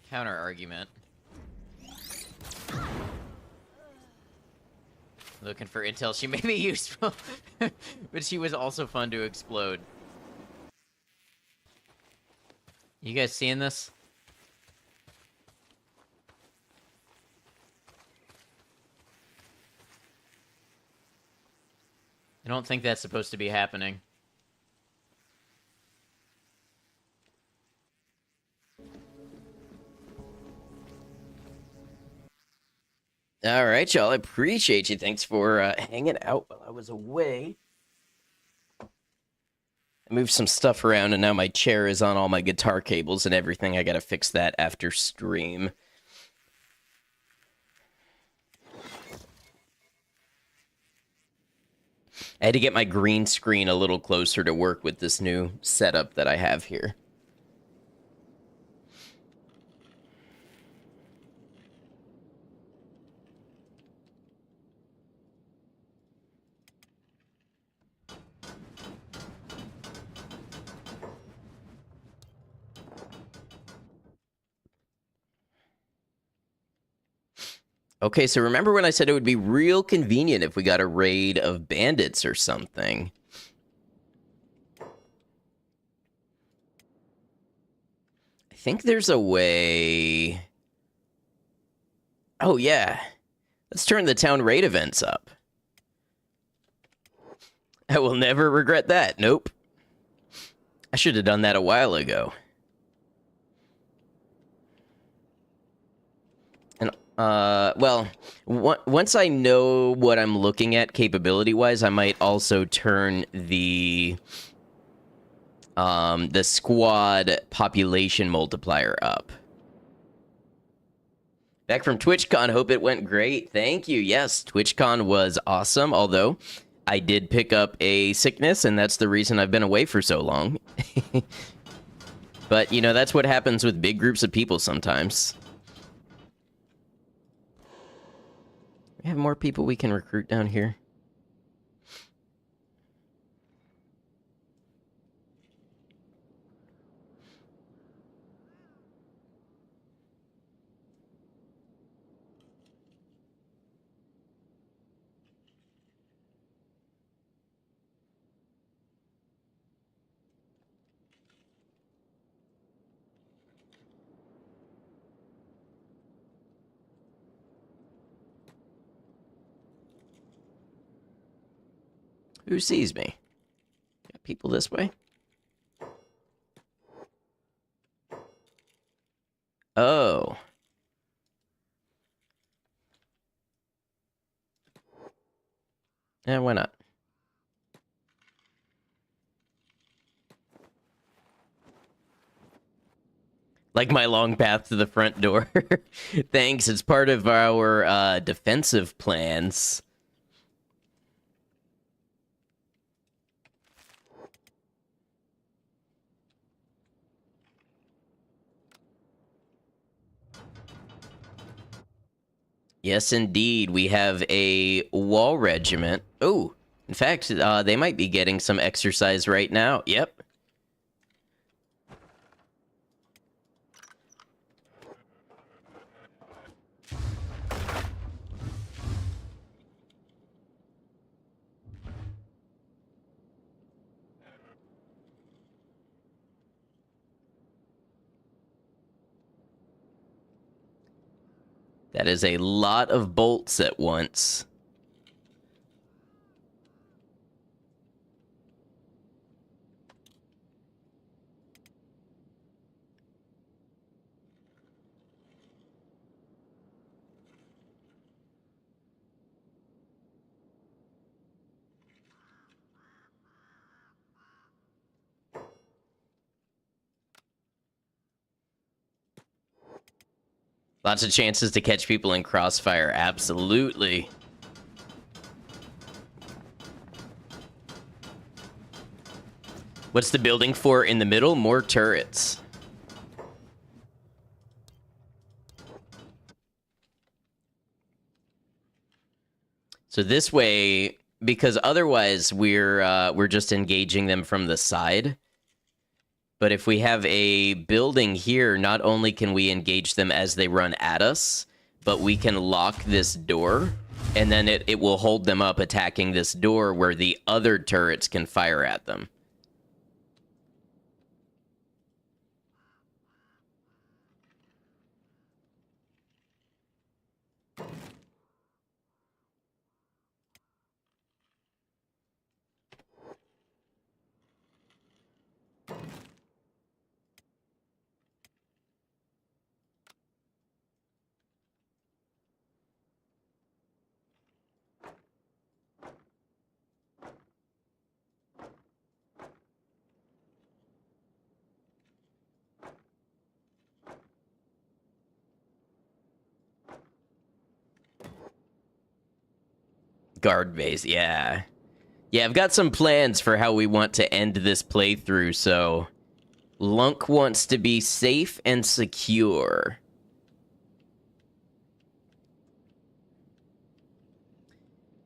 Counter argument. Looking for intel. She may be useful, but she was also fun to explode. You guys seeing this? I don't think that's supposed to be happening. All right, y'all. I appreciate you. Thanks for hanging out while I was away. I moved some stuff around, and now my chair is on all my guitar cables and everything. I gotta fix that after stream. I had to get my green screen a little closer to work with this new setup that I have here. Okay, so remember when I said it would be real convenient if we got a raid of bandits or something? I think there's a way... Oh, yeah. Let's turn the town raid events up. I will never regret that. Nope. I should have done that a while ago. And, well, once I know what I'm looking at capability-wise, I might also turn the squad population multiplier up. Back from TwitchCon, hope it went great. Thank you. Yes, TwitchCon was awesome, although I did pick up a sickness, and that's the reason I've been away for so long. But, you know, that's what happens with big groups of people sometimes. We have more people we can recruit down here. Who sees me? Got people this way? Oh. Yeah, why not? Like my long path to the front door. Thanks, it's part of our defensive plans. Yes, indeed. We have a wall regiment. Oh, in fact, they might be getting some exercise right now. Yep. That is a lot of bolts at once. Lots of chances to catch people in crossfire, absolutely. What's the building for in the middle? More turrets. So this way, because otherwise we're just engaging them from the side. But if we have a building here, not only can we engage them as they run at us, but we can lock this door, and then it will hold them up attacking this door where the other turrets can fire at them. Guard base, yeah. Yeah, I've got some plans for how we want to end this playthrough, so... Lunk wants to be safe and secure.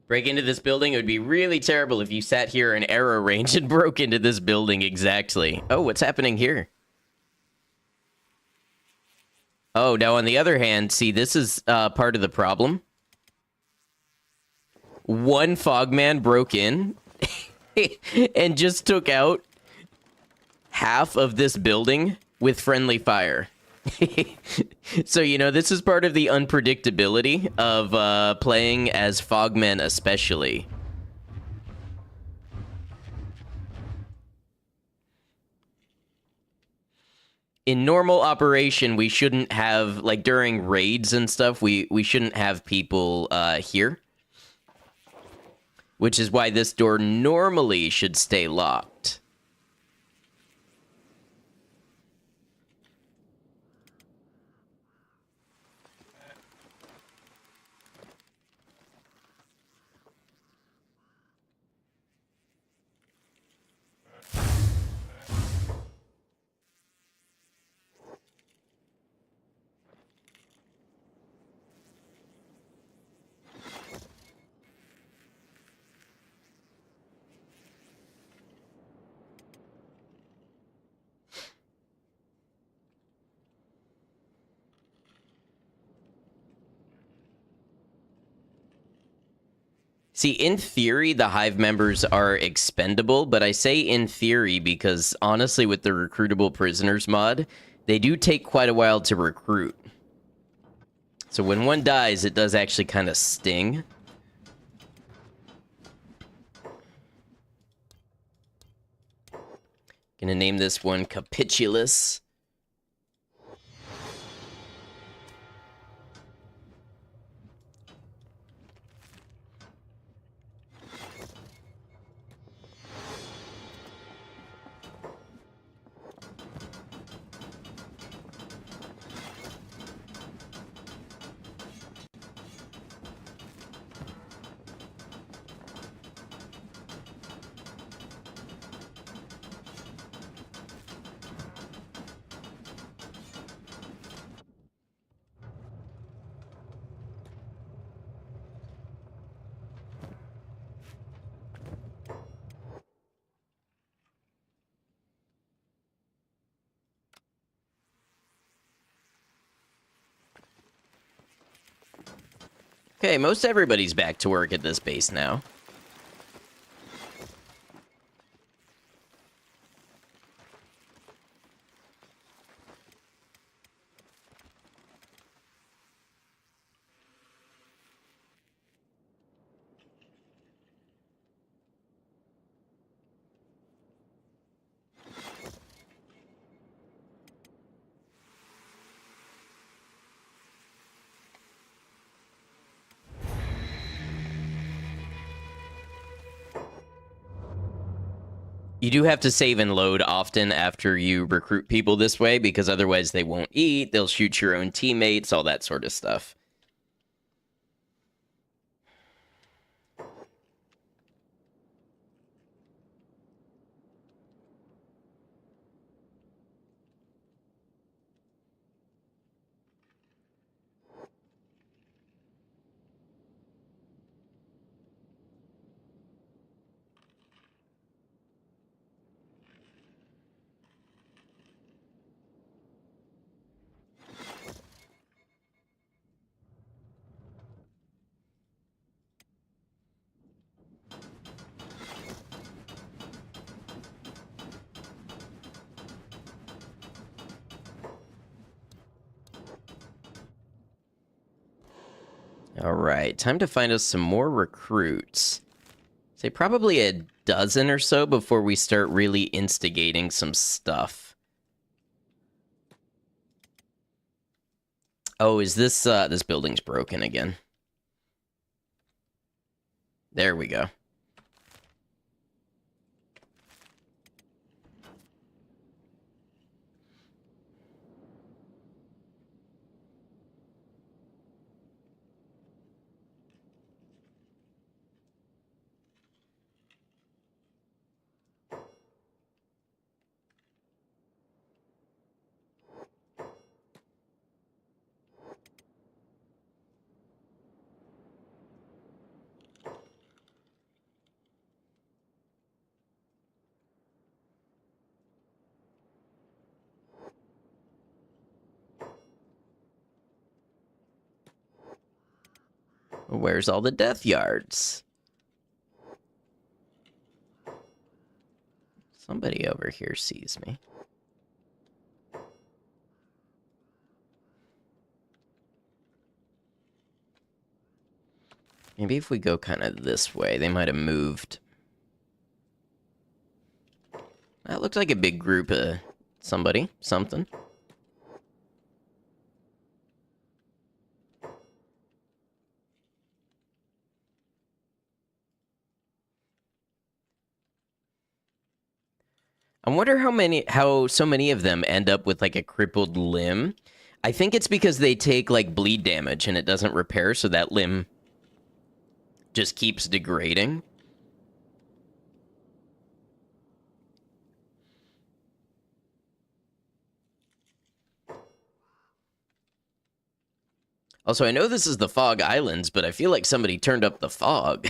Break into this building? It would be really terrible if you sat here in arrow range and broke into this building exactly. Oh, what's happening here? Oh, now on the other hand, see, this is part of the problem. One Fogman broke in and just took out half of this building with friendly fire. So, you know, this is part of the unpredictability of playing as Fogmen especially. In normal operation, we shouldn't have, like, during raids and stuff, we shouldn't have people here. Which is why this door normally should stay locked. See, in theory, the Hive members are expendable, but I say in theory because, honestly, with the recruitable prisoners mod, they do take quite a while to recruit. So when one dies, it does actually kind of sting. Gonna name this one Capitulus. Okay, most everybody's back to work at this base now. You do have to save and load often after you recruit people this way, because otherwise they won't eat, they'll shoot your own teammates, all that sort of stuff. All right, time to find us some more recruits. Say probably a dozen or so before we start really instigating some stuff. Oh, is this this building's broken again? There we go. Where's all the death yards? Somebody over here sees me. Maybe if we go kind of this way, they might have moved. That looks like a big group of somebody, something. I wonder how so many of them end up with like a crippled limb. I think it's because they take like bleed damage and it doesn't repair, so that limb just keeps degrading. Also, I know this is the Fog Islands, but I feel like somebody turned up the fog.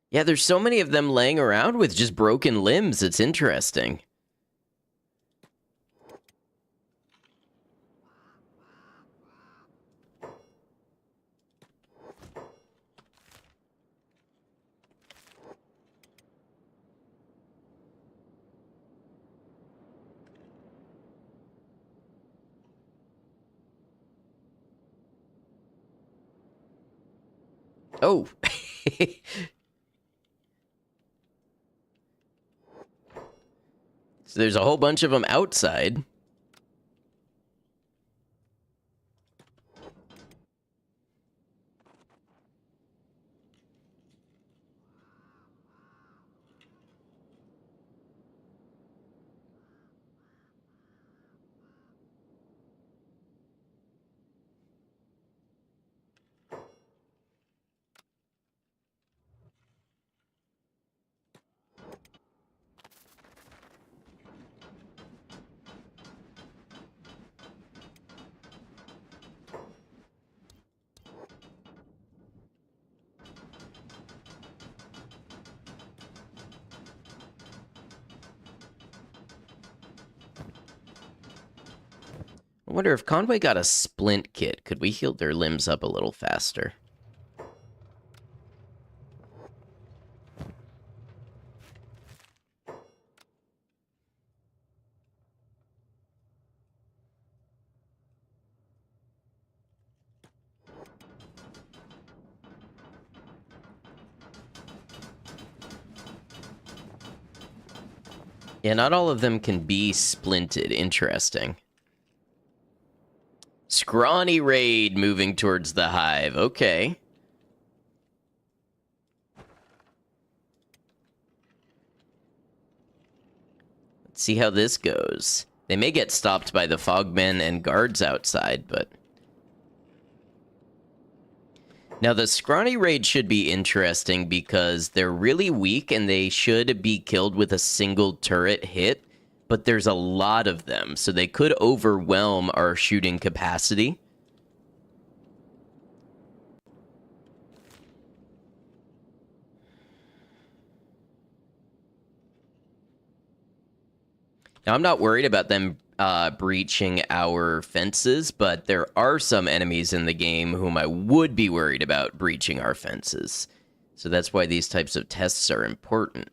Yeah, there's so many of them laying around with just broken limbs. It's interesting. Oh. So there's a whole bunch of them outside. I wonder if Conway got a splint kit, could we heal their limbs up a little faster? Yeah, not all of them can be splinted. Interesting. Scrawny raid moving towards the hive. Okay. Let's see how this goes. They may get stopped by the fogmen and guards outside, but... Now, the scrawny raid should be interesting because they're really weak and they should be killed with a single turret hit, but there's a lot of them, so they could overwhelm our shooting capacity. Now, I'm not worried about them breaching our fences, but there are some enemies in the game whom I would be worried about breaching our fences. So that's why these types of tests are important.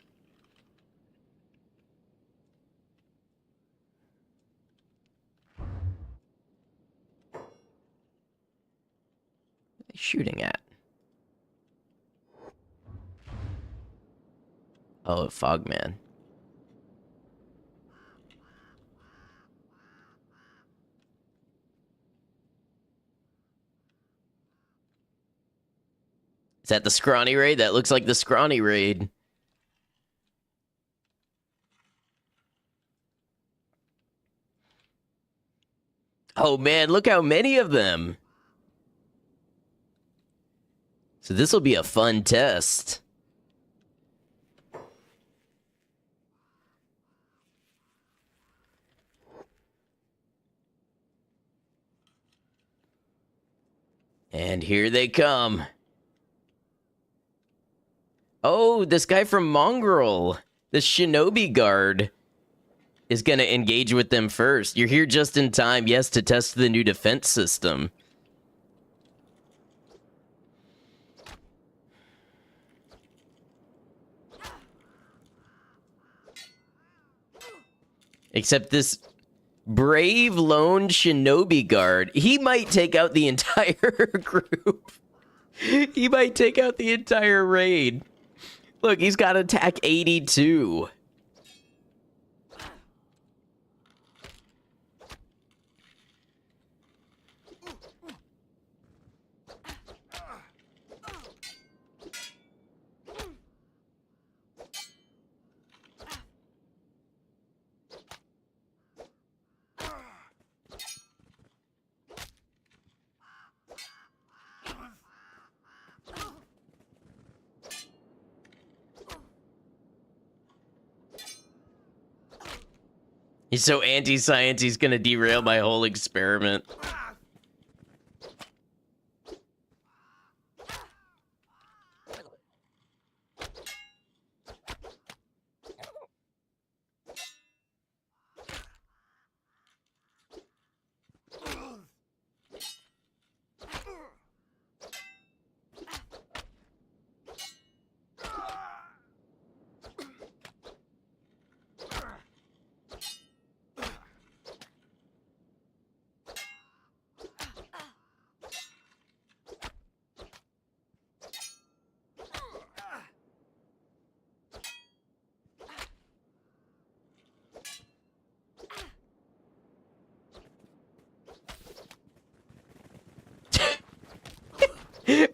What are they shooting at? Oh, Fogman. Is that the scrawny raid? That looks like the scrawny raid. Oh man, look how many of them. So this will be a fun test. And here they come. Oh, this guy from Mongrel, the shinobi guard, is going to engage with them first. You're here just in time, yes, to test the new defense system. Except this brave lone shinobi guard, he might take out the entire group. He might take out the entire raid. Look, he's got attack 82. He's so anti-science, he's gonna derail my whole experiment.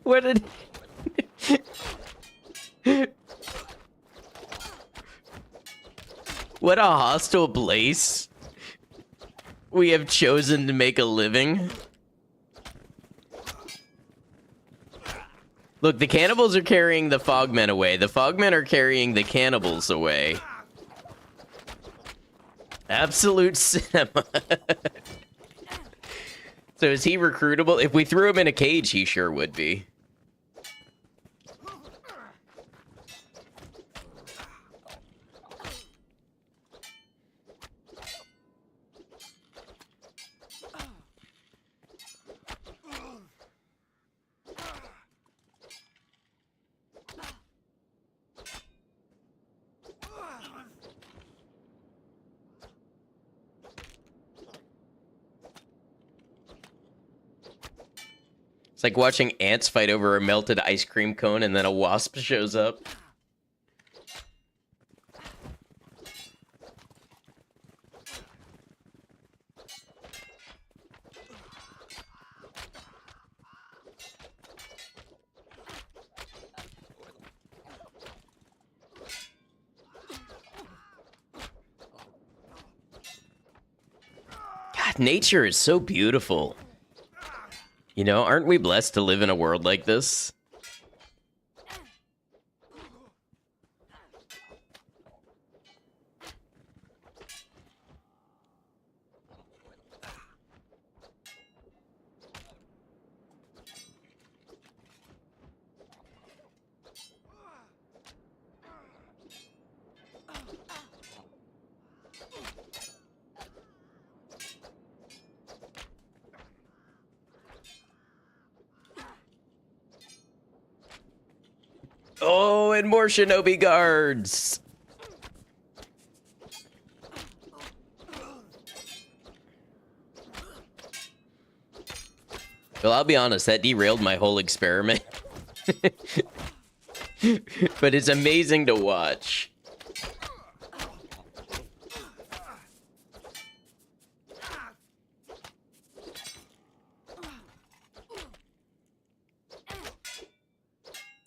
What did... What a hostile place we have chosen to make a living. Look, the cannibals are carrying the Fogmen away. The Fogmen are carrying the cannibals away. Absolute cinema. So is he recruitable? If we threw him in a cage, he sure would be. It's like watching ants fight over a melted ice cream cone and then a wasp shows up. God, nature is so beautiful. You know, aren't we blessed to live in a world like this? Oh, and more shinobi guards! Well, I'll be honest, that derailed my whole experiment. But it's amazing to watch.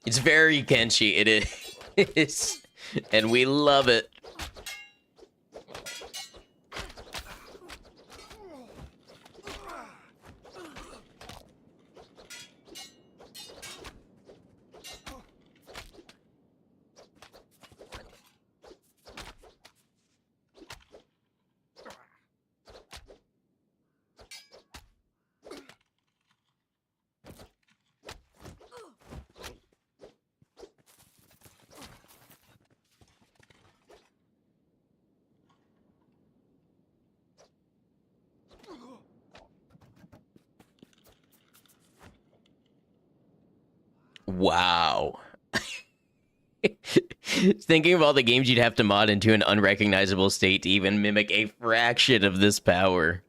It's very Kenshi, it is, and we love it. Wow. Thinking of all the games you'd have to mod into an unrecognizable state to even mimic a fraction of this power.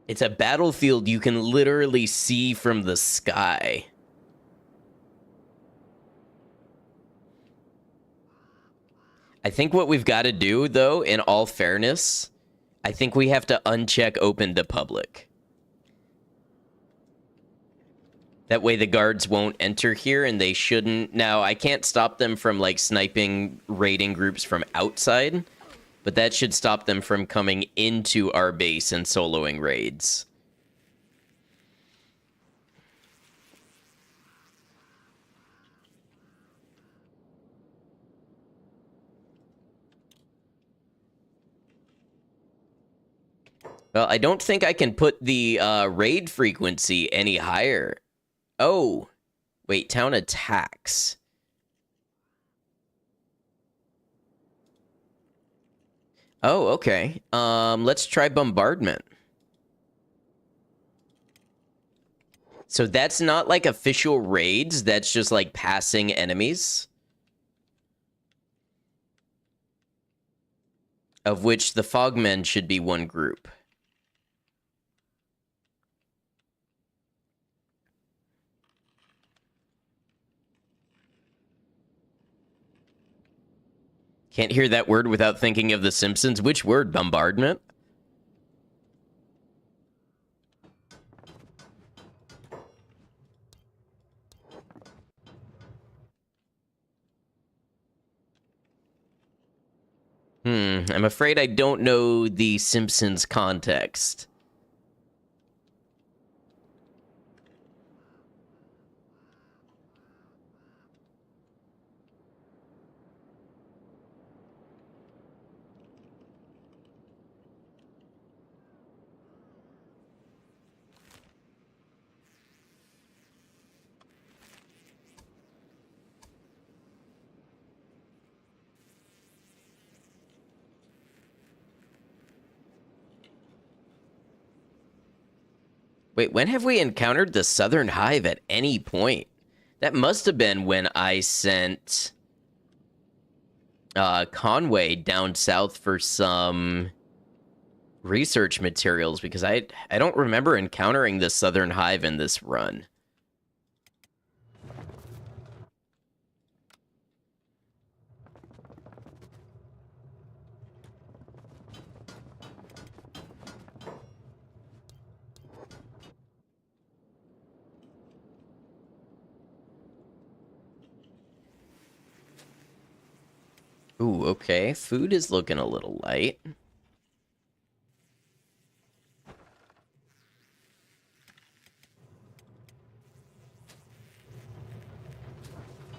It's a battlefield you can literally see from the sky. I think what we've got to do, though, in all fairness, I think we have to uncheck open to public. That way the guards won't enter here, and they shouldn't. Now, I can't stop them from, like, sniping raiding groups from outside, but that should stop them from coming into our base and soloing raids. Well, I don't think I can put the raid frequency any higher. Oh, wait, town attacks. Oh, okay. Let's try bombardment. So that's not like official raids, that's just like passing enemies. Of which the Fogmen should be one group. Can't hear that word without thinking of The Simpsons. Which word? Bombardment? I'm afraid I don't know The Simpsons context. Wait, when have we encountered the Southern Hive at any point? That must have been when I sent Conway down south for some research materials, because I don't remember encountering the Southern Hive in this run. Ooh, okay. Food is looking a little light.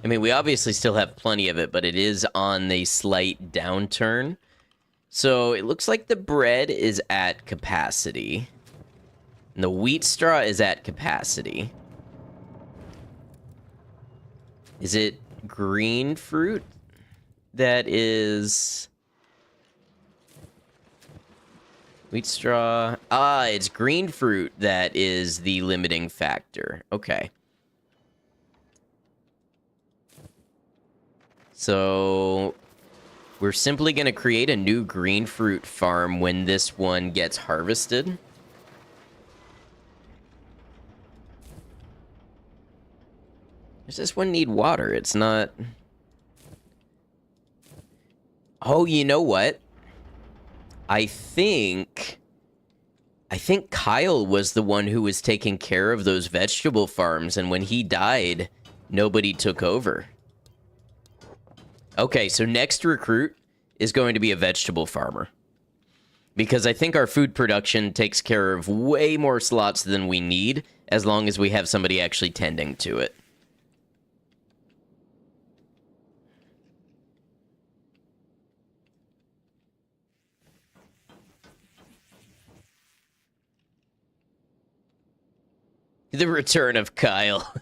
I mean, we obviously still have plenty of it, but it is on a slight downturn. So it looks like the bread is at capacity. And the wheat straw is at capacity. Is it green fruit? That is... Wheat straw. Ah, it's green fruit that is the limiting factor. Okay. So we're simply going to create a new green fruit farm when this one gets harvested. Does this one need water? It's not... Oh, you know what? I think Kyle was the one who was taking care of those vegetable farms, and when he died, nobody took over. Okay, so next recruit is going to be a vegetable farmer. Because I think our food production takes care of way more slots than we need, as long as we have somebody actually tending to it. The return of Kyle.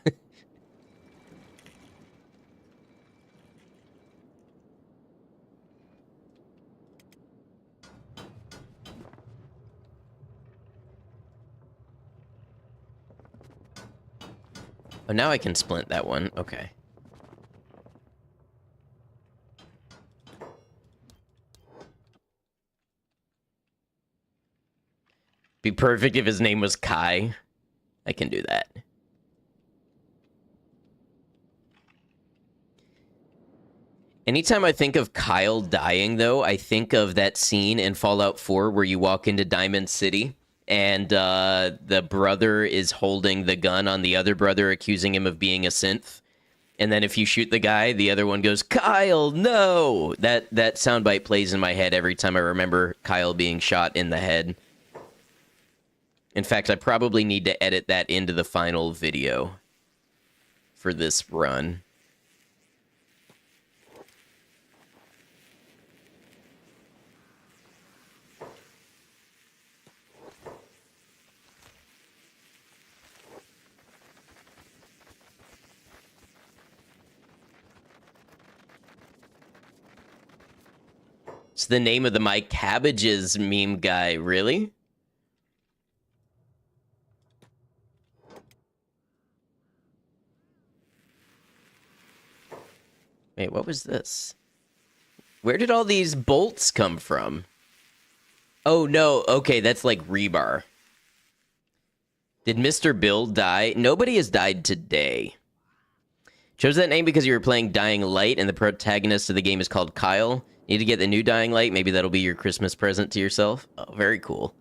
Oh, now I can splint that one. Okay. Be perfect if his name was Kai. I can do that. Anytime I think of Kyle dying, though, I think of that scene in Fallout 4 where you walk into Diamond City and the brother is holding the gun on the other brother, accusing him of being a synth. And then if you shoot the guy, the other one goes, Kyle, no! That soundbite plays in my head every time I remember Kyle being shot in the head. In fact, I probably need to edit that into the final video for this run. It's the name of the My Cabbages meme guy, really? Wait, what was this? Where did all these bolts come from? Oh, no. Okay, that's like rebar. Did Mr. Bill die? Nobody has died today. Chose that name because you were playing Dying Light and the protagonist of the game is called Kyle. Need to get the new Dying Light? Maybe that'll be your Christmas present to yourself? Oh, very cool.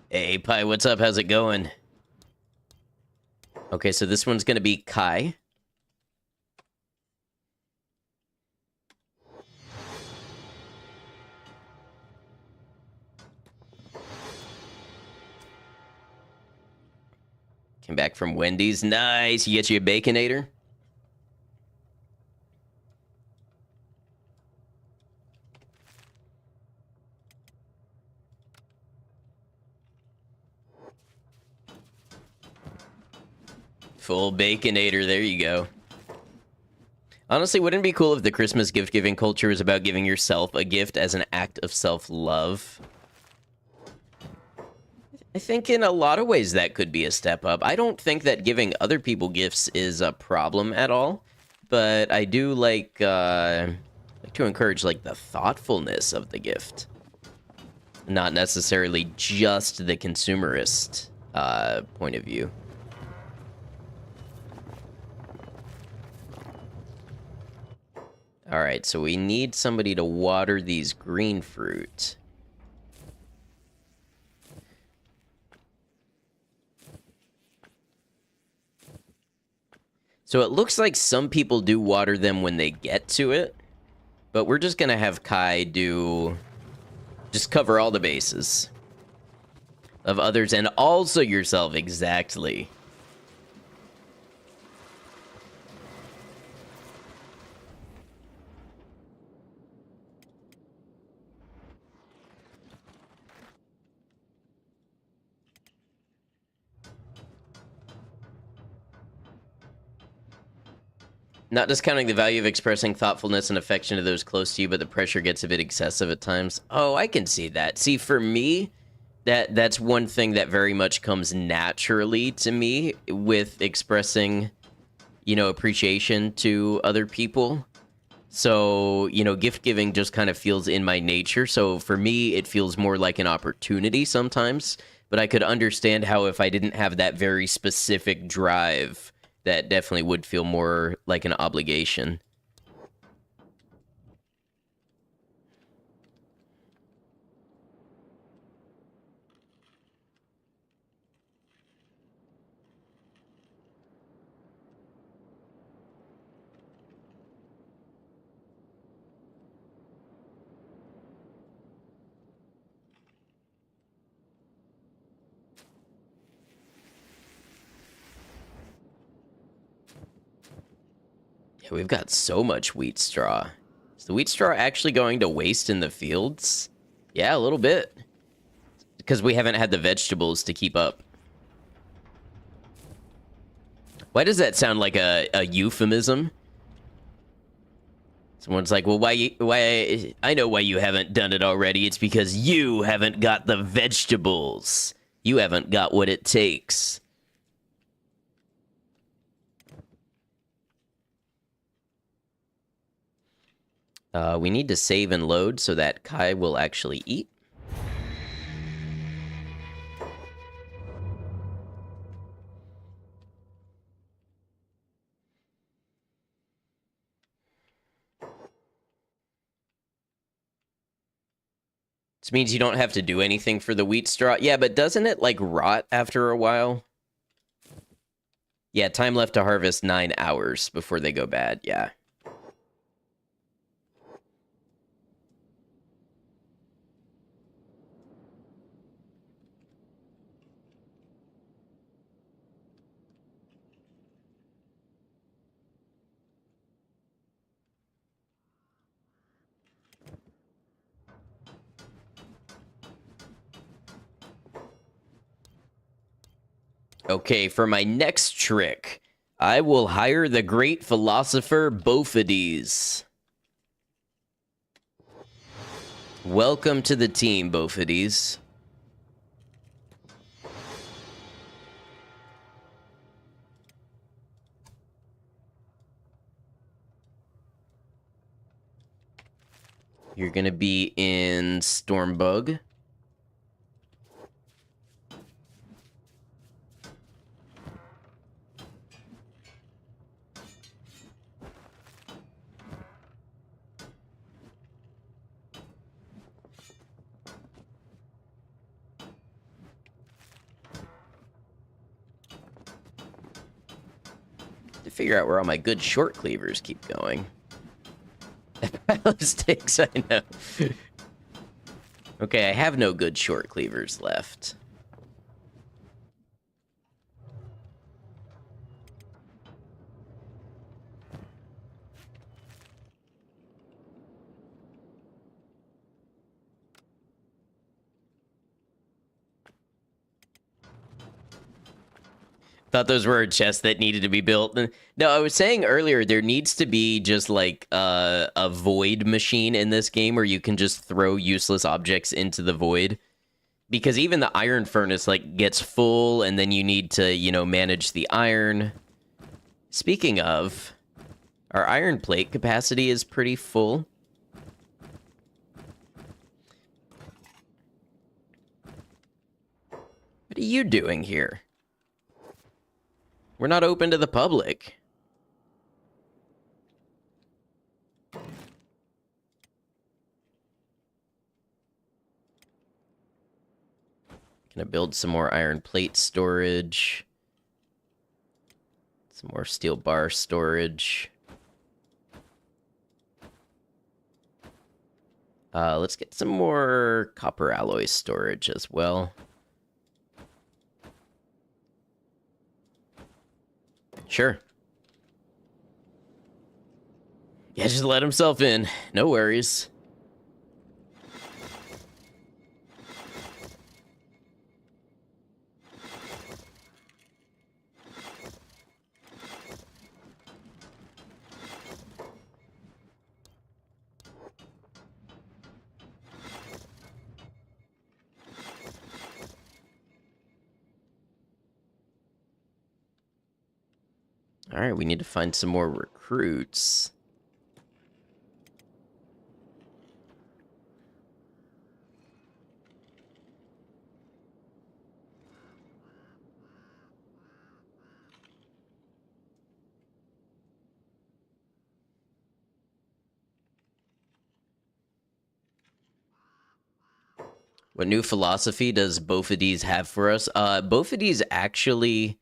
Hey, Pi, what's up? How's it going? Okay, so this one's gonna be Kai. Came back from Wendy's. Nice. You get you a Baconator? Full Baconator. There you go. Honestly, wouldn't it be cool if the Christmas gift-giving culture was about giving yourself a gift as an act of self-love? I think in a lot of ways that could be a step up. I don't think that giving other people gifts is a problem at all, but I do like to encourage like the thoughtfulness of the gift, not necessarily just the consumerist point of view. All right, so we need somebody to water these green fruit. So it looks like some people do water them when they get to it, but we're just gonna have Kai just cover all the bases of others and also yourself, exactly. Not discounting the value of expressing thoughtfulness and affection to those close to you, but the pressure gets a bit excessive at times. Oh, I can see that. See, for me, that's one thing that very much comes naturally to me with expressing, appreciation to other people. So, gift giving just kind of feels in my nature. So for me, it feels more like an opportunity sometimes, but I could understand how if I didn't have that very specific drive, that definitely would feel more like an obligation. Yeah, we've got so much wheat straw. Is the wheat straw actually going to waste in the fields? Yeah, a little bit. Because we haven't had the vegetables to keep up. Why does that sound like a euphemism? Someone's like, well, why, I know why you haven't done it already. It's because you haven't got the vegetables. You haven't got what it takes. We need to save and load so that Kai will actually eat. This means you don't have to do anything for the wheat straw. Yeah, but doesn't it, like, rot after a while? Yeah, time left to harvest 9 hours before they go bad. Yeah. Okay, for my next trick, I will hire the great philosopher Bophades. Welcome to the team, Bophades. You're gonna be in Stormbug. To figure out where all my good short cleavers keep going. Pile of sticks, I know. Okay, I have no good short cleavers left. Thought those were chests that needed to be built. No, I was saying earlier there needs to be just like a void machine in this game where you can just throw useless objects into the void. Because even the iron furnace like gets full and then you need to, you know, manage the iron. Speaking of, our iron plate capacity is pretty full. What are you doing here? We're not open to the public. Gonna build some more iron plate storage. Some more steel bar storage. Let's get some more copper alloy storage as well. Sure. Yeah, just let himself in. No worries. All right, we need to find some more recruits. What new philosophy does Bophades have for us? Bophades actually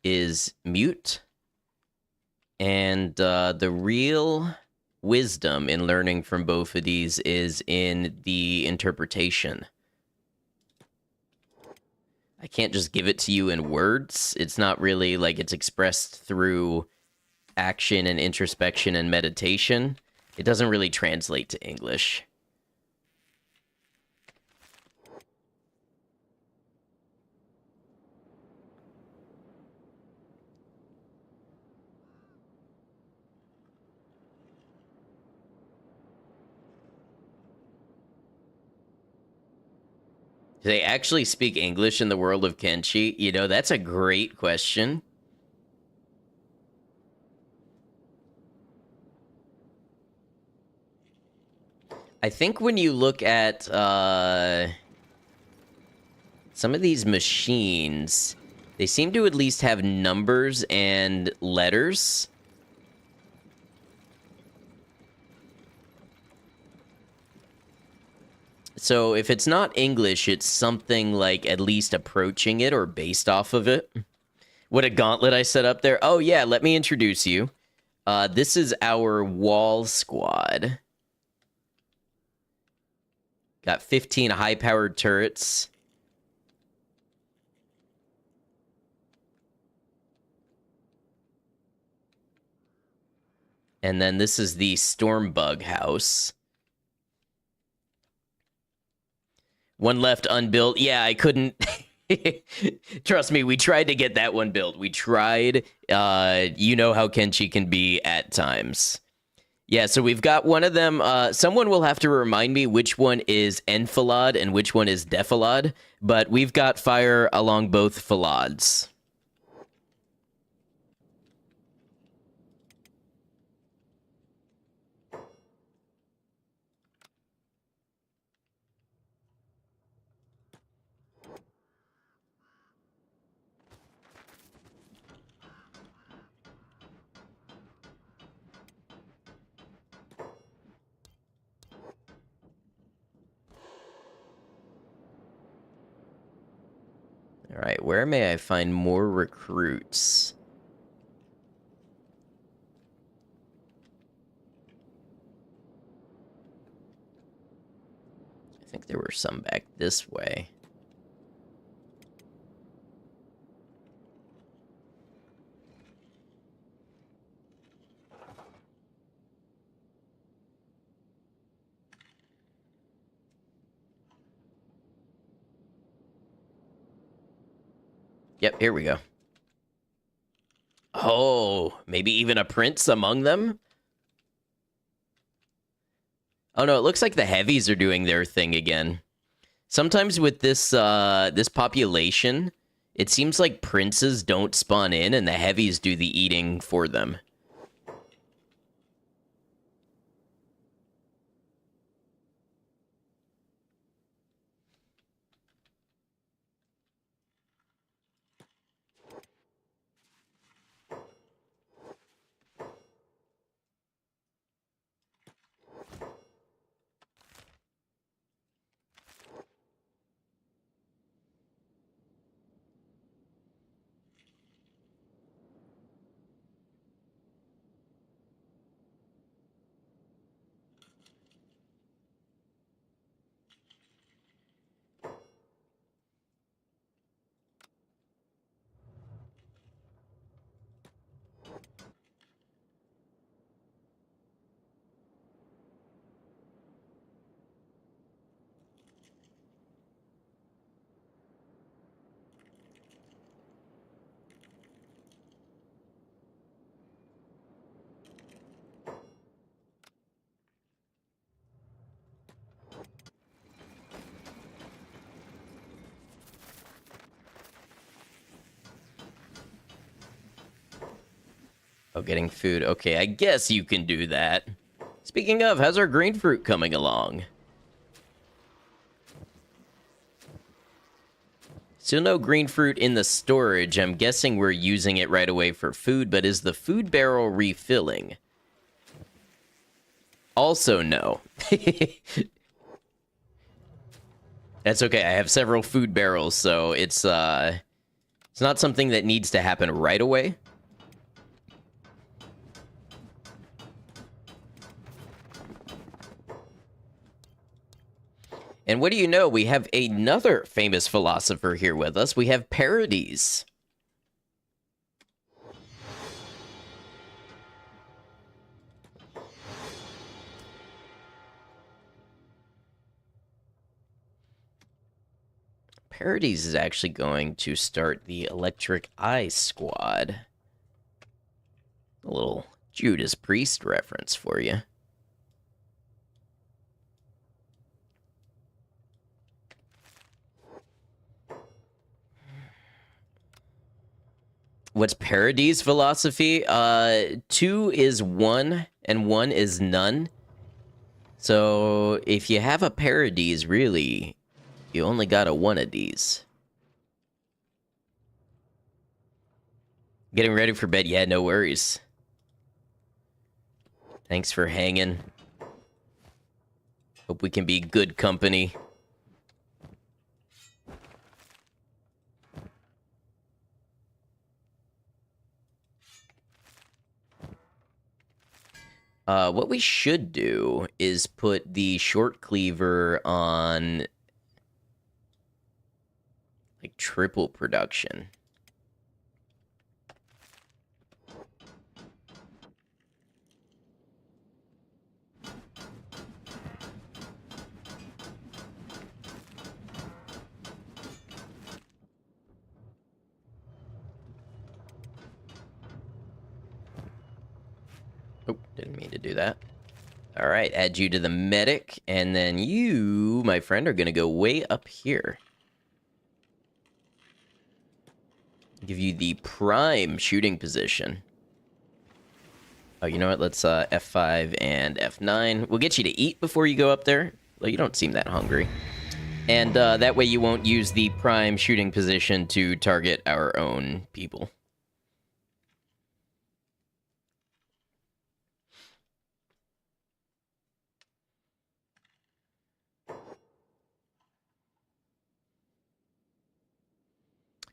is mute. And the real wisdom in learning from Bophades is in the interpretation. I can't just give it to you in words. It's not really like it's expressed through action and introspection and meditation. It doesn't really translate to English. Do they actually speak English in the world of Kenshi? You know, that's a great question. I think when you look at some of these machines, they seem to at least have numbers and letters. So if it's not English, it's something like at least approaching it or based off of it. What a gauntlet I set up there. Oh, yeah, let me introduce you. This is our wall squad. Got 15 high-powered turrets. And then this is the Stormbug house. One left unbuilt. Yeah, I couldn't... Trust me, we tried to get that one built. We tried. You know how Kenshi can be at times. Yeah, so we've got one of them. Someone will have to remind me which one is enfilade and which one is defilade. But we've got fire along both filades. All right, where may I find more recruits? I think there were some back this way. Yep, here we go. Oh, maybe even a prince among them? Oh no, it looks like the heavies are doing their thing again. Sometimes with this this population, it seems like princes don't spawn in and the heavies do the eating for them. Oh, getting food. Okay, I guess you can do that. Speaking of, how's our green fruit coming along? Still no green fruit in the storage. I'm guessing we're using it right away for food, but is the food barrel refilling? Also, no. That's okay. I have several food barrels, so it's not something that needs to happen right away. And what do you know? We have another famous philosopher here with us. We have Parades. Parades is actually going to start the Electric Eye Squad. A little Judas Priest reference for you. What's Paradis philosophy? 2 is 1 and 1 is none. So if you have a Paradis, really, you only got a one of these. Getting ready for bed? Yeah, no worries. Thanks for hanging. Hope we can be good company. What we should do is put the short cleaver on like triple production. Oh, didn't mean to do that. All right, add you to the medic, and then you, my friend, are going to go way up here. Give you the prime shooting position. Oh, you know what? Let's F5 and F9. We'll get you to eat before you go up there. Well, you don't seem that hungry. And that way you won't use the prime shooting position to target our own people.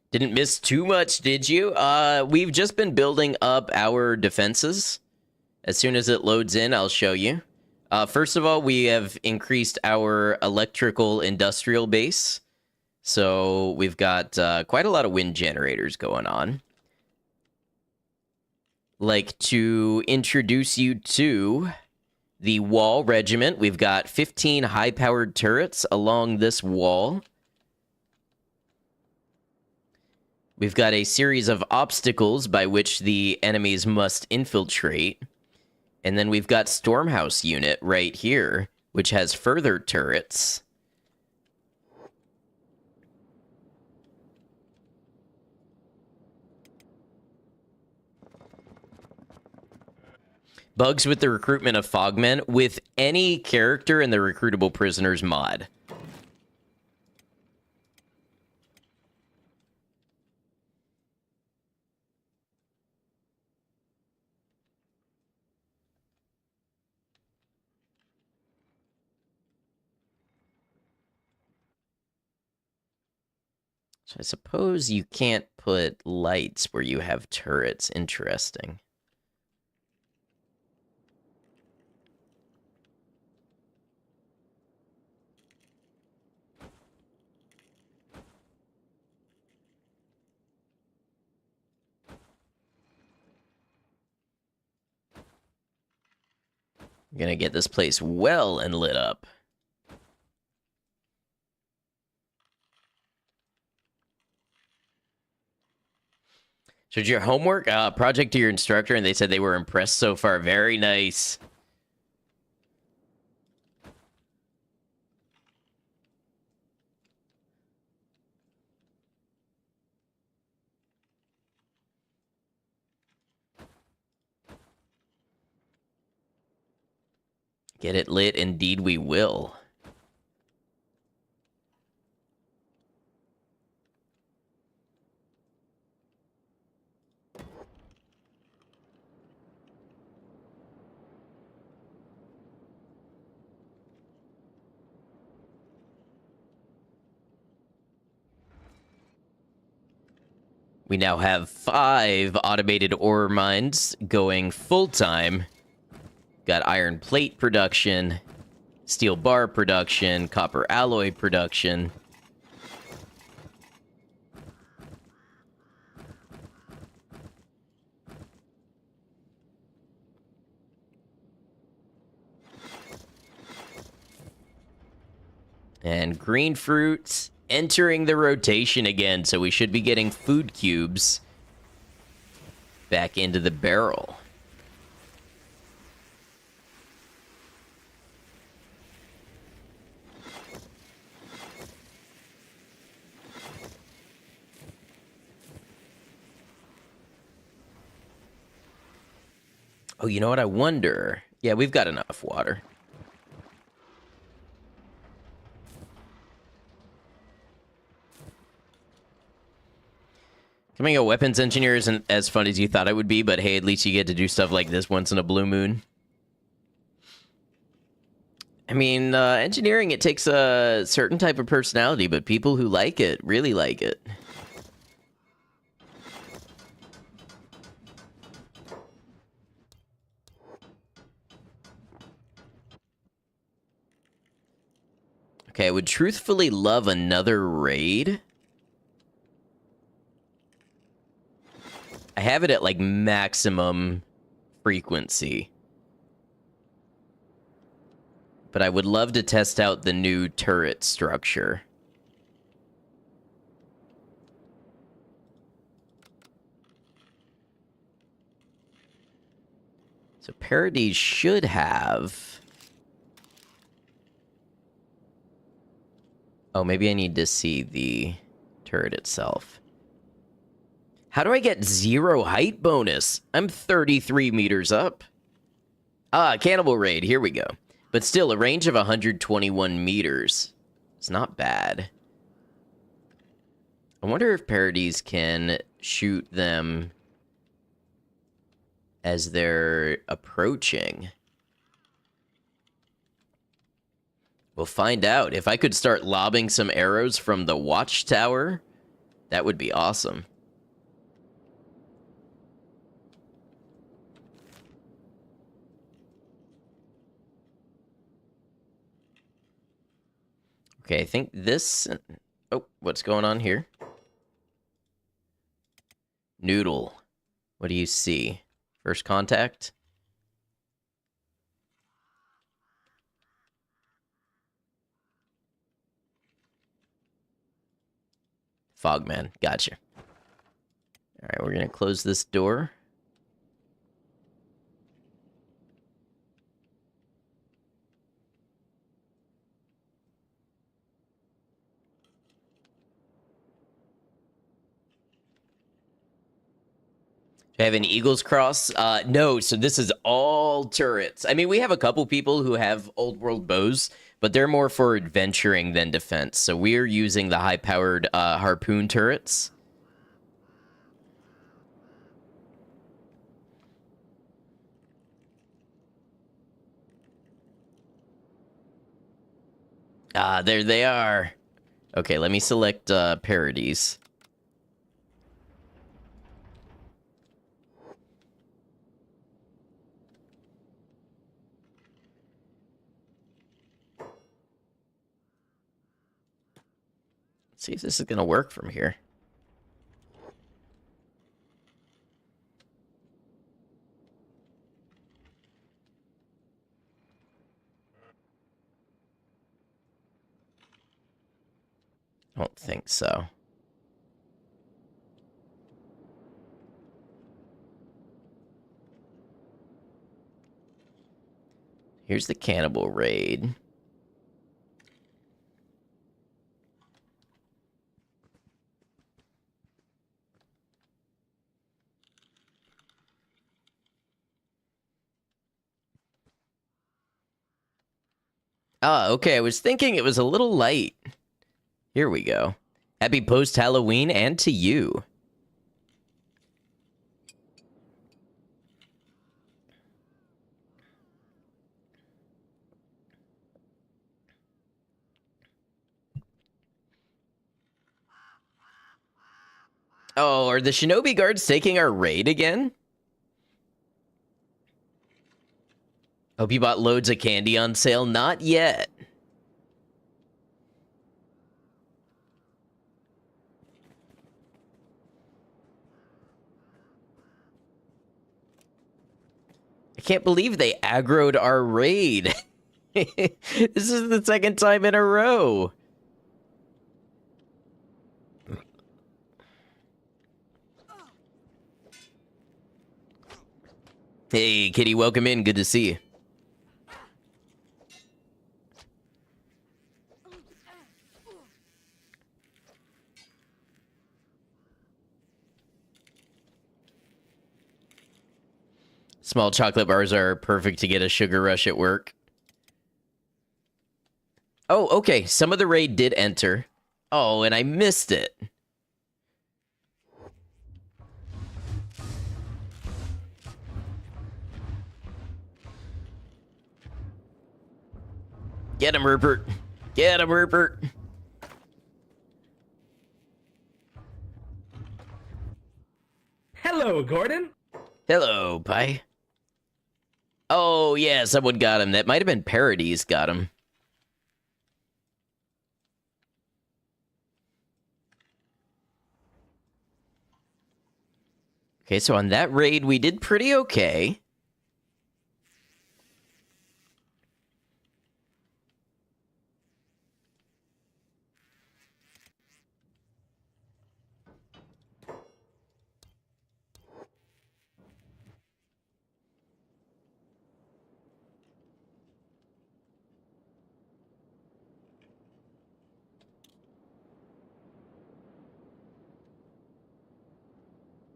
Didn't miss too much, did you? We've just been building up our defenses. As soon as it loads in, I'll show you. First of all, we have increased our electrical industrial base. So we've got quite a lot of wind generators going on. Like to introduce you to the wall regiment. We've got 15 high-powered turrets along this wall. We've got a series of obstacles by which the enemies must infiltrate. And then we've got Stormhouse unit right here, which has further turrets. Bugs with the recruitment of Fogmen with any character in the recruitable prisoners mod. So I suppose you can't put lights where you have turrets. Interesting. I'm gonna get this place well and lit up. So did your homework project to your instructor, and they said they were impressed so far. Very nice. Get it lit, indeed we will. We now have 5 automated ore mines going full-time. Got iron plate production, steel bar production, copper alloy production. And green fruits entering the rotation again, so we should be getting food cubes back into the barrel. Oh, you know what? I wonder. Yeah, we've got enough water. Becoming a weapons engineer isn't as fun as you thought it would be, but hey, at least you get to do stuff like this once in a blue moon. I mean, engineering, it takes a certain type of personality, but people who like it really like it. Okay, I would truthfully love another raid. I have it at, like, maximum frequency. But I would love to test out the new turret structure. So Parodies should have... Oh, maybe I need to see the turret itself. How do I get 0 height bonus? I'm 33 meters up. Ah, Cannibal Raid. Here we go. But still, a range of 121 meters. It's not bad. I wonder if Parodies can shoot them as they're approaching. We'll find out. If I could start lobbing some arrows from the watchtower, that would be awesome. Okay, I think this... Oh, what's going on here? Noodle. What do you see? First contact? Fogmen. Gotcha. Alright, we're gonna close this door. Do I have an Eagle's Cross? No, so this is all turrets. I mean, we have a couple people who have old world bows, but they're more for adventuring than defense. So we're using the high-powered harpoon turrets. Ah, there they are. Okay, let me select Parodies. Let's see if this is going to work from here. I don't think so. Here's the Cannibal Raid. Ah, okay, I was thinking it was a little light. Here we go. Happy post-Halloween, and to you. Oh, are the Shinobi Guards taking our raid again? Hope you bought loads of candy on sale. Not yet. I can't believe they aggroed our raid. This is the second time in a row. Hey, Kitty, welcome in. Good to see you. Small chocolate bars are perfect to get a sugar rush at work. Oh, okay. Some of the raid did enter. Oh, and I missed it. Get him, Rupert. Get him, Rupert. Hello, Gordon. Hello, Pi. Oh, yeah, someone got him. That might have been Parodies got him. Okay, so on that raid, we did pretty okay.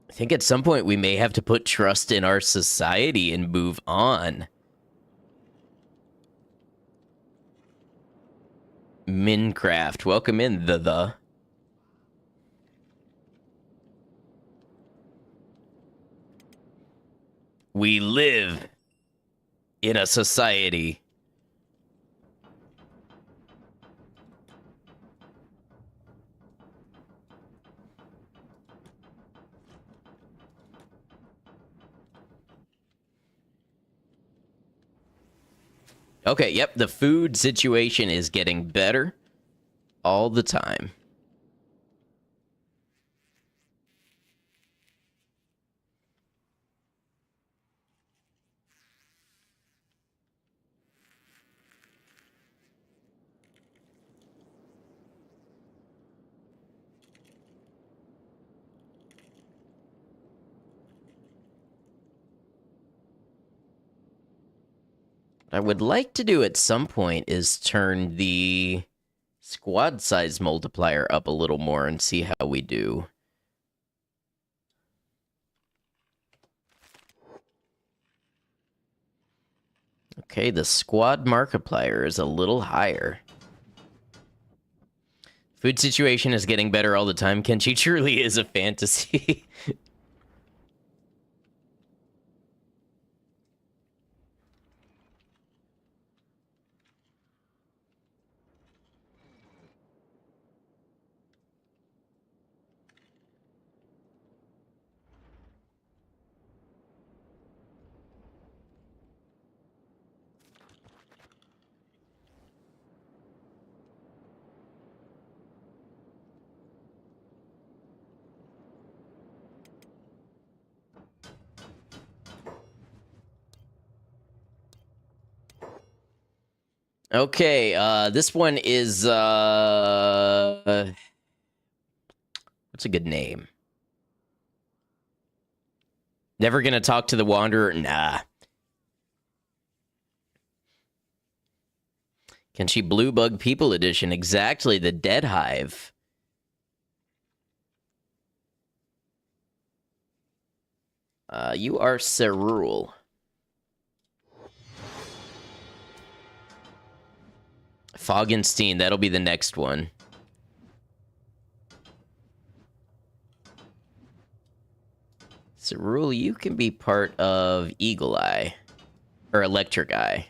I think at some point we may have to put trust in our society and move on. Minecraft, welcome in, the. We live in a society. Okay, yep, the food situation is getting better all the time. What I would like to do at some point is turn the squad size multiplier up a little more and see how we do. Okay, the squad Markiplier is a little higher. Food situation is getting better all the time. Kenshi truly is a fantasy. Okay, this one is, what's a good name? Never gonna talk to the Wanderer? Nah. Kenshi Blue Bug People Edition. Exactly, the Dead Hive. You are Cerule. Foggenstein, that'll be the next one. Cerule, you can be part of Eagle Eye. Or Electric Eye.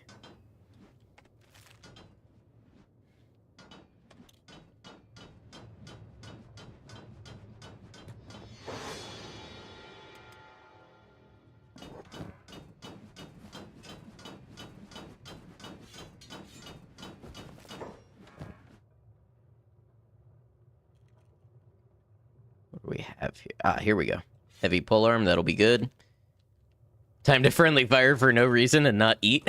What do we have here? Ah, here we go. Heavy polearm, that'll be good. Time to friendly fire for no reason and not eat.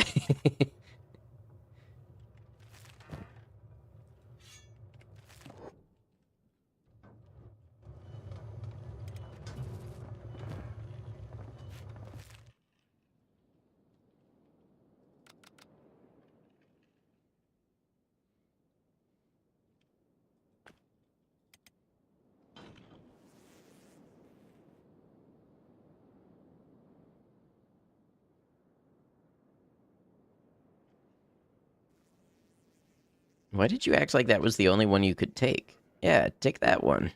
Why did you act like that was the only one you could take? Yeah, take that one.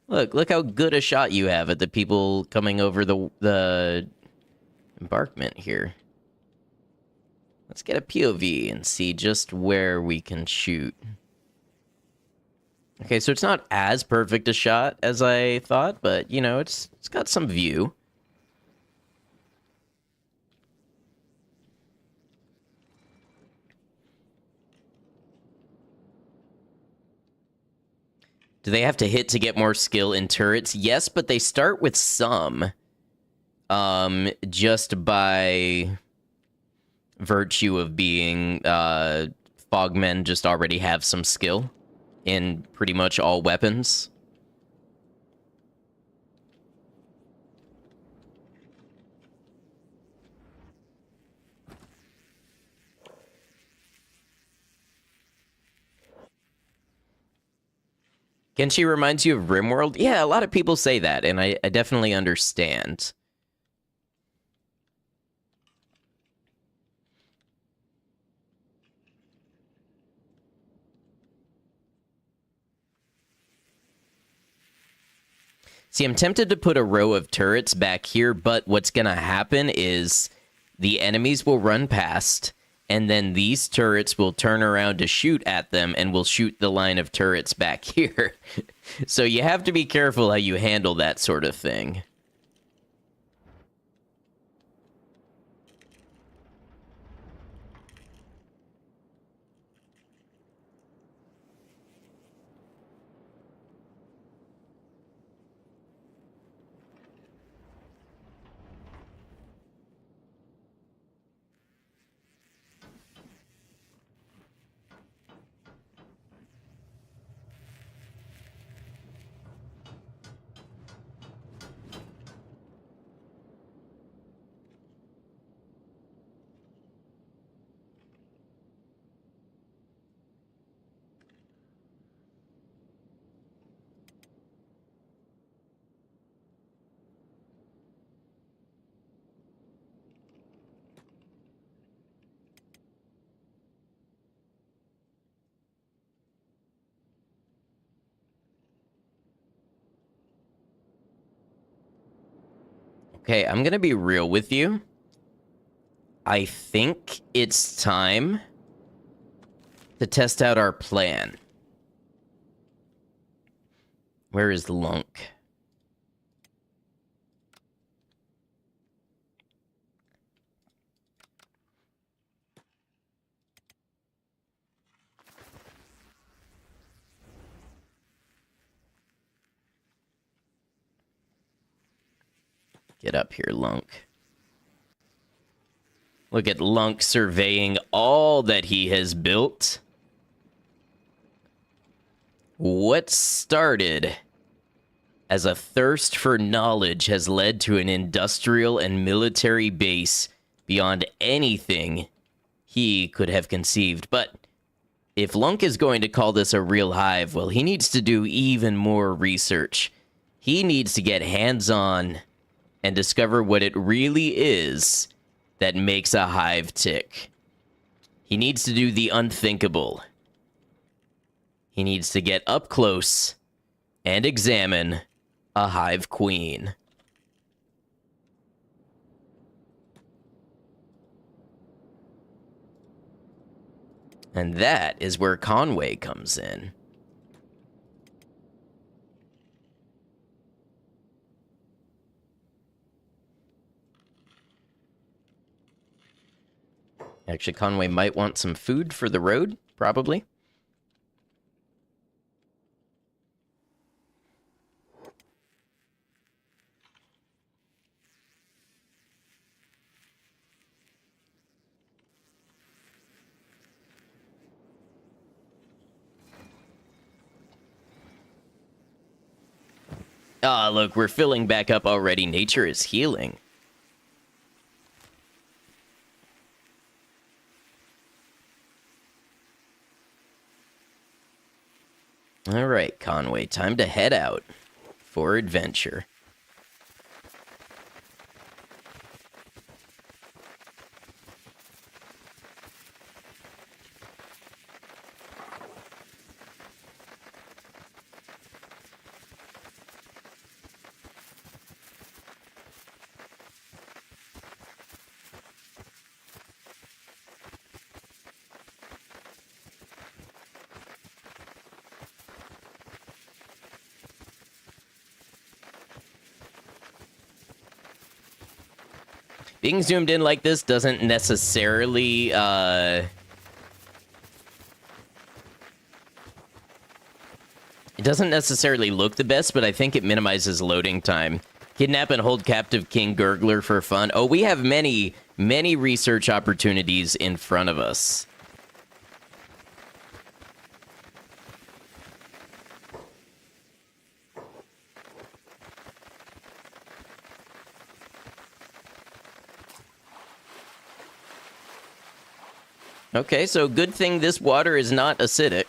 Look how good a shot you have at the people coming over the embankment here. Let's get a POV and see just where we can shoot. Okay, so it's not as perfect a shot as I thought, but, you know, it's got some view. Do they have to hit to get more skill in turrets? Yes, but they start with some. Just by virtue of being Fogmen just already have some skill in pretty much all weapons. Kenshi reminds you of RimWorld? Yeah, a lot of people say that, and I definitely understand. See, I'm tempted to put a row of turrets back here, but what's going to happen is the enemies will run past, and then these turrets will turn around to shoot at them, and will shoot the line of turrets back here. So you have to be careful how you handle that sort of thing. Okay, I'm gonna be real with you. I think it's time to test out our plan. Where is Lunk? Get up here, Lunk. Look at Lunk surveying all that he has built. What started as a thirst for knowledge has led to an industrial and military base beyond anything he could have conceived. But if Lunk is going to call this a real hive, well, he needs to do even more research. He needs to get hands-on and discover what it really is that makes a hive tick. He needs to do the unthinkable. He needs to get up close and examine a hive queen. And that is where Conway comes in. Actually, Conway might want some food for the road, probably. Ah, look, we're filling back up already. Nature is healing. All right, Conway, time to head out for adventure. Being zoomed in like this doesn't necessarily, it doesn't necessarily look the best, but I think it minimizes loading time. Kidnap and hold captive King Gurgler for fun. Oh, we have many, many research opportunities in front of us. Okay, so good thing this water is not acidic.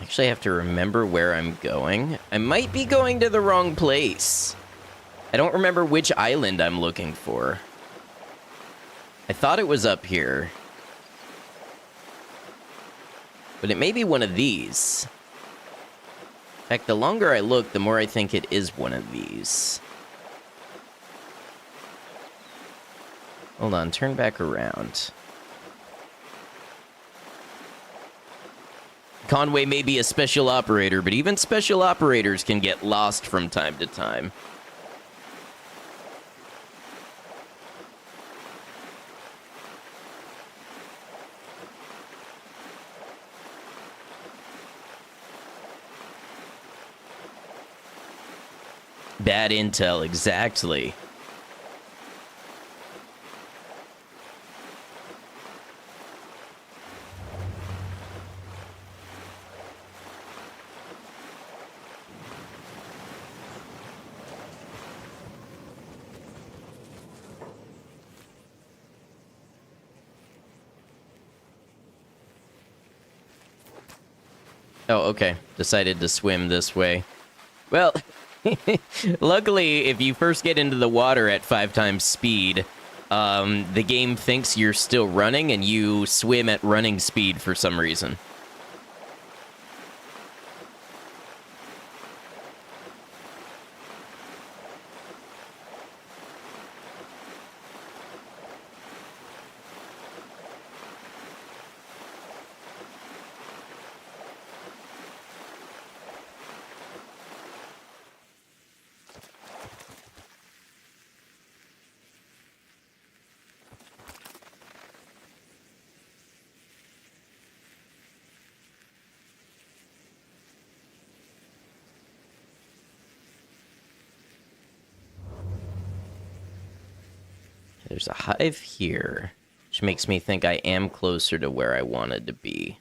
Actually, I have to remember where I'm going. I might be going to the wrong place. I don't remember which island I'm looking for. I thought it was up here. But it may be one of these. In fact, the longer I look, the more I think it is one of these. Hold on, turn back around. Conway may be a special operator, but even special operators can get lost from time to time. Bad intel, exactly. Oh, okay. Decided to swim this way. Well, luckily, if you first get into the water at 5 times speed, the game thinks you're still running and you swim at running speed for some reason. There's a hive here, which makes me think I am closer to where I wanted to be.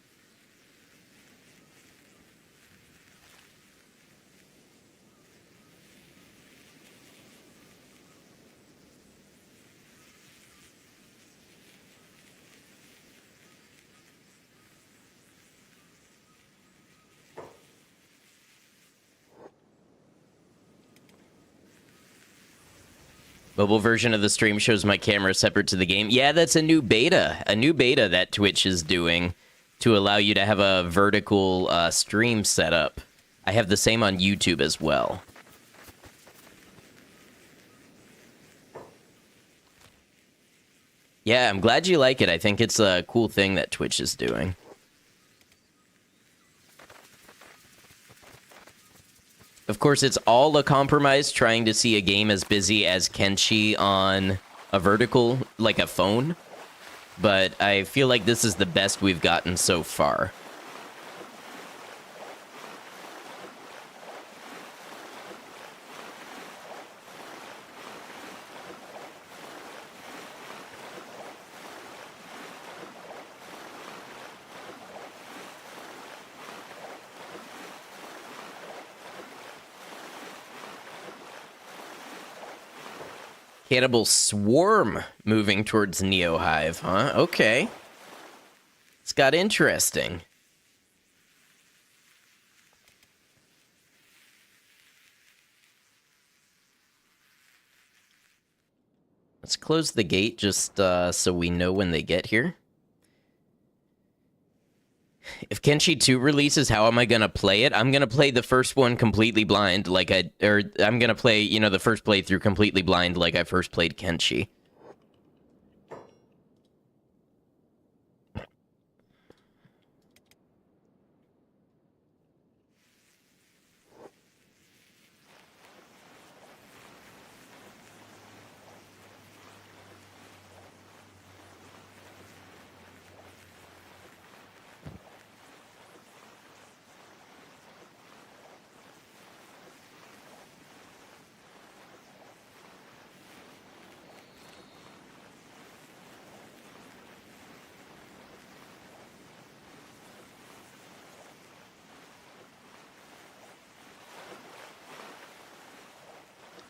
Mobile version of the stream shows my camera separate to the game. Yeah, that's a new beta that Twitch is doing to allow you to have a vertical stream setup. I have the same on YouTube as well. Yeah, I'm glad you like it. I think it's a cool thing that Twitch is doing. Of course, it's all a compromise trying to see a game as busy as Kenshi on a vertical, like a phone. But I feel like this is the best we've gotten so far. Cannibal swarm moving towards Neo Hive, huh? Okay. It's got interesting. Let's close the gate just so we know when they get here. If Kenshi 2 releases, how am I going to play it? I'm going to play the first one completely blind, I'm going to play, the first playthrough completely blind like I first played Kenshi.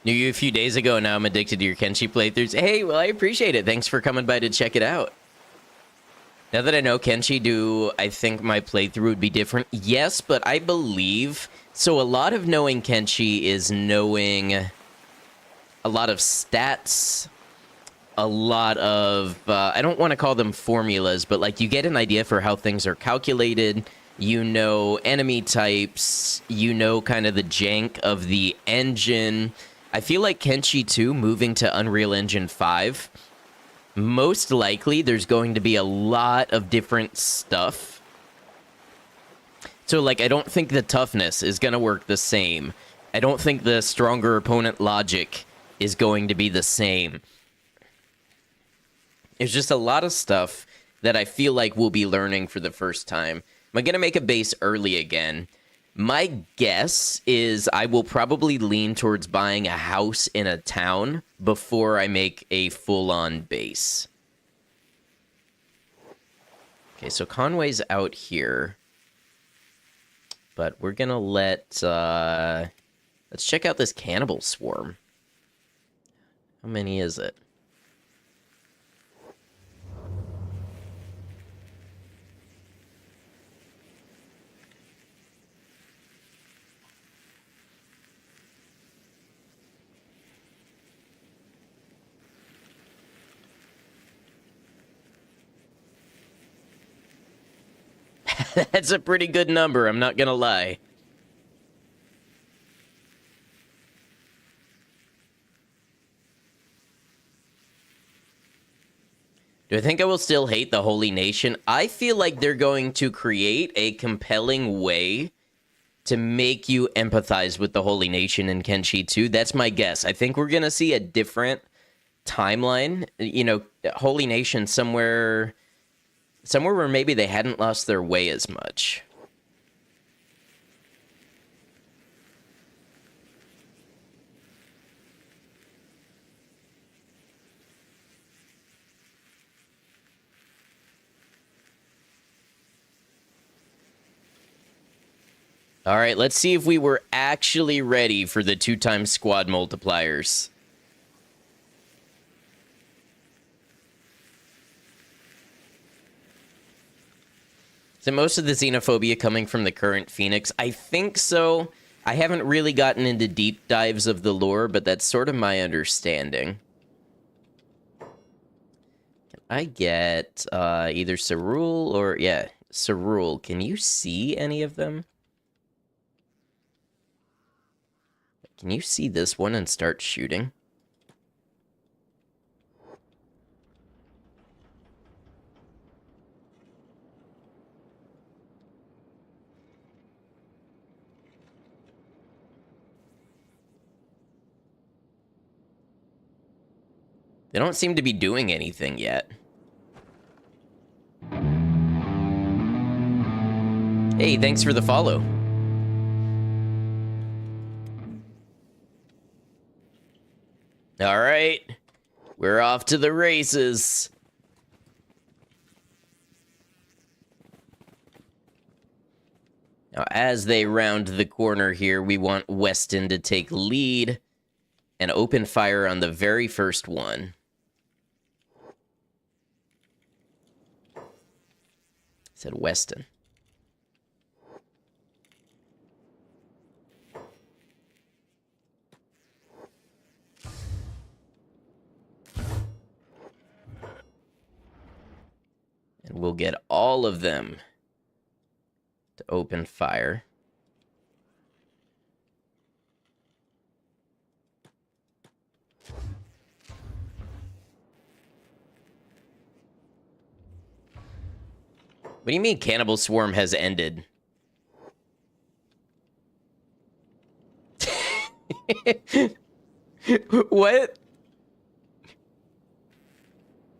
Knew you a few days ago, now I'm addicted to your Kenshi playthroughs. Hey, well, I appreciate it. Thanks for coming by to check it out. Now that I know Kenshi, do I think my playthrough would be different? Yes, but I believe... So a lot of knowing Kenshi is knowing a lot of stats, a lot of... I don't want to call them formulas, but like you get an idea for how things are calculated. You know enemy types. You know kind of the jank of the engine. I feel like Kenshi 2 moving to Unreal Engine 5, most likely there's going to be a lot of different stuff. So, like, I don't think the toughness is going to work the same. I don't think the stronger opponent logic is going to be the same. There's just a lot of stuff that I feel like we'll be learning for the first time. Am I going to make a base early again? My guess is I will probably lean towards buying a house in a town before I make a full-on base. Okay, so Conway's out here. But we're gonna let's check out this cannibal swarm. How many is it? That's a pretty good number, I'm not gonna lie. Do I think I will still hate the Holy Nation? I feel like they're going to create a compelling way to make you empathize with the Holy Nation in Kenshi 2. That's my guess. I think we're gonna see a different timeline. You know, Holy Nation somewhere where maybe they hadn't lost their way as much. All right, let's see if we were actually ready for the 2x squad multipliers. Is it most of the xenophobia coming from the current Phoenix? I think so. I haven't really gotten into deep dives of the lore, but that's sort of my understanding. Can I get either Cerule or... Yeah, Cerule. Can you see any of them? Can you see this one and start shooting? They don't seem to be doing anything yet. Hey, thanks for the follow. All right, we're off to the races. Now, as they round the corner here, we want Weston to take lead and open fire on the very first one. Said Weston. And we'll get all of them to open fire. What do you mean Cannibal Swarm has ended? What?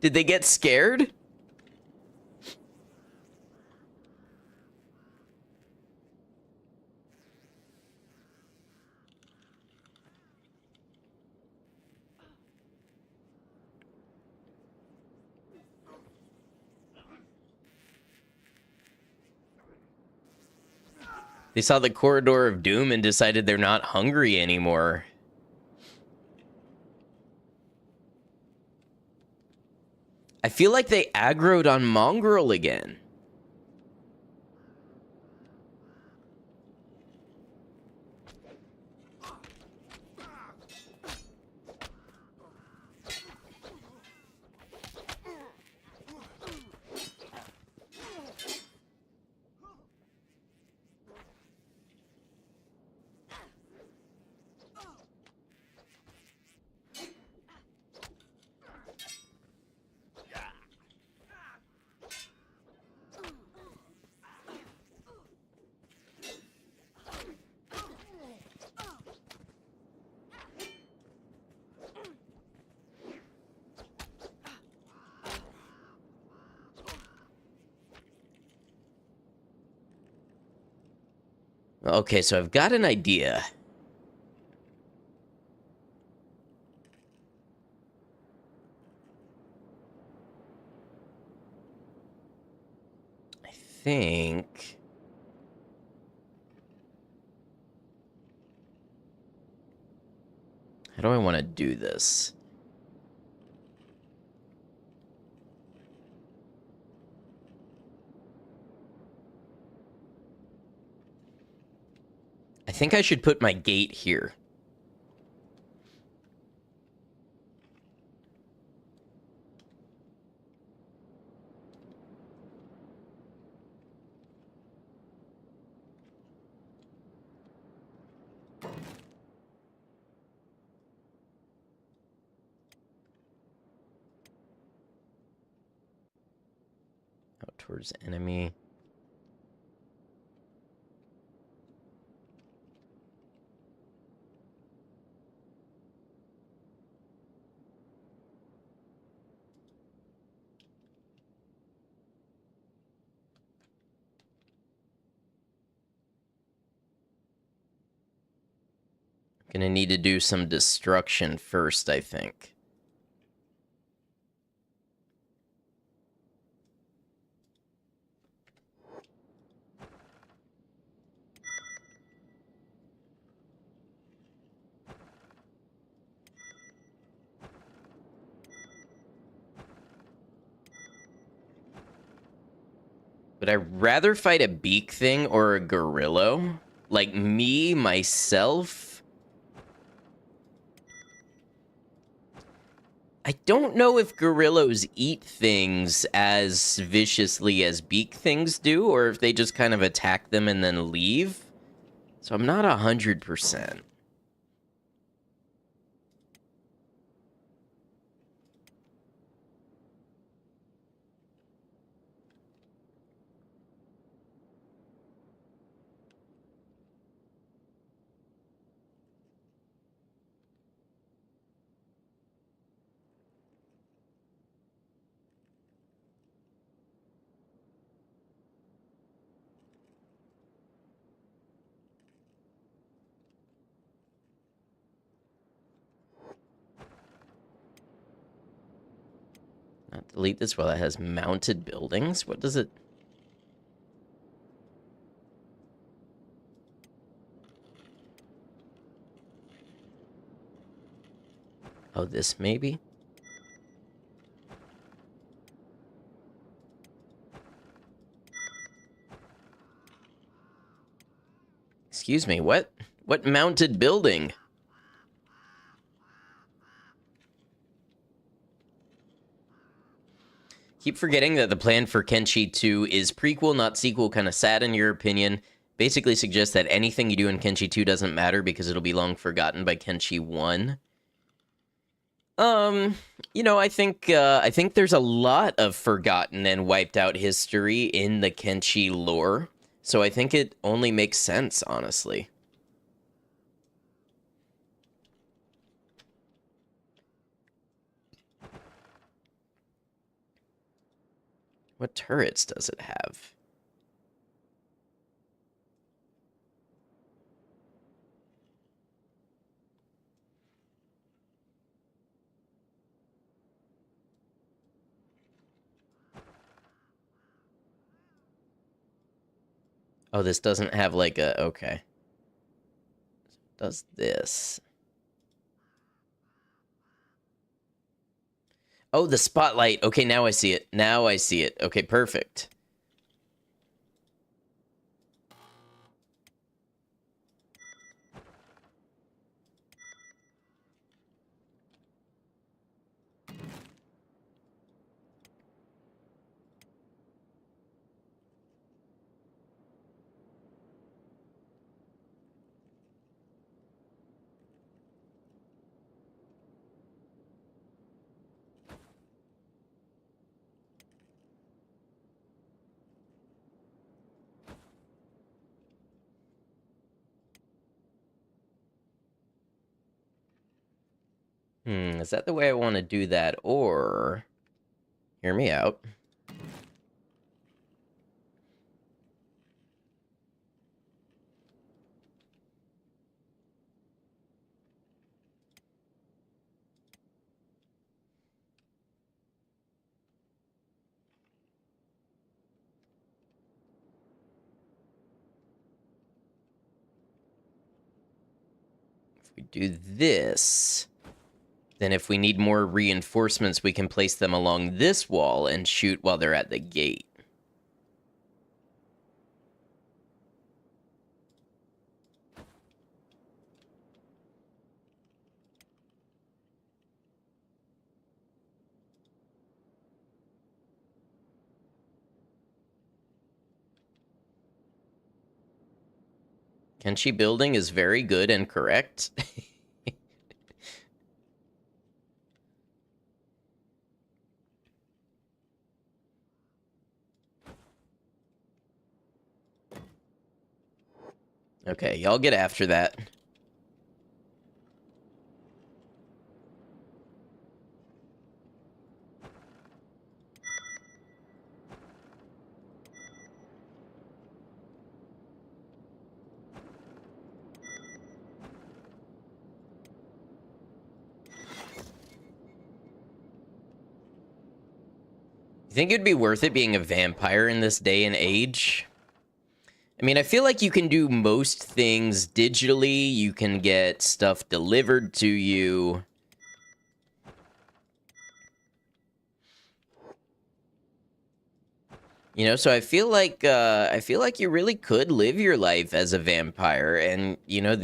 Did they get scared? They saw the corridor of doom and decided they're not hungry anymore. I feel like they aggroed on Mongrel again. Okay, so I've got an idea. I think... How do I want to do this? I think I should put my gate here. Out towards enemy. Gonna need to do some destruction first, I think. Would I rather fight a beak thing or a gorilla? Like me, myself? I don't know if gorillas eat things as viciously as beak things do, or if they just kind of attack them and then leave. So I'm not 100%. Not delete this while it has mounted buildings. What does it... Oh, this maybe? Excuse me, what? What mounted building? Keep forgetting that the plan for Kenshi 2 is prequel, not sequel. Kind of sad in your opinion. Basically suggests that anything you do in Kenshi 2 doesn't matter because it'll be long forgotten by Kenshi 1. You know, I think there's a lot of forgotten and wiped out history in the Kenshi lore. So I think it only makes sense, honestly. What turrets does it have? Oh, this doesn't have like a... Okay. Does this. Oh, the spotlight. Okay, now I see it. Now I see it. Okay, perfect. Is that the way I want to do that? Or, hear me out. If we do this, then if we need more reinforcements, we can place them along this wall and shoot while they're at the gate. Kenshi building is very good and correct. Okay, y'all get after that. You think it'd be worth it being a vampire in this day and age? I mean, I feel like you can do most things digitally. You can get stuff delivered to you. You know, so I feel like you really could live your life as a vampire, and you know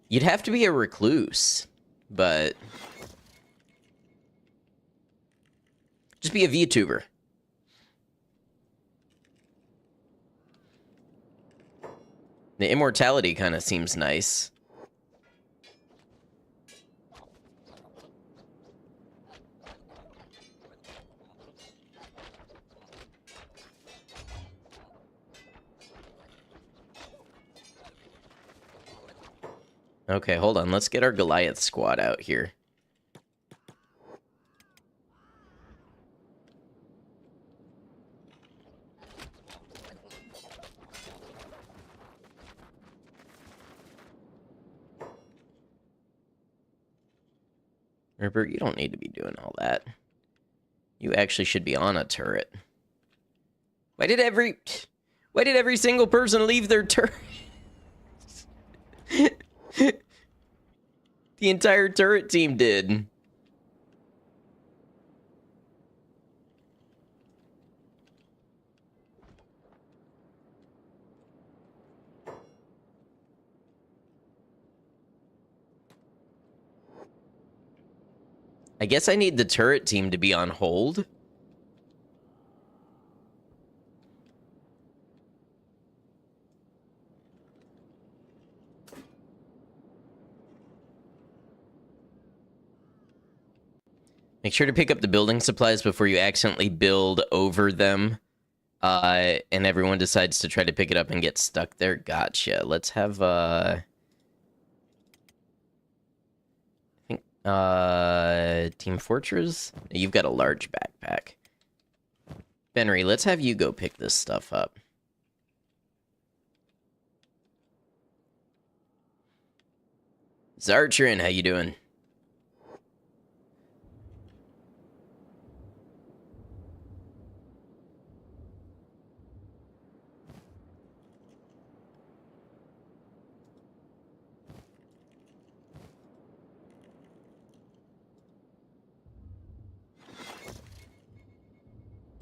you'd have to be a recluse, but just be a VTuber. The immortality kind of seems nice. Okay, hold on. Let's get our Goliath squad out here. Herbert, you don't need to be doing all that. You actually should be on a turret. Why did every single person leave their turret? The entire turret team did. I guess I need the turret team to be on hold. Make sure to pick up the building supplies before you accidentally build over them. And everyone decides to try to pick it up and get stuck there. Gotcha. Let's have, I think, Team Fortress? You've got a large backpack. Benry, let's have you go pick this stuff up. Zartrin, how you doing?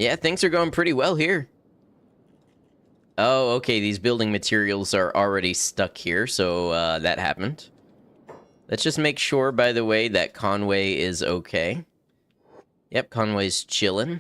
Yeah, things are going pretty well here. Oh, okay, these building materials are already stuck here, so that happened. Let's just make sure, by the way, that Conway is okay. Yep, Conway's chilling.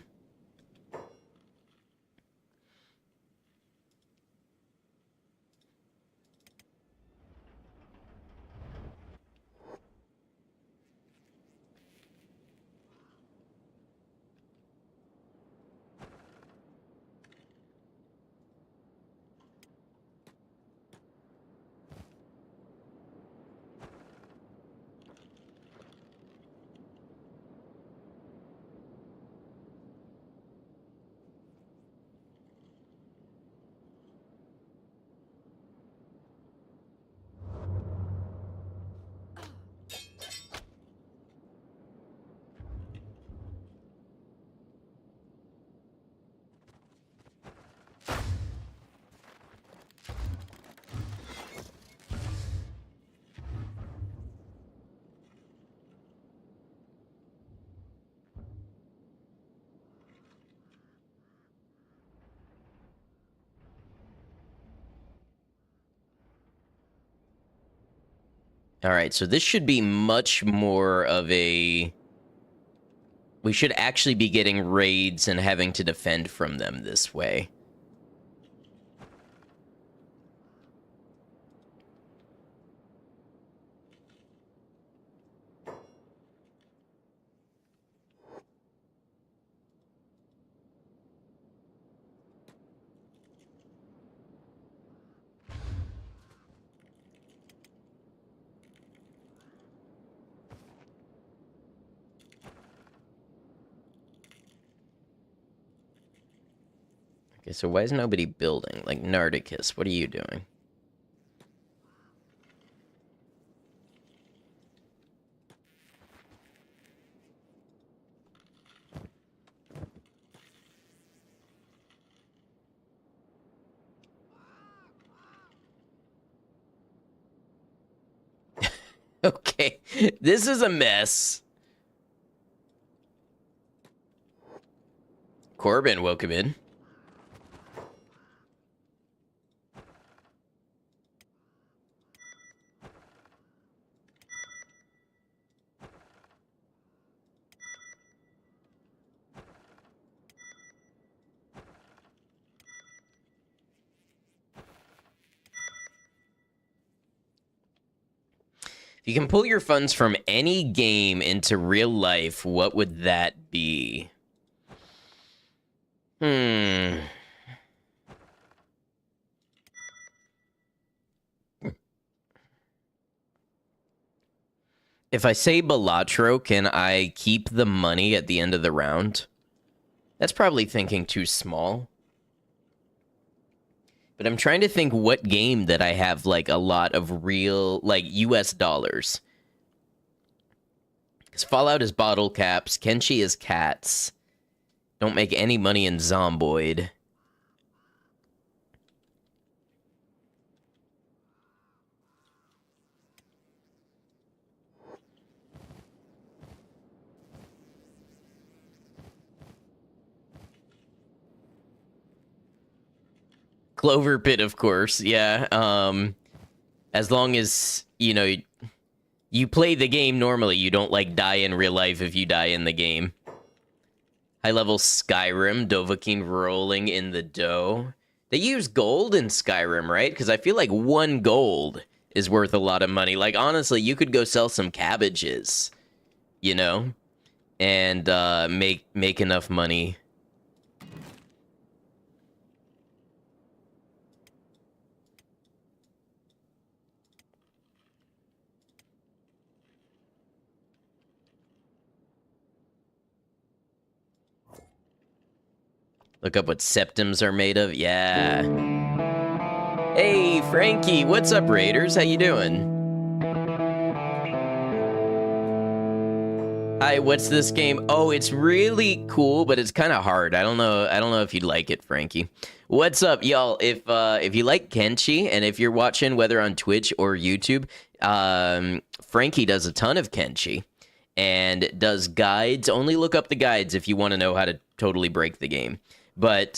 All right, so this should be much more of a... We should actually be getting raids and having to defend from them this way. Okay, so why is nobody building? Like, Nardicus, what are you doing? Okay, this is a mess. Corbin, welcome in. If you can pull your funds from any game into real life, what would that be? If I say Balatro, can I keep the money at the end of the round? That's probably thinking too small. But I'm trying to think what game that I have, like, a lot of real, like, US dollars. Because Fallout is bottle caps, Kenshi is cats. Don't make any money in Zomboid. Clover Pit, of course, yeah. As long as, you know, you play the game normally, you don't, like, die in real life if you die in the game. High-level Skyrim, Dovahkiin rolling in the dough. They use gold in Skyrim, right? Because I feel like 1 gold is worth a lot of money. Like, honestly, you could go sell some cabbages, you know? And make enough money. Look up what septums are made of. Yeah. Hey, Frankie. What's up, Raiders? How you doing? Hi, what's this game? Oh, it's really cool, but it's kind of hard. I don't know if you'd like it, Frankie. What's up, y'all? If you like Kenshi, and if you're watching whether on Twitch or YouTube, Frankie does a ton of Kenshi. and does guides. Only look up the guides if you want to know how to totally break the game. But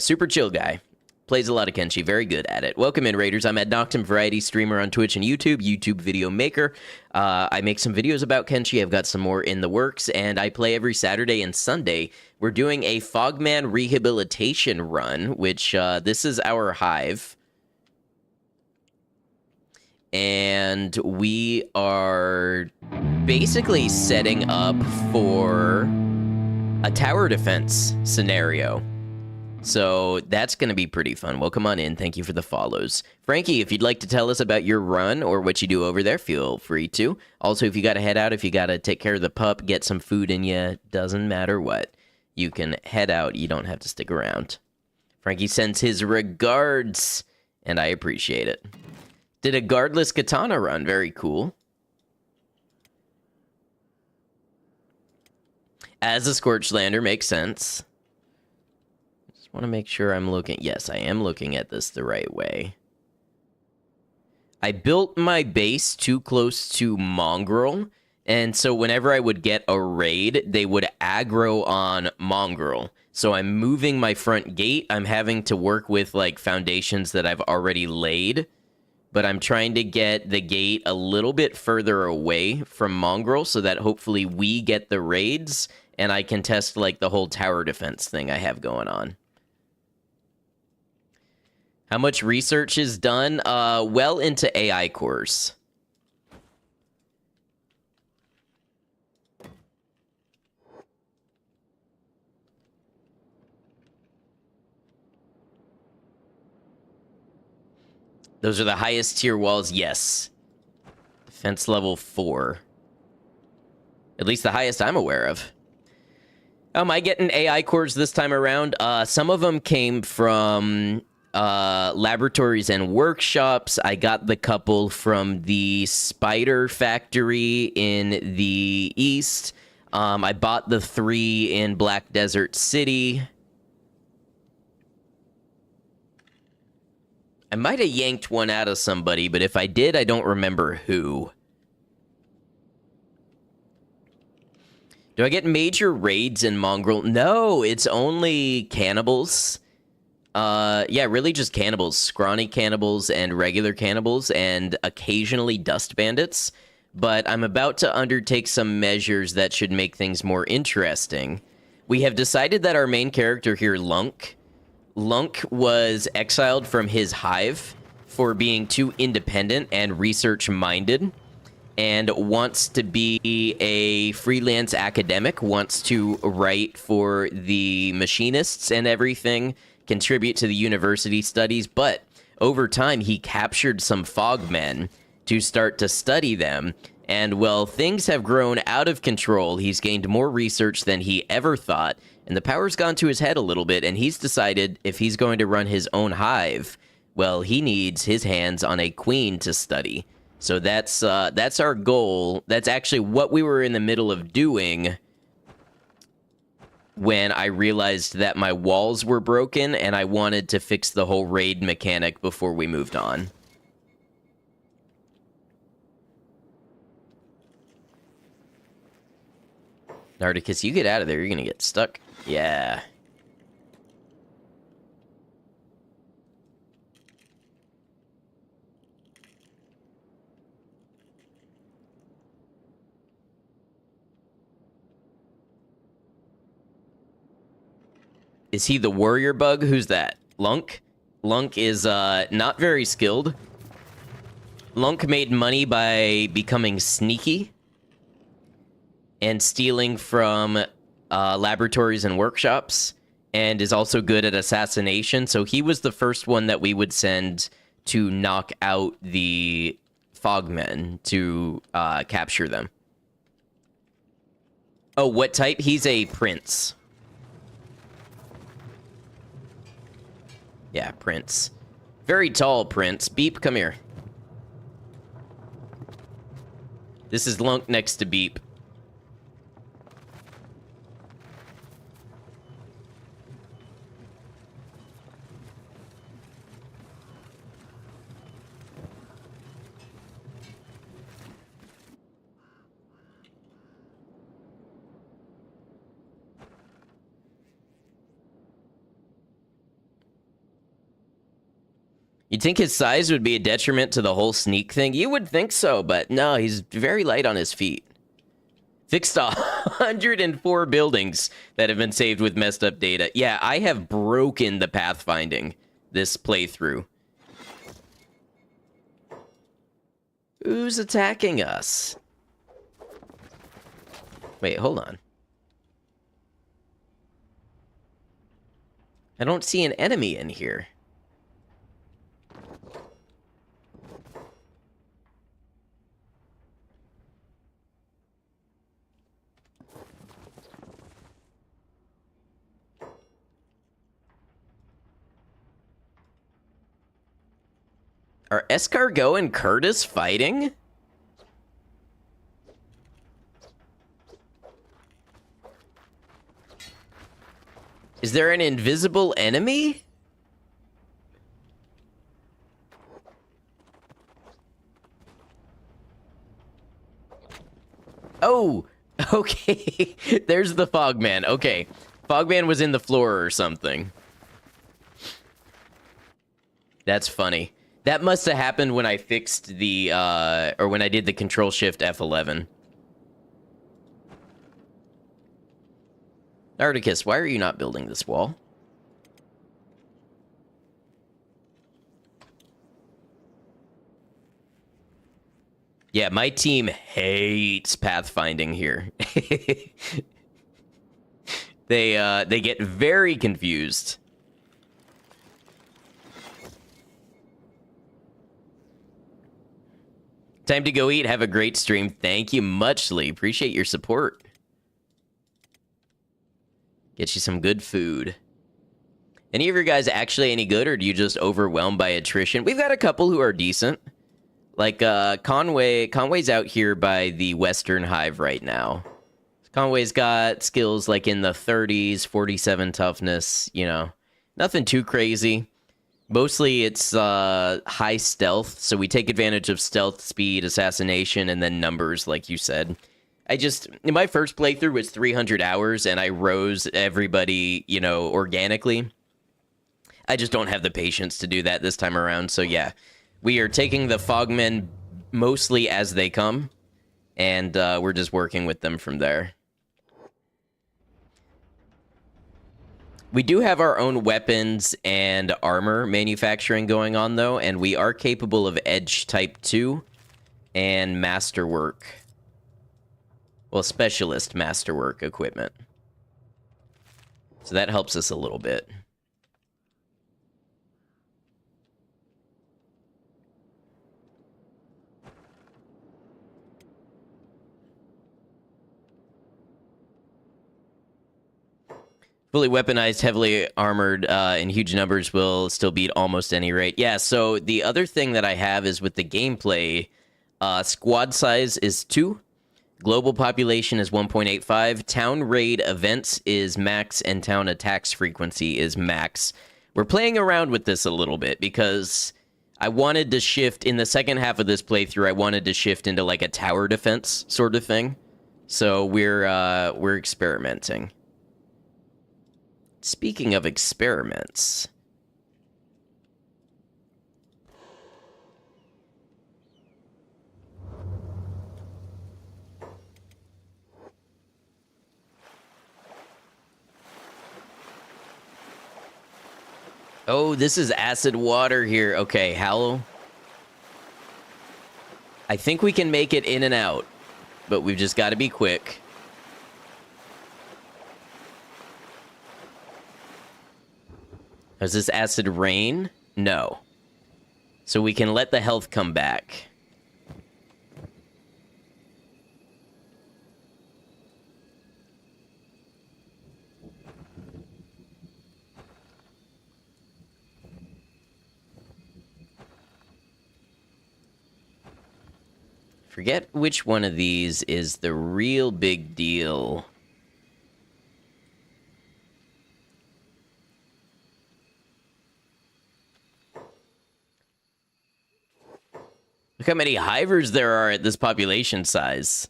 super chill guy. Plays a lot of Kenshi. Very good at it. Welcome in, Raiders. I'm Ed Noctum, variety streamer on Twitch and YouTube video maker. I make some videos about Kenshi. I've got some more in the works, and I play every Saturday and Sunday. We're doing a Fogman rehabilitation run, which this is our hive. And we are basically setting up for a tower defense scenario. So that's going to be pretty fun. Welcome on in. Thank you for the follows. Frankie, if you'd like to tell us about your run or what you do over there, feel free to. Also, if you got to head out, if you got to take care of the pup, get some food in you, doesn't matter what. You can head out. You don't have to stick around. Frankie sends his regards, and I appreciate it. Did a guardless katana run. Very cool. As a Scorchlander makes sense. Just want to make sure I'm looking. Yes, I am looking at this the right way. I built my base too close to Mongrel, and so whenever I would get a raid, they would aggro on Mongrel. So I'm moving my front gate. I'm having to work with like foundations that I've already laid, but I'm trying to get the gate a little bit further away from Mongrel so that hopefully we get the raids and I can test like the whole tower defense thing I have going on. How much research is done? Well into AI cores. Those are the highest tier walls, yes. Defense level 4. At least the highest I'm aware of. Am I getting AI cores this time around? Some of them came from laboratories and workshops. I got the couple from the spider factory in the east. I bought the 3 in Black Desert City. I might have yanked one out of somebody, but if I did, I don't remember who. Do I get major raids in Mongrel? No, it's only cannibals. Yeah, really just cannibals. Scrawny cannibals and regular cannibals, and occasionally dust bandits. But I'm about to undertake some measures that should make things more interesting. We have decided that our main character here, Lunk was exiled from his hive for being too independent and research-minded, and wants to be a freelance academic, wants to write for the machinists and everything, contribute to the university studies, but over time he captured some Fogmen to start to study them, and well, things have grown out of control. He's gained more research than he ever thought, and the power's gone to his head a little bit, and he's decided if he's going to run his own hive, well, he needs his hands on a queen to study. So that's our goal. That's actually what we were in the middle of doing when I realized that my walls were broken, and I wanted to fix the whole raid mechanic before we moved on. Nardicus, you get out of there. You're going to get stuck. Yeah. Is he the warrior bug? Who's that? Lunk? Lunk is not very skilled. Lunk made money by becoming sneaky and stealing from laboratories and workshops, and is also good at assassination. So he was the first one that we would send to knock out the Fogmen, to capture them. Oh, what type? He's a prince. Yeah, prince. Very tall prince. Beep, come here. This is Lunk next to Beep. You'd think his size would be a detriment to the whole sneak thing. You would think so, but no, he's very light on his feet. Fixed 104 buildings that have been saved with messed up data. Yeah, I have broken the pathfinding this playthrough. Who's attacking us? Wait, hold on. I don't see an enemy in here. Are Escargot and Curtis fighting? Is there an invisible enemy? Oh, okay. There's the Fogman. Okay. Fogman was in the floor or something. That's funny. That must have happened when I fixed the, or when I did the Control-Shift F11. Articus, why are you not building this wall? Yeah, my team hates pathfinding here. They get very confused. Time to go eat. Have a great stream. Thank you muchly. Appreciate your support. Get you some good food. Any of your guys actually any good, or do you just overwhelmed by attrition? We've got a couple who are decent. Like, Conway's out here by the Western Hive right now. Conway's got skills like in the 30s, 47 toughness, you know. Nothing too crazy. Mostly it's high stealth, so we take advantage of stealth, speed, assassination, and then numbers, like you said. In my first playthrough was 300 hours, and I rose everybody, you know, organically. I just don't have the patience to do that this time around, so yeah. We are taking the Fogmen mostly as they come, and we're just working with them from there. We do have our own weapons and armor manufacturing going on, though, and we are capable of Edge Type 2 and Masterwork. Well, Specialist Masterwork equipment. So that helps us a little bit. Fully weaponized, heavily armored, in huge numbers will still beat almost any rate. Yeah, so the other thing that I have is with the gameplay, squad size is 2, global population is 1.85, town raid events is max, and town attacks frequency is max. We're playing around with this a little bit because I wanted to shift, in the second half of this playthrough, I wanted to shift into like a tower defense sort of thing. So we're experimenting. Speaking of experiments... Oh, this is acid water here. Okay, Hallow. I think we can make it in and out, but we've just got to be quick. Is this acid rain? No. So we can let the health come back. Forget which one of these is the real big deal. Look how many hivers there are at this population size.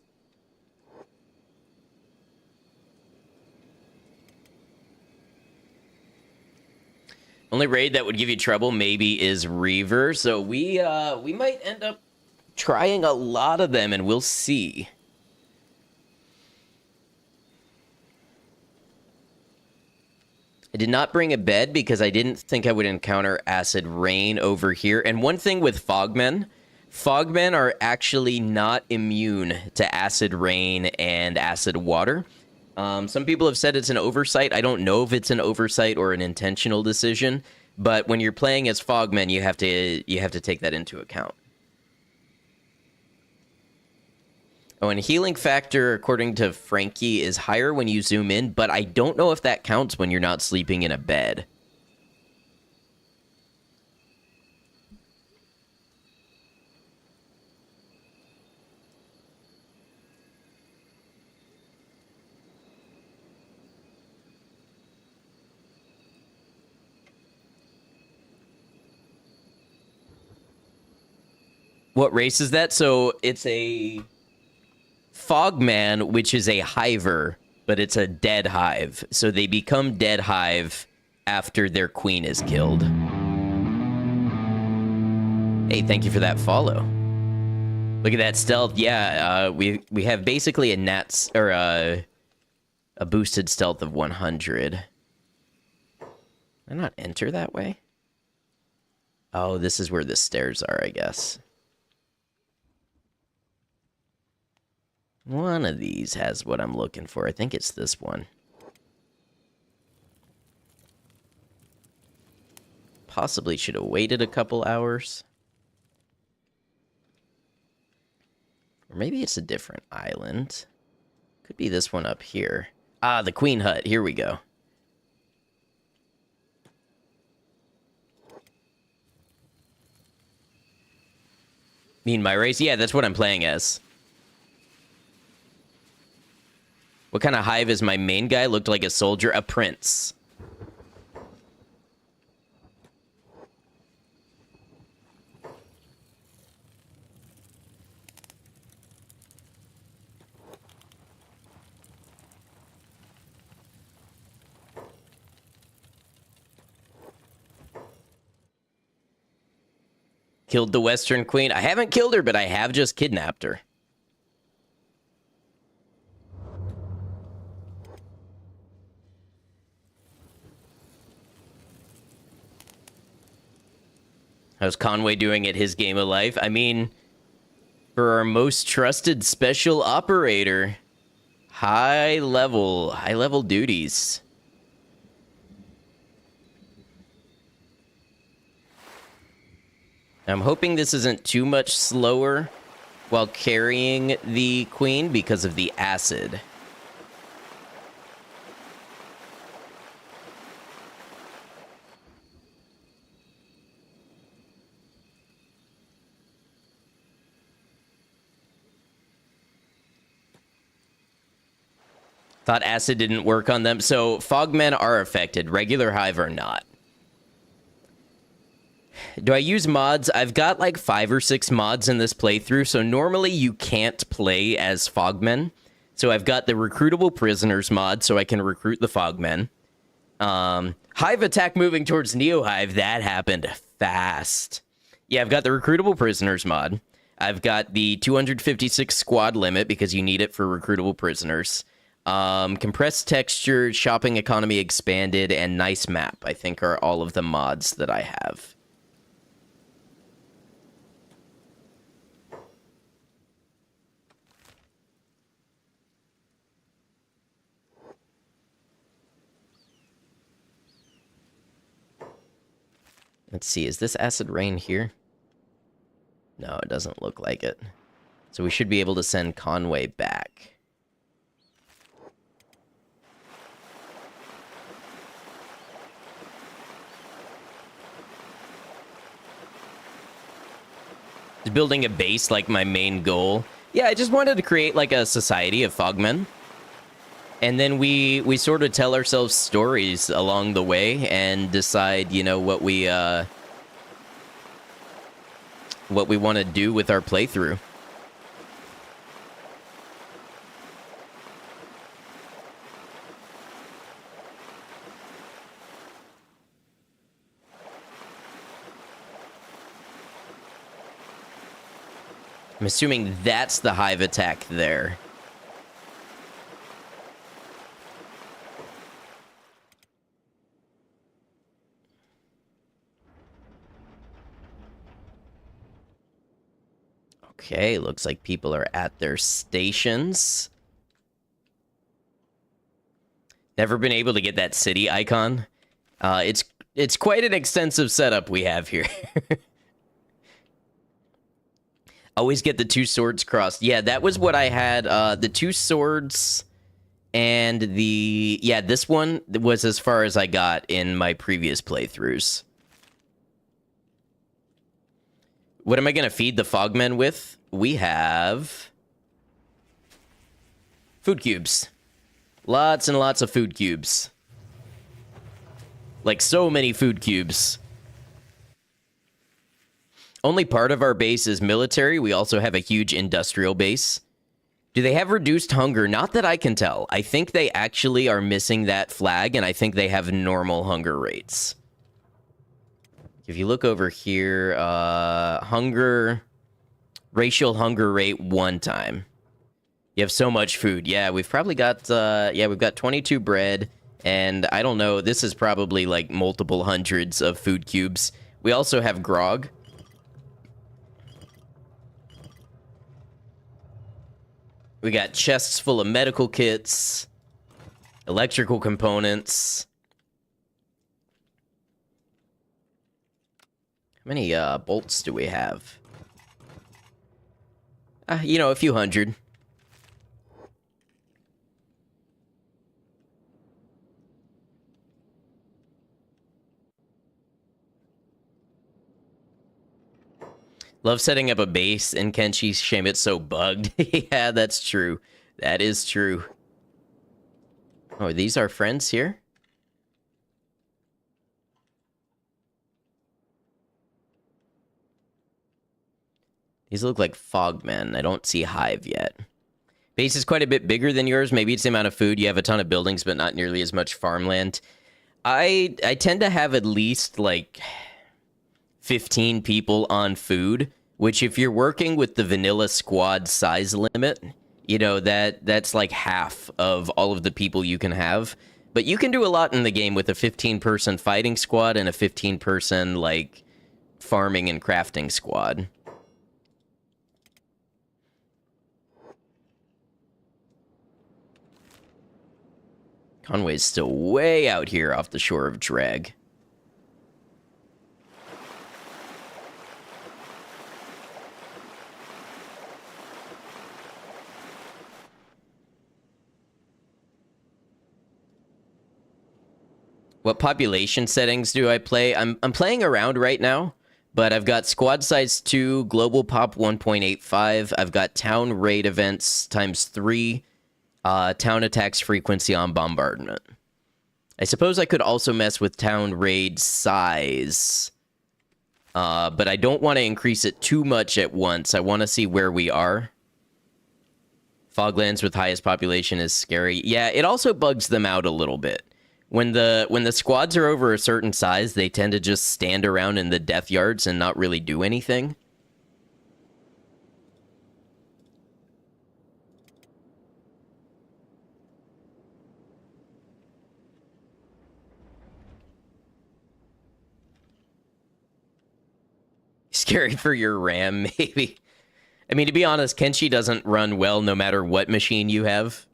Only raid that would give you trouble maybe is Reaver. So we might end up trying a lot of them, and we'll see. I did not bring a bed because I didn't think I would encounter acid rain over here. And one thing with Fogmen are actually not immune to acid rain and acid water. Some people have said it's an oversight. I don't know if it's an oversight or an intentional decision, but when you're playing as Fogmen, you have to take that into account. Oh, and healing factor, according to Frankie, is higher when you zoom in, but I don't know if that counts when you're not sleeping in a bed. What race is that? So it's a Fogman, which is a hiver, but it's a dead hive. So they become dead hive after their queen is killed. Hey, thank you for that follow. Look at that stealth. Yeah, we have basically a boosted stealth of 100. Did I not enter that way? Oh, this is where the stairs are, I guess. One of these has what I'm looking for. I think it's this one. Possibly should have waited a couple hours. Or maybe it's a different island. Could be this one up here. Ah, the Queen Hut. Here we go. Mean my race? Yeah, that's what I'm playing as. What kind of hive is my main guy? Looked like a soldier. A prince. Killed the Western Queen. I haven't killed her, but I have just kidnapped her. How's Conway doing at his game of life? I mean, for our most trusted special operator, high level duties. I'm hoping this isn't too much slower while carrying the queen because of the acid. Thought acid didn't work on them. So Fogmen are affected. Regular hive are not. Do I use mods? I've got like 5 or 6 mods in this playthrough. So normally you can't play as Fogmen. So I've got the recruitable prisoners mod so I can recruit the Fogmen. Hive attack moving towards Neohive. That happened fast. Yeah, I've got the recruitable prisoners mod. I've got the 256 squad limit because you need it for recruitable prisoners. Compressed texture, shopping economy expanded, and nice map, I think, are all of the mods that I have. Let's see, is this acid rain here? No, it doesn't look like it. So we should be able to send Conway back. Is building a base like my main goal? Yeah, I just wanted to create like a society of Fogmen. And then we sort of tell ourselves stories along the way and decide, you know, what we want to do with our playthrough. I'm assuming that's the hive attack there. Okay, looks like people are at their stations. Never been able to get that city icon. It's quite an extensive setup we have here. Always get the two swords crossed. Yeah, that was what I had. The two swords and the... Yeah, this one was as far as I got in my previous playthroughs. What am I going to feed the Fogmen with? We have... food cubes. Lots and lots of food cubes. Like, so many food cubes. Only part of our base is military. We also have a huge industrial base. Do they have reduced hunger? Not that I can tell. I think they actually are missing that flag, and I think they have normal hunger rates. If you look over here, racial hunger rate 1 time. You have so much food. Yeah, we've probably got, we've got 22 bread, and I don't know, this is probably like multiple hundreds of food cubes. We also have grog. We got chests full of medical kits, electrical components. How many bolts do we have? You know, a few hundred. Love setting up a base in Kenshi. Shame it's so bugged. Yeah, that's true. That is true. Oh, are these our friends here? These look like Fogmen. I don't see Hive yet. Base is quite a bit bigger than yours. Maybe it's the amount of food. You have a ton of buildings, but not nearly as much farmland. I tend to have at least, like, 15 people on food, which if you're working with the vanilla squad size limit, you know, that's like half of all of the people you can have. But you can do a lot in the game with a 15-person fighting squad and a 15-person, like, farming and crafting squad. Conway's still way out here off the shore of Dreg. What population settings do I play? I'm playing around right now, but I've got squad size 2, global pop 1.85. I've got town raid events ×3. Town attacks frequency on bombardment. I suppose I could also mess with town raid size. But I don't want to increase it too much at once. I want to see where we are. Foglands with highest population is scary. Yeah, it also bugs them out a little bit. When the squads are over a certain size, they tend to just stand around in the death yards and not really do anything. Scary for your RAM, maybe. I mean, to be honest, Kenshi doesn't run well no matter what machine you have.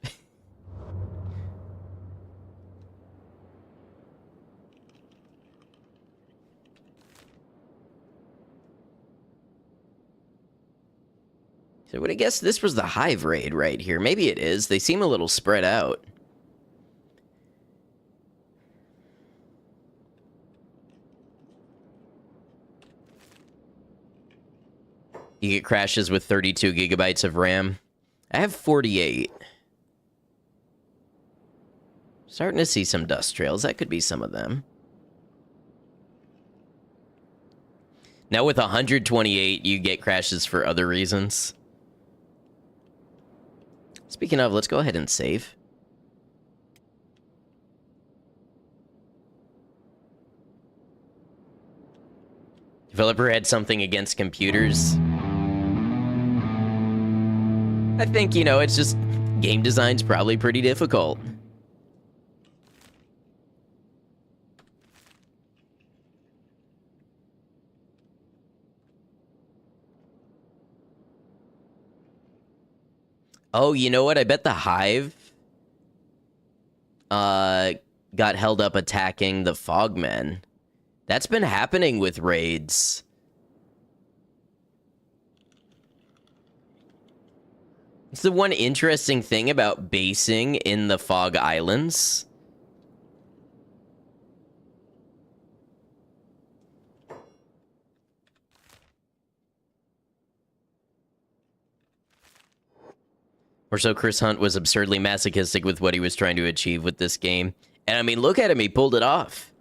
So I would have guessed this was the Hive raid right here. Maybe it is. They seem a little spread out. You get crashes with 32 gigabytes of RAM. I have 48. Starting to see some dust trails. That could be some of them. Now with 128, you get crashes for other reasons. Speaking of, let's go ahead and save. Developer had something against computers. I think, you know, it's just game design's probably pretty difficult. Oh, you know what? I bet the Hive got held up attacking the Fogmen. That's been happening with raids. It's the one interesting thing about basing in the Fog Islands. Or so Chris Hunt was absurdly masochistic with what he was trying to achieve with this game. And I mean, look at him, he pulled it off.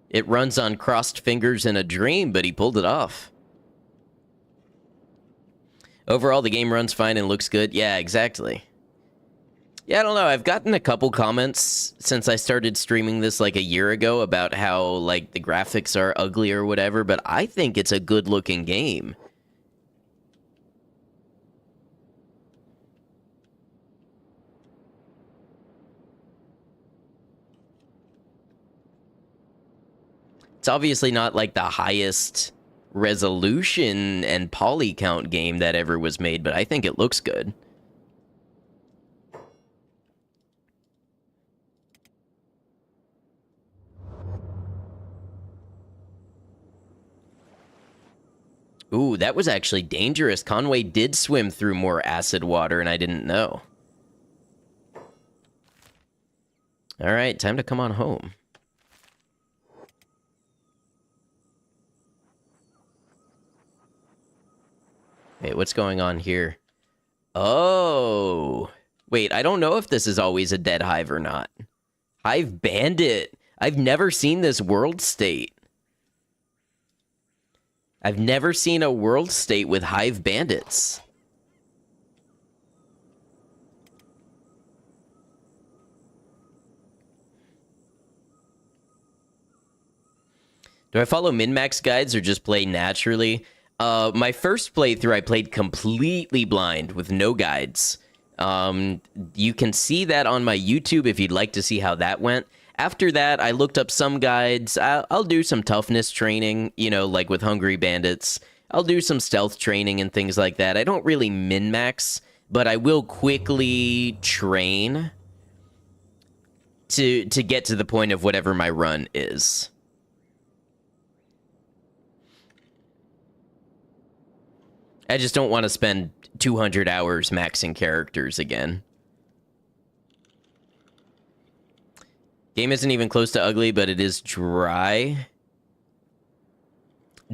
It runs on crossed fingers in a dream, but he pulled it off. Overall, the game runs fine and looks good. Yeah, exactly. Yeah, I don't know. I've gotten a couple comments since I started streaming this like a year ago about how like the graphics are ugly or whatever, but I think it's a good-looking game. It's obviously not like the highest resolution and poly count game that ever was made, but I think it looks good. Ooh, that was actually dangerous. Conway did swim through more acid water, and I didn't know. All right, time to come on home. Wait, what's going on here? Oh. Wait, I don't know if this is always a dead hive or not. Hive Bandit. I've never seen this world state. I've never seen a world state with hive bandits. Do I follow min-max guides or just play naturally? My first playthrough, I played completely blind with no guides. You can see that on my YouTube if you'd like to see how that went. After that, I looked up some guides. I'll do some toughness training, you know, like with Hungry Bandits. I'll do some stealth training and things like that. I don't really min-max, but I will quickly train to get to the point of whatever my run is. I just don't want to spend 200 hours maxing characters again. Game isn't even close to ugly, but it is dry.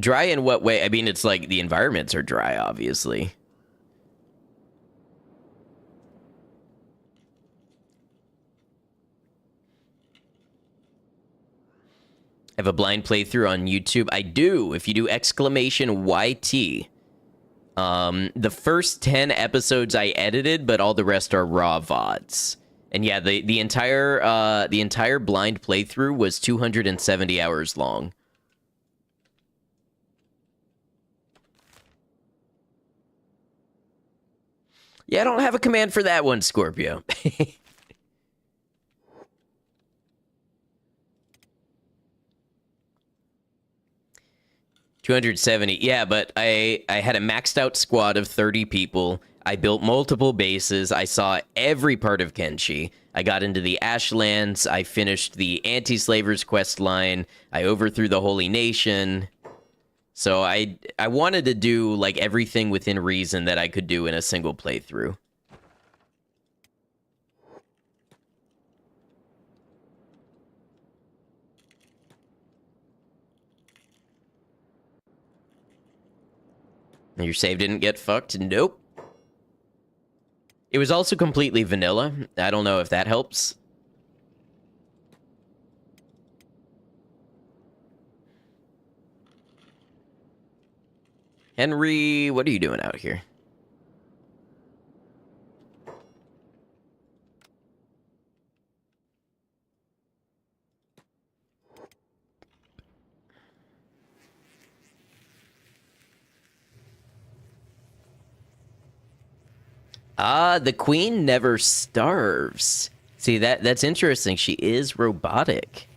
Dry in what way? I mean, it's like the environments are dry, obviously. I have a blind playthrough on YouTube. I do. If you do exclamation YT. The first 10 episodes I edited, but all the rest are raw VODs. And yeah, the entire blind playthrough was 270 hours long. Yeah, I don't have a command for that one, Scorpio. 270. Yeah, but I had a maxed out squad of 30 people. I built multiple bases. I saw every part of Kenshi. I got into the Ashlands. I finished the Anti-Slavers quest line. I overthrew the Holy Nation. So I wanted to do like everything within reason that I could do in a single playthrough. Your save didn't get fucked? Nope. It was also completely vanilla. I don't know if that helps. Henry, what are you doing out here? Ah, the queen never starves. See, that's interesting. She is robotic.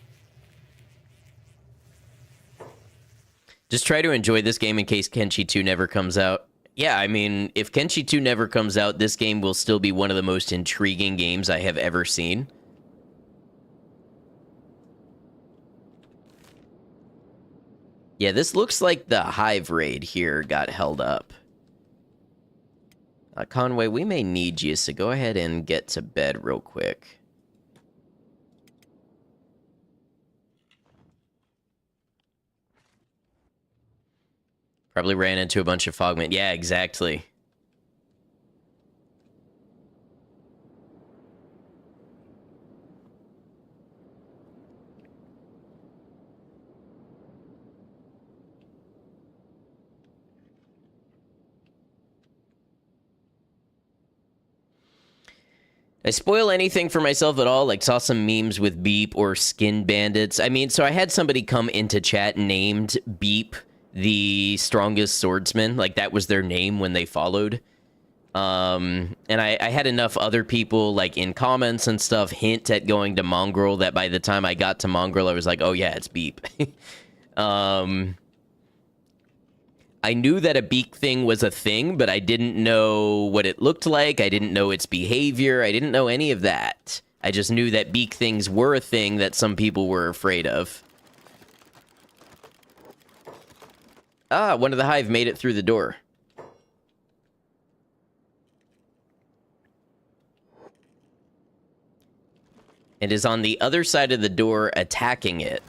Just try to enjoy this game in case Kenshi 2 never comes out. Yeah, I mean, if Kenshi 2 never comes out, this game will still be one of the most intriguing games I have ever seen. Yeah, this looks like the Hive raid here got held up. Conway, we may need you, so go ahead and get to bed real quick. Probably ran into a bunch of Fogmen. Yeah, exactly. I spoil anything for myself at all? Like, saw some memes with Beep or Skin Bandits. I mean, so I had somebody come into chat named Beep, the strongest swordsman. Like, that was their name when they followed. And I had enough other people, like, in comments and stuff, hint at going to Mongrel that by the time I got to Mongrel, I was like, oh, yeah, it's Beep. I knew that a beak thing was a thing, but I didn't know what it looked like. I didn't know its behavior. I didn't know any of that. I just knew that beak things were a thing that some people were afraid of. Ah, one of the Hive made it through the door. And is on the other side of the door attacking it.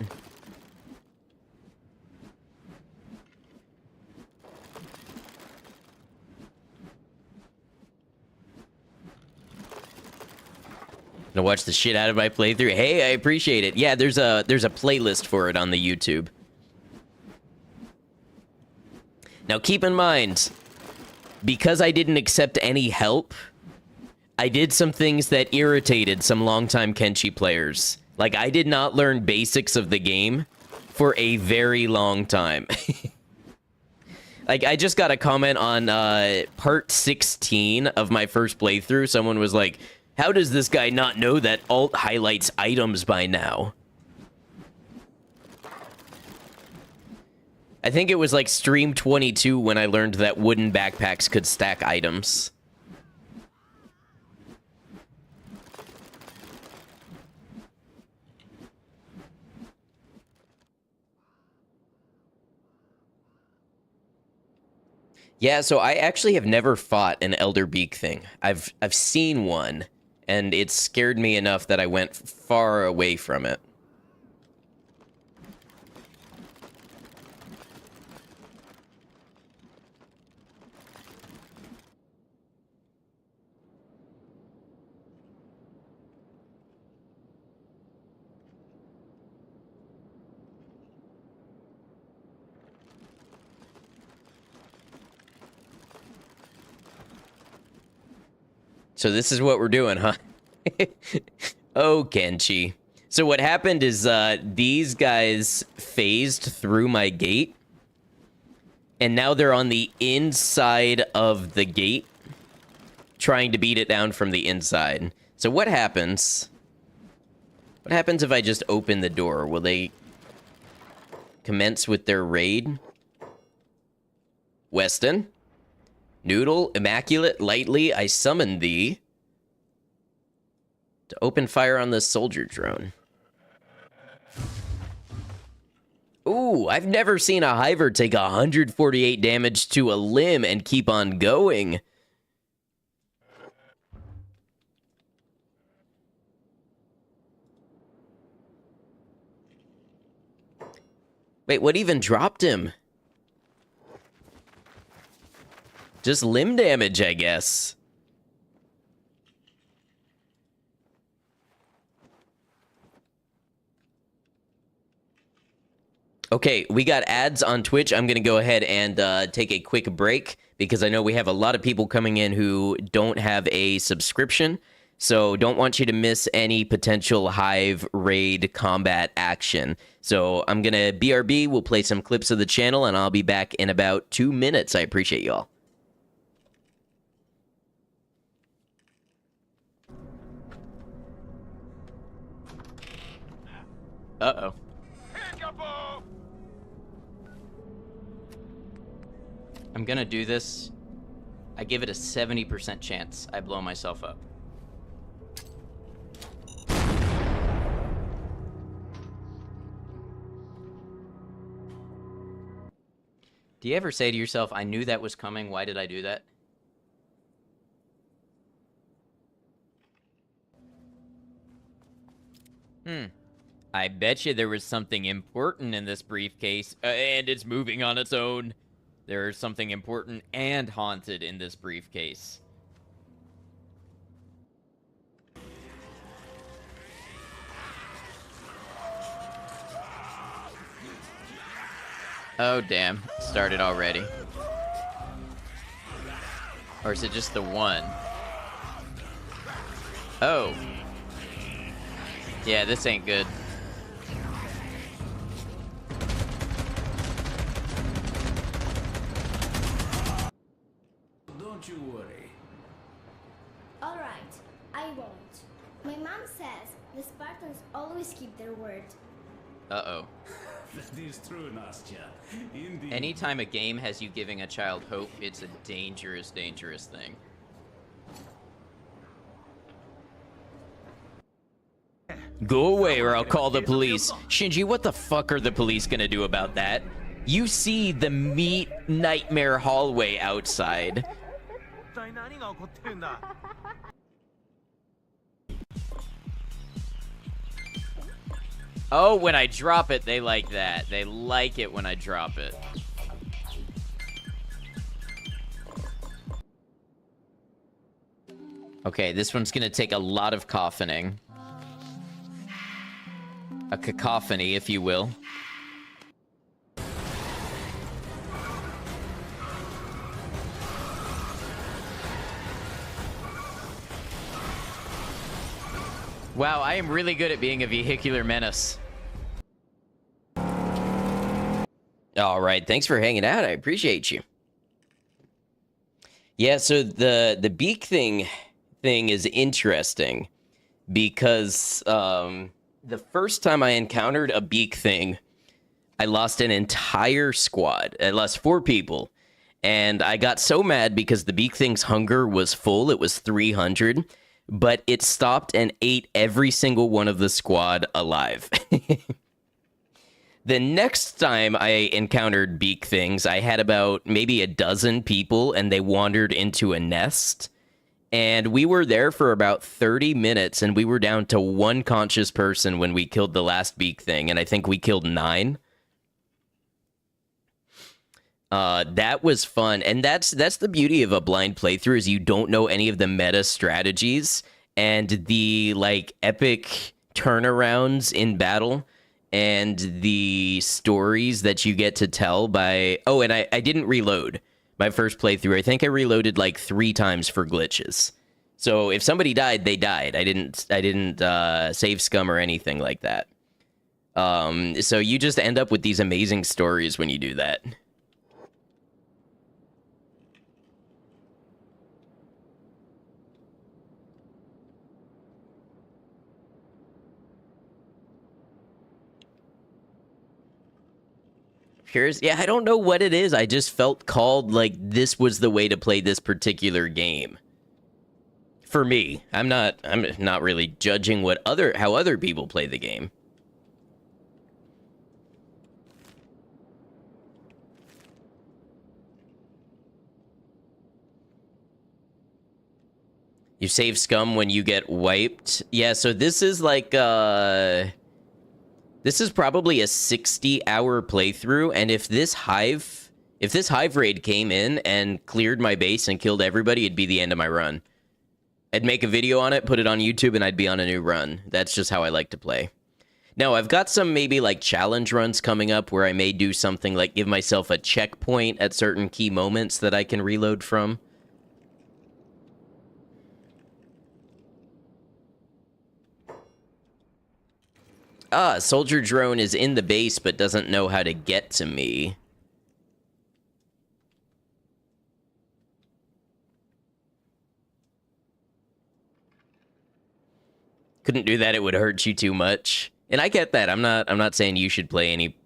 Gonna watch the shit out of my playthrough. Hey, I appreciate it. Yeah, there's a playlist for it on the YouTube. Now keep in mind, because I didn't accept any help, I did some things that irritated some longtime Kenshi players. Like, I did not learn basics of the game for a very long time. Like, I just got a comment on part 16 of my first playthrough. Someone was like, how does this guy not know that alt highlights items by now? I think it was like stream 22 when I learned that wooden backpacks could stack items. Yeah, so I actually have never fought an Elder Beak thing. I've seen one, and it scared me enough that I went far away from it. So this is what we're doing, huh? Oh, Kenshi. So what happened is these guys phased through my gate, and now they're on the inside of the gate, trying to beat it down from the inside. So what happens? What happens if I just open the door? Will they commence with their raid? Weston? Noodle, immaculate, lightly, I summon thee to open fire on this soldier drone. Ooh, I've never seen a Hiver take 148 damage to a limb and keep on going. Wait, what even dropped him? Just limb damage, I guess. Okay, we got ads on Twitch. I'm going to go ahead and take a quick break because I know we have a lot of people coming in who don't have a subscription. So don't want you to miss any potential Hive raid combat action. So I'm going to BRB. We'll play some clips of the channel, and I'll be back in about 2 minutes. I appreciate y'all. Uh-oh. I'm gonna do this. I give it a 70% chance I blow myself up. Do you ever say to yourself, I knew that was coming, why did I do that? I bet you there was something important in this briefcase, and it's moving on its own. There's something important and haunted in this briefcase. Oh, damn. Started already. Or is it just the one? Oh. Yeah, this ain't good. Don't you worry. All right, I won't. My mom says the Spartans always keep their word. Uh-oh. That is true, Nastya. Indeed. Anytime a game has you giving a child hope, it's a dangerous, dangerous thing. Go away or I'll call the police. Shinji, what the fuck are the police gonna do about that? You see the meat nightmare hallway outside. Oh, when I drop it, they like that. They like it when I drop it. Okay, this one's gonna take a lot of coffining. A cacophony, if you will. Wow, I am really good at being a vehicular menace. All right, thanks for hanging out. I appreciate you. Yeah, so the beak thing is interesting because the first time I encountered a beak thing, I lost an entire squad. I lost 4 people. And I got so mad because the beak thing's hunger was full. It was 300. But it stopped and ate every single one of the squad alive. The next time I encountered beak things, I had about maybe a dozen people, and they wandered into a nest. And we were there for about 30 minutes, and we were down to 1 conscious person when we killed the last beak thing, and I think we killed 9. That was fun, and that's the beauty of a blind playthrough is you don't know any of the meta strategies and the like epic turnarounds in battle and the stories that you get to tell by. Oh, and I didn't reload my first playthrough. I think I reloaded like 3 times for glitches. So if somebody died, they died. I didn't save scum or anything like that. So you just end up with these amazing stories when you do that. Yeah, I don't know what it is. I just felt called like this was the way to play this particular game. For me, I'm not really judging how other people play the game. You save scum when you get wiped. Yeah, so this is like this is probably a 60-hour playthrough, and if this hive raid came in and cleared my base and killed everybody, it'd be the end of my run. I'd make a video on it, put it on YouTube, and I'd be on a new run. That's just how I like to play. Now, I've got some maybe like challenge runs coming up where I may do something like give myself a checkpoint at certain key moments that I can reload from. Soldier drone is in the base but doesn't know how to get to me. Couldn't do that, it would hurt you too much. And I get that. I'm not saying you should play any,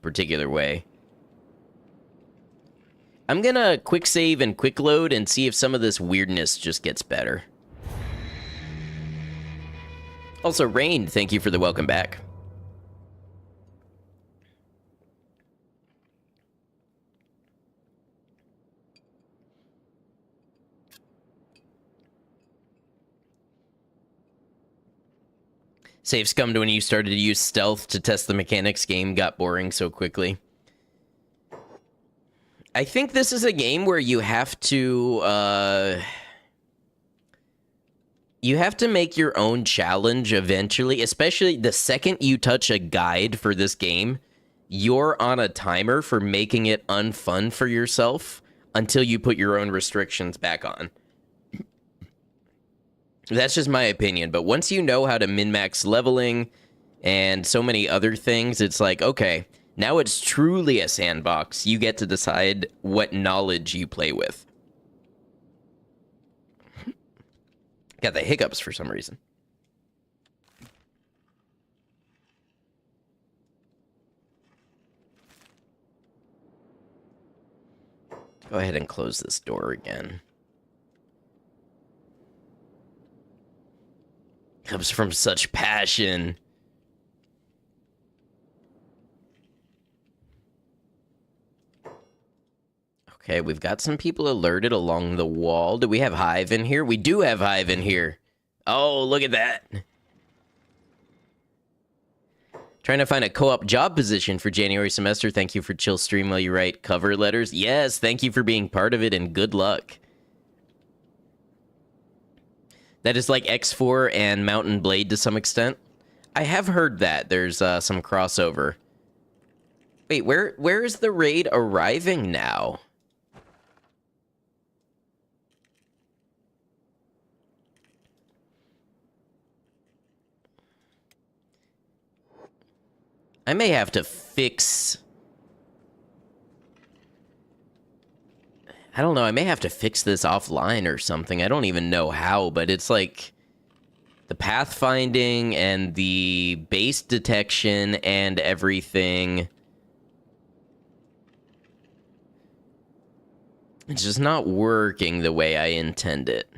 particular way. I'm gonna quick save and quick load and see if some of this weirdness just gets better. Also, Rain, thank you for the welcome back. Save scummed when you started to use stealth to test the mechanics. Game got boring so quickly. I think this is a game where you have to make your own challenge eventually, especially the second you touch a guide for this game, you're on a timer for making it unfun for yourself until you put your own restrictions back on. That's just my opinion, but once you know how to min-max leveling and so many other things, it's like, okay, now it's truly a sandbox. You get to decide what knowledge you play with. Got the hiccups for some reason. Go ahead and close this door again. Comes from such passion. Okay, we've got some people alerted along the wall. Do we have Hive in here? We do have Hive in here. Oh, look at that. Trying to find a co-op job position for January semester. Thank you for chill stream while you write cover letters. Yes, thank you for being part of it, and good luck. That is like X4 and Mountain Blade to some extent. I have heard that. There's some crossover. Wait, where is the raid arriving now? I may have to fix... I don't know, I may have to fix this offline or something. I don't even know how, but it's like the pathfinding and the base detection and everything. It's just not working the way I intend it.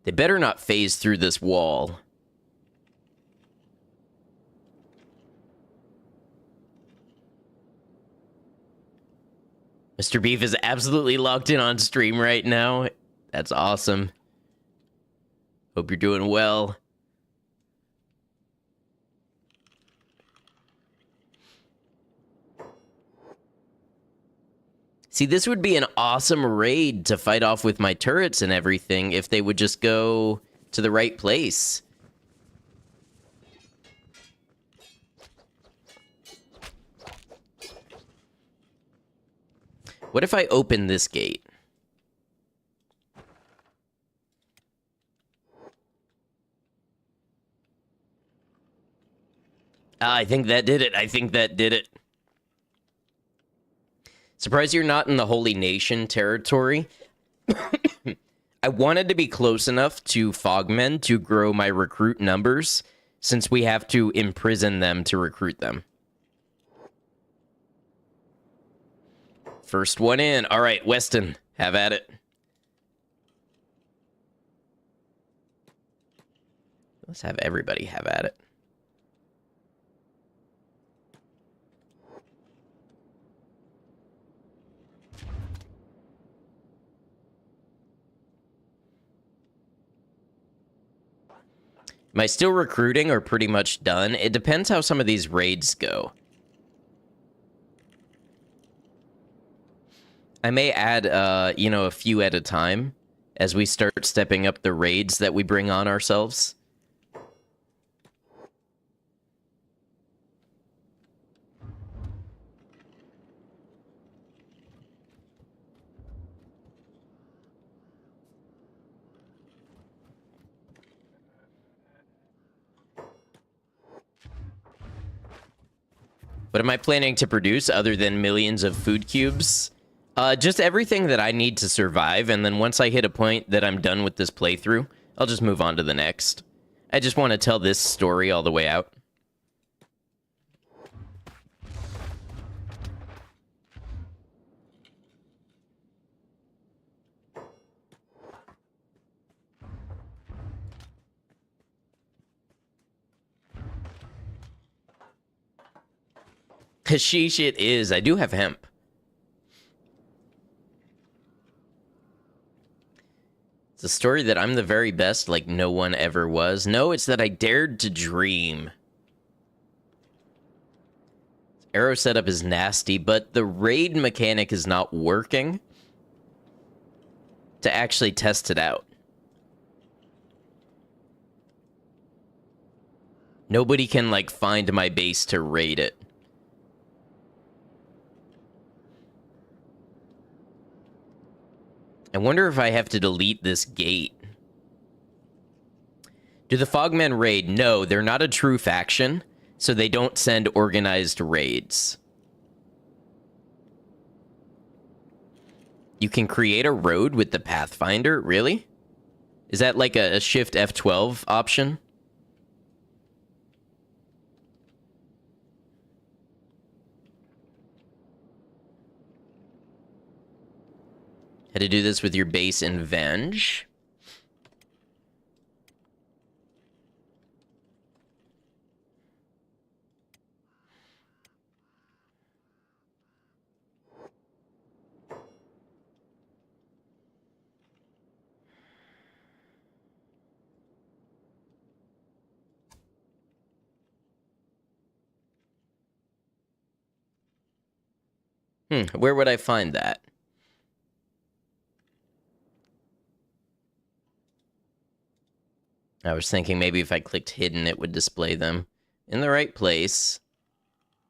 They better not phase through this wall. Mr. Beef is absolutely locked in on stream right now. That's awesome. Hope you're doing well. See, this would be an awesome raid to fight off with my turrets and everything if they would just go to the right place. What if I open this gate? I think that did it. I think that did it. Surprised you're not in the Holy Nation territory. I wanted to be close enough to Fogmen to grow my recruit numbers, since we have to imprison them to recruit them. First one in. All right, Weston, have at it. Let's have everybody have at it. Am I still recruiting or pretty much done? It depends how some of these raids go. I may add, a few at a time as we start stepping up the raids that we bring on ourselves. What am I planning to produce other than millions of food cubes? Just everything that I need to survive, and then once I hit a point that I'm done with this playthrough, I'll just move on to the next. I just want to tell this story all the way out. Hashish it is. I do have hemp. It's a story that I'm the very best, like no one ever was. No, it's that I dared to dream. Arrow setup is nasty, but the raid mechanic is not working to actually test it out. Nobody can, like, find my base to raid it. I wonder if I have to delete this gate. Do the Fogmen raid? No, they're not a true faction, so they don't send organized raids. You can create a road with the Pathfinder? Really? Is that like a Shift F12 option? Had to do this with your base in Venge. Where would I find that? I was thinking maybe if I clicked hidden, it would display them in the right place.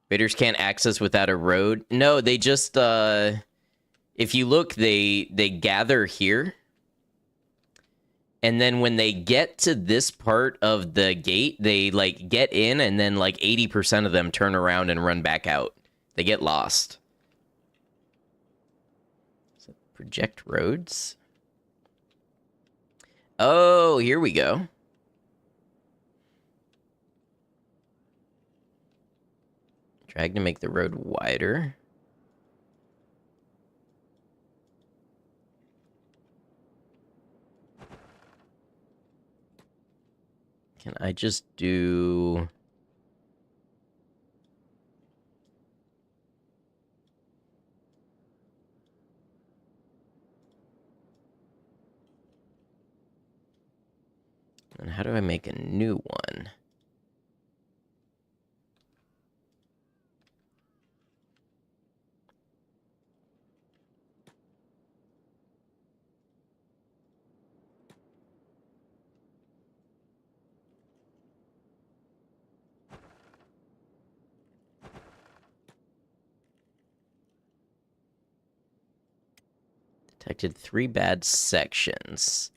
Raiders can't access without a road. No, they just, if you look, they gather here. And then when they get to this part of the gate, they, like, get in, and then, like, 80% of them turn around and run back out. They get lost. So, project roads. Oh, here we go. Drag to make the road wider. Can I just do... And how do I make a new one? Detected 3 bad sections.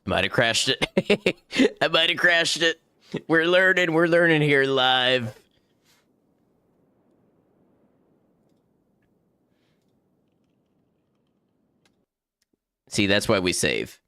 Might have crashed it. I might have crashed it. We're learning here live. See, that's why we save.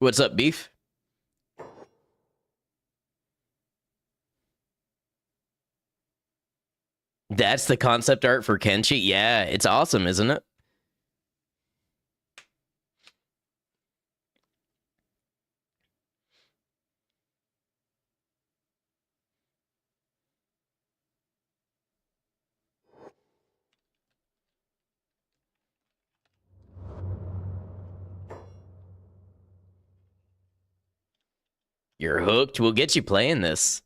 What's up, Beef? That's the concept art for Kenshi? Yeah, it's awesome, isn't it? You're hooked. We'll get you playing this.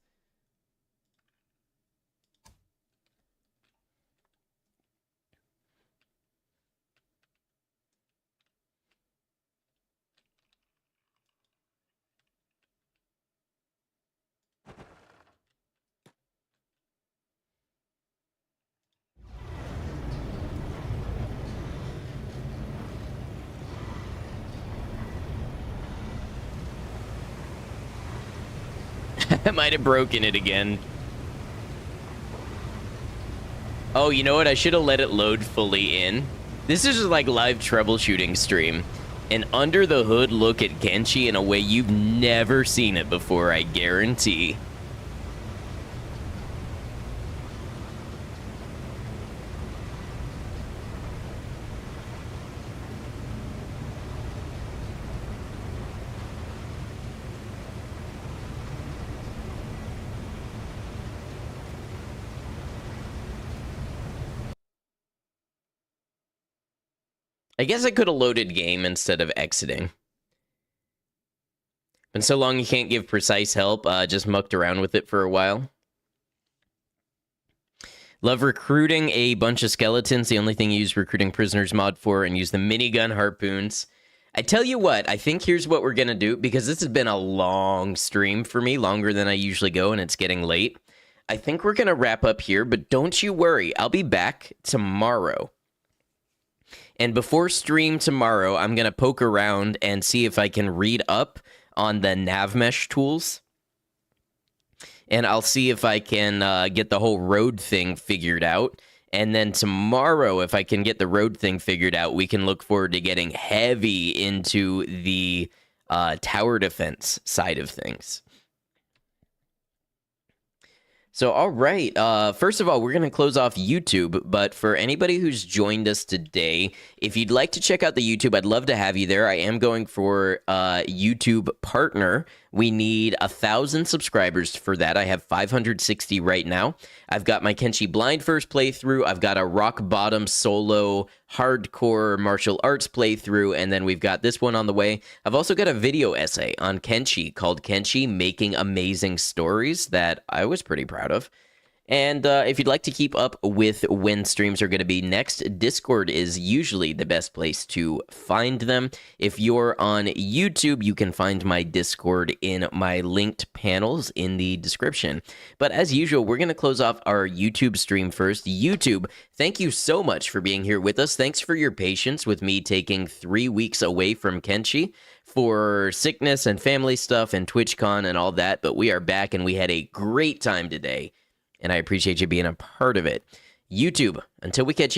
I might have broken it again. Oh, you know what? I should have let it load fully in. This is just like live troubleshooting stream. An under the hood look at Kenshi in a way you've never seen it before, I guarantee. I guess I could have loaded game instead of exiting. Been so long you can't give precise help, just mucked around with it for a while. Love recruiting a bunch of skeletons. The only thing you use recruiting prisoners mod for, and use the minigun harpoons. I tell you what, I think here's what we're going to do, because this has been a long stream for me, longer than I usually go, and it's getting late. I think we're going to wrap up here, but don't you worry. I'll be back tomorrow. And before stream tomorrow, I'm going to poke around and see if I can read up on the navmesh tools. And I'll see if I can get the whole road thing figured out. And then tomorrow, if I can get the road thing figured out, we can look forward to getting heavy into the tower defense side of things. So, all right. First of all, we're going to close off YouTube. But for anybody who's joined us today, if you'd like to check out the YouTube, I'd love to have you there. I am going for YouTube partner. We need 1,000 subscribers for that. I have 560 right now. I've got my Kenshi Blind first playthrough. I've got a rock bottom solo hardcore martial arts playthrough. And then we've got this one on the way. I've also got a video essay on Kenshi called Kenshi Making Amazing Stories that I was pretty proud of. And if you'd like to keep up with when streams are going to be next, Discord is usually the best place to find them. If you're on YouTube, you can find my Discord in my linked panels in the description. But as usual, we're going to close off our YouTube stream first. YouTube, thank you so much for being here with us. Thanks for your patience with me taking 3 weeks away from Kenshi for sickness and family stuff and TwitchCon and all that. But we are back, and we had a great time today. And I appreciate you being a part of it. YouTube, until we catch you.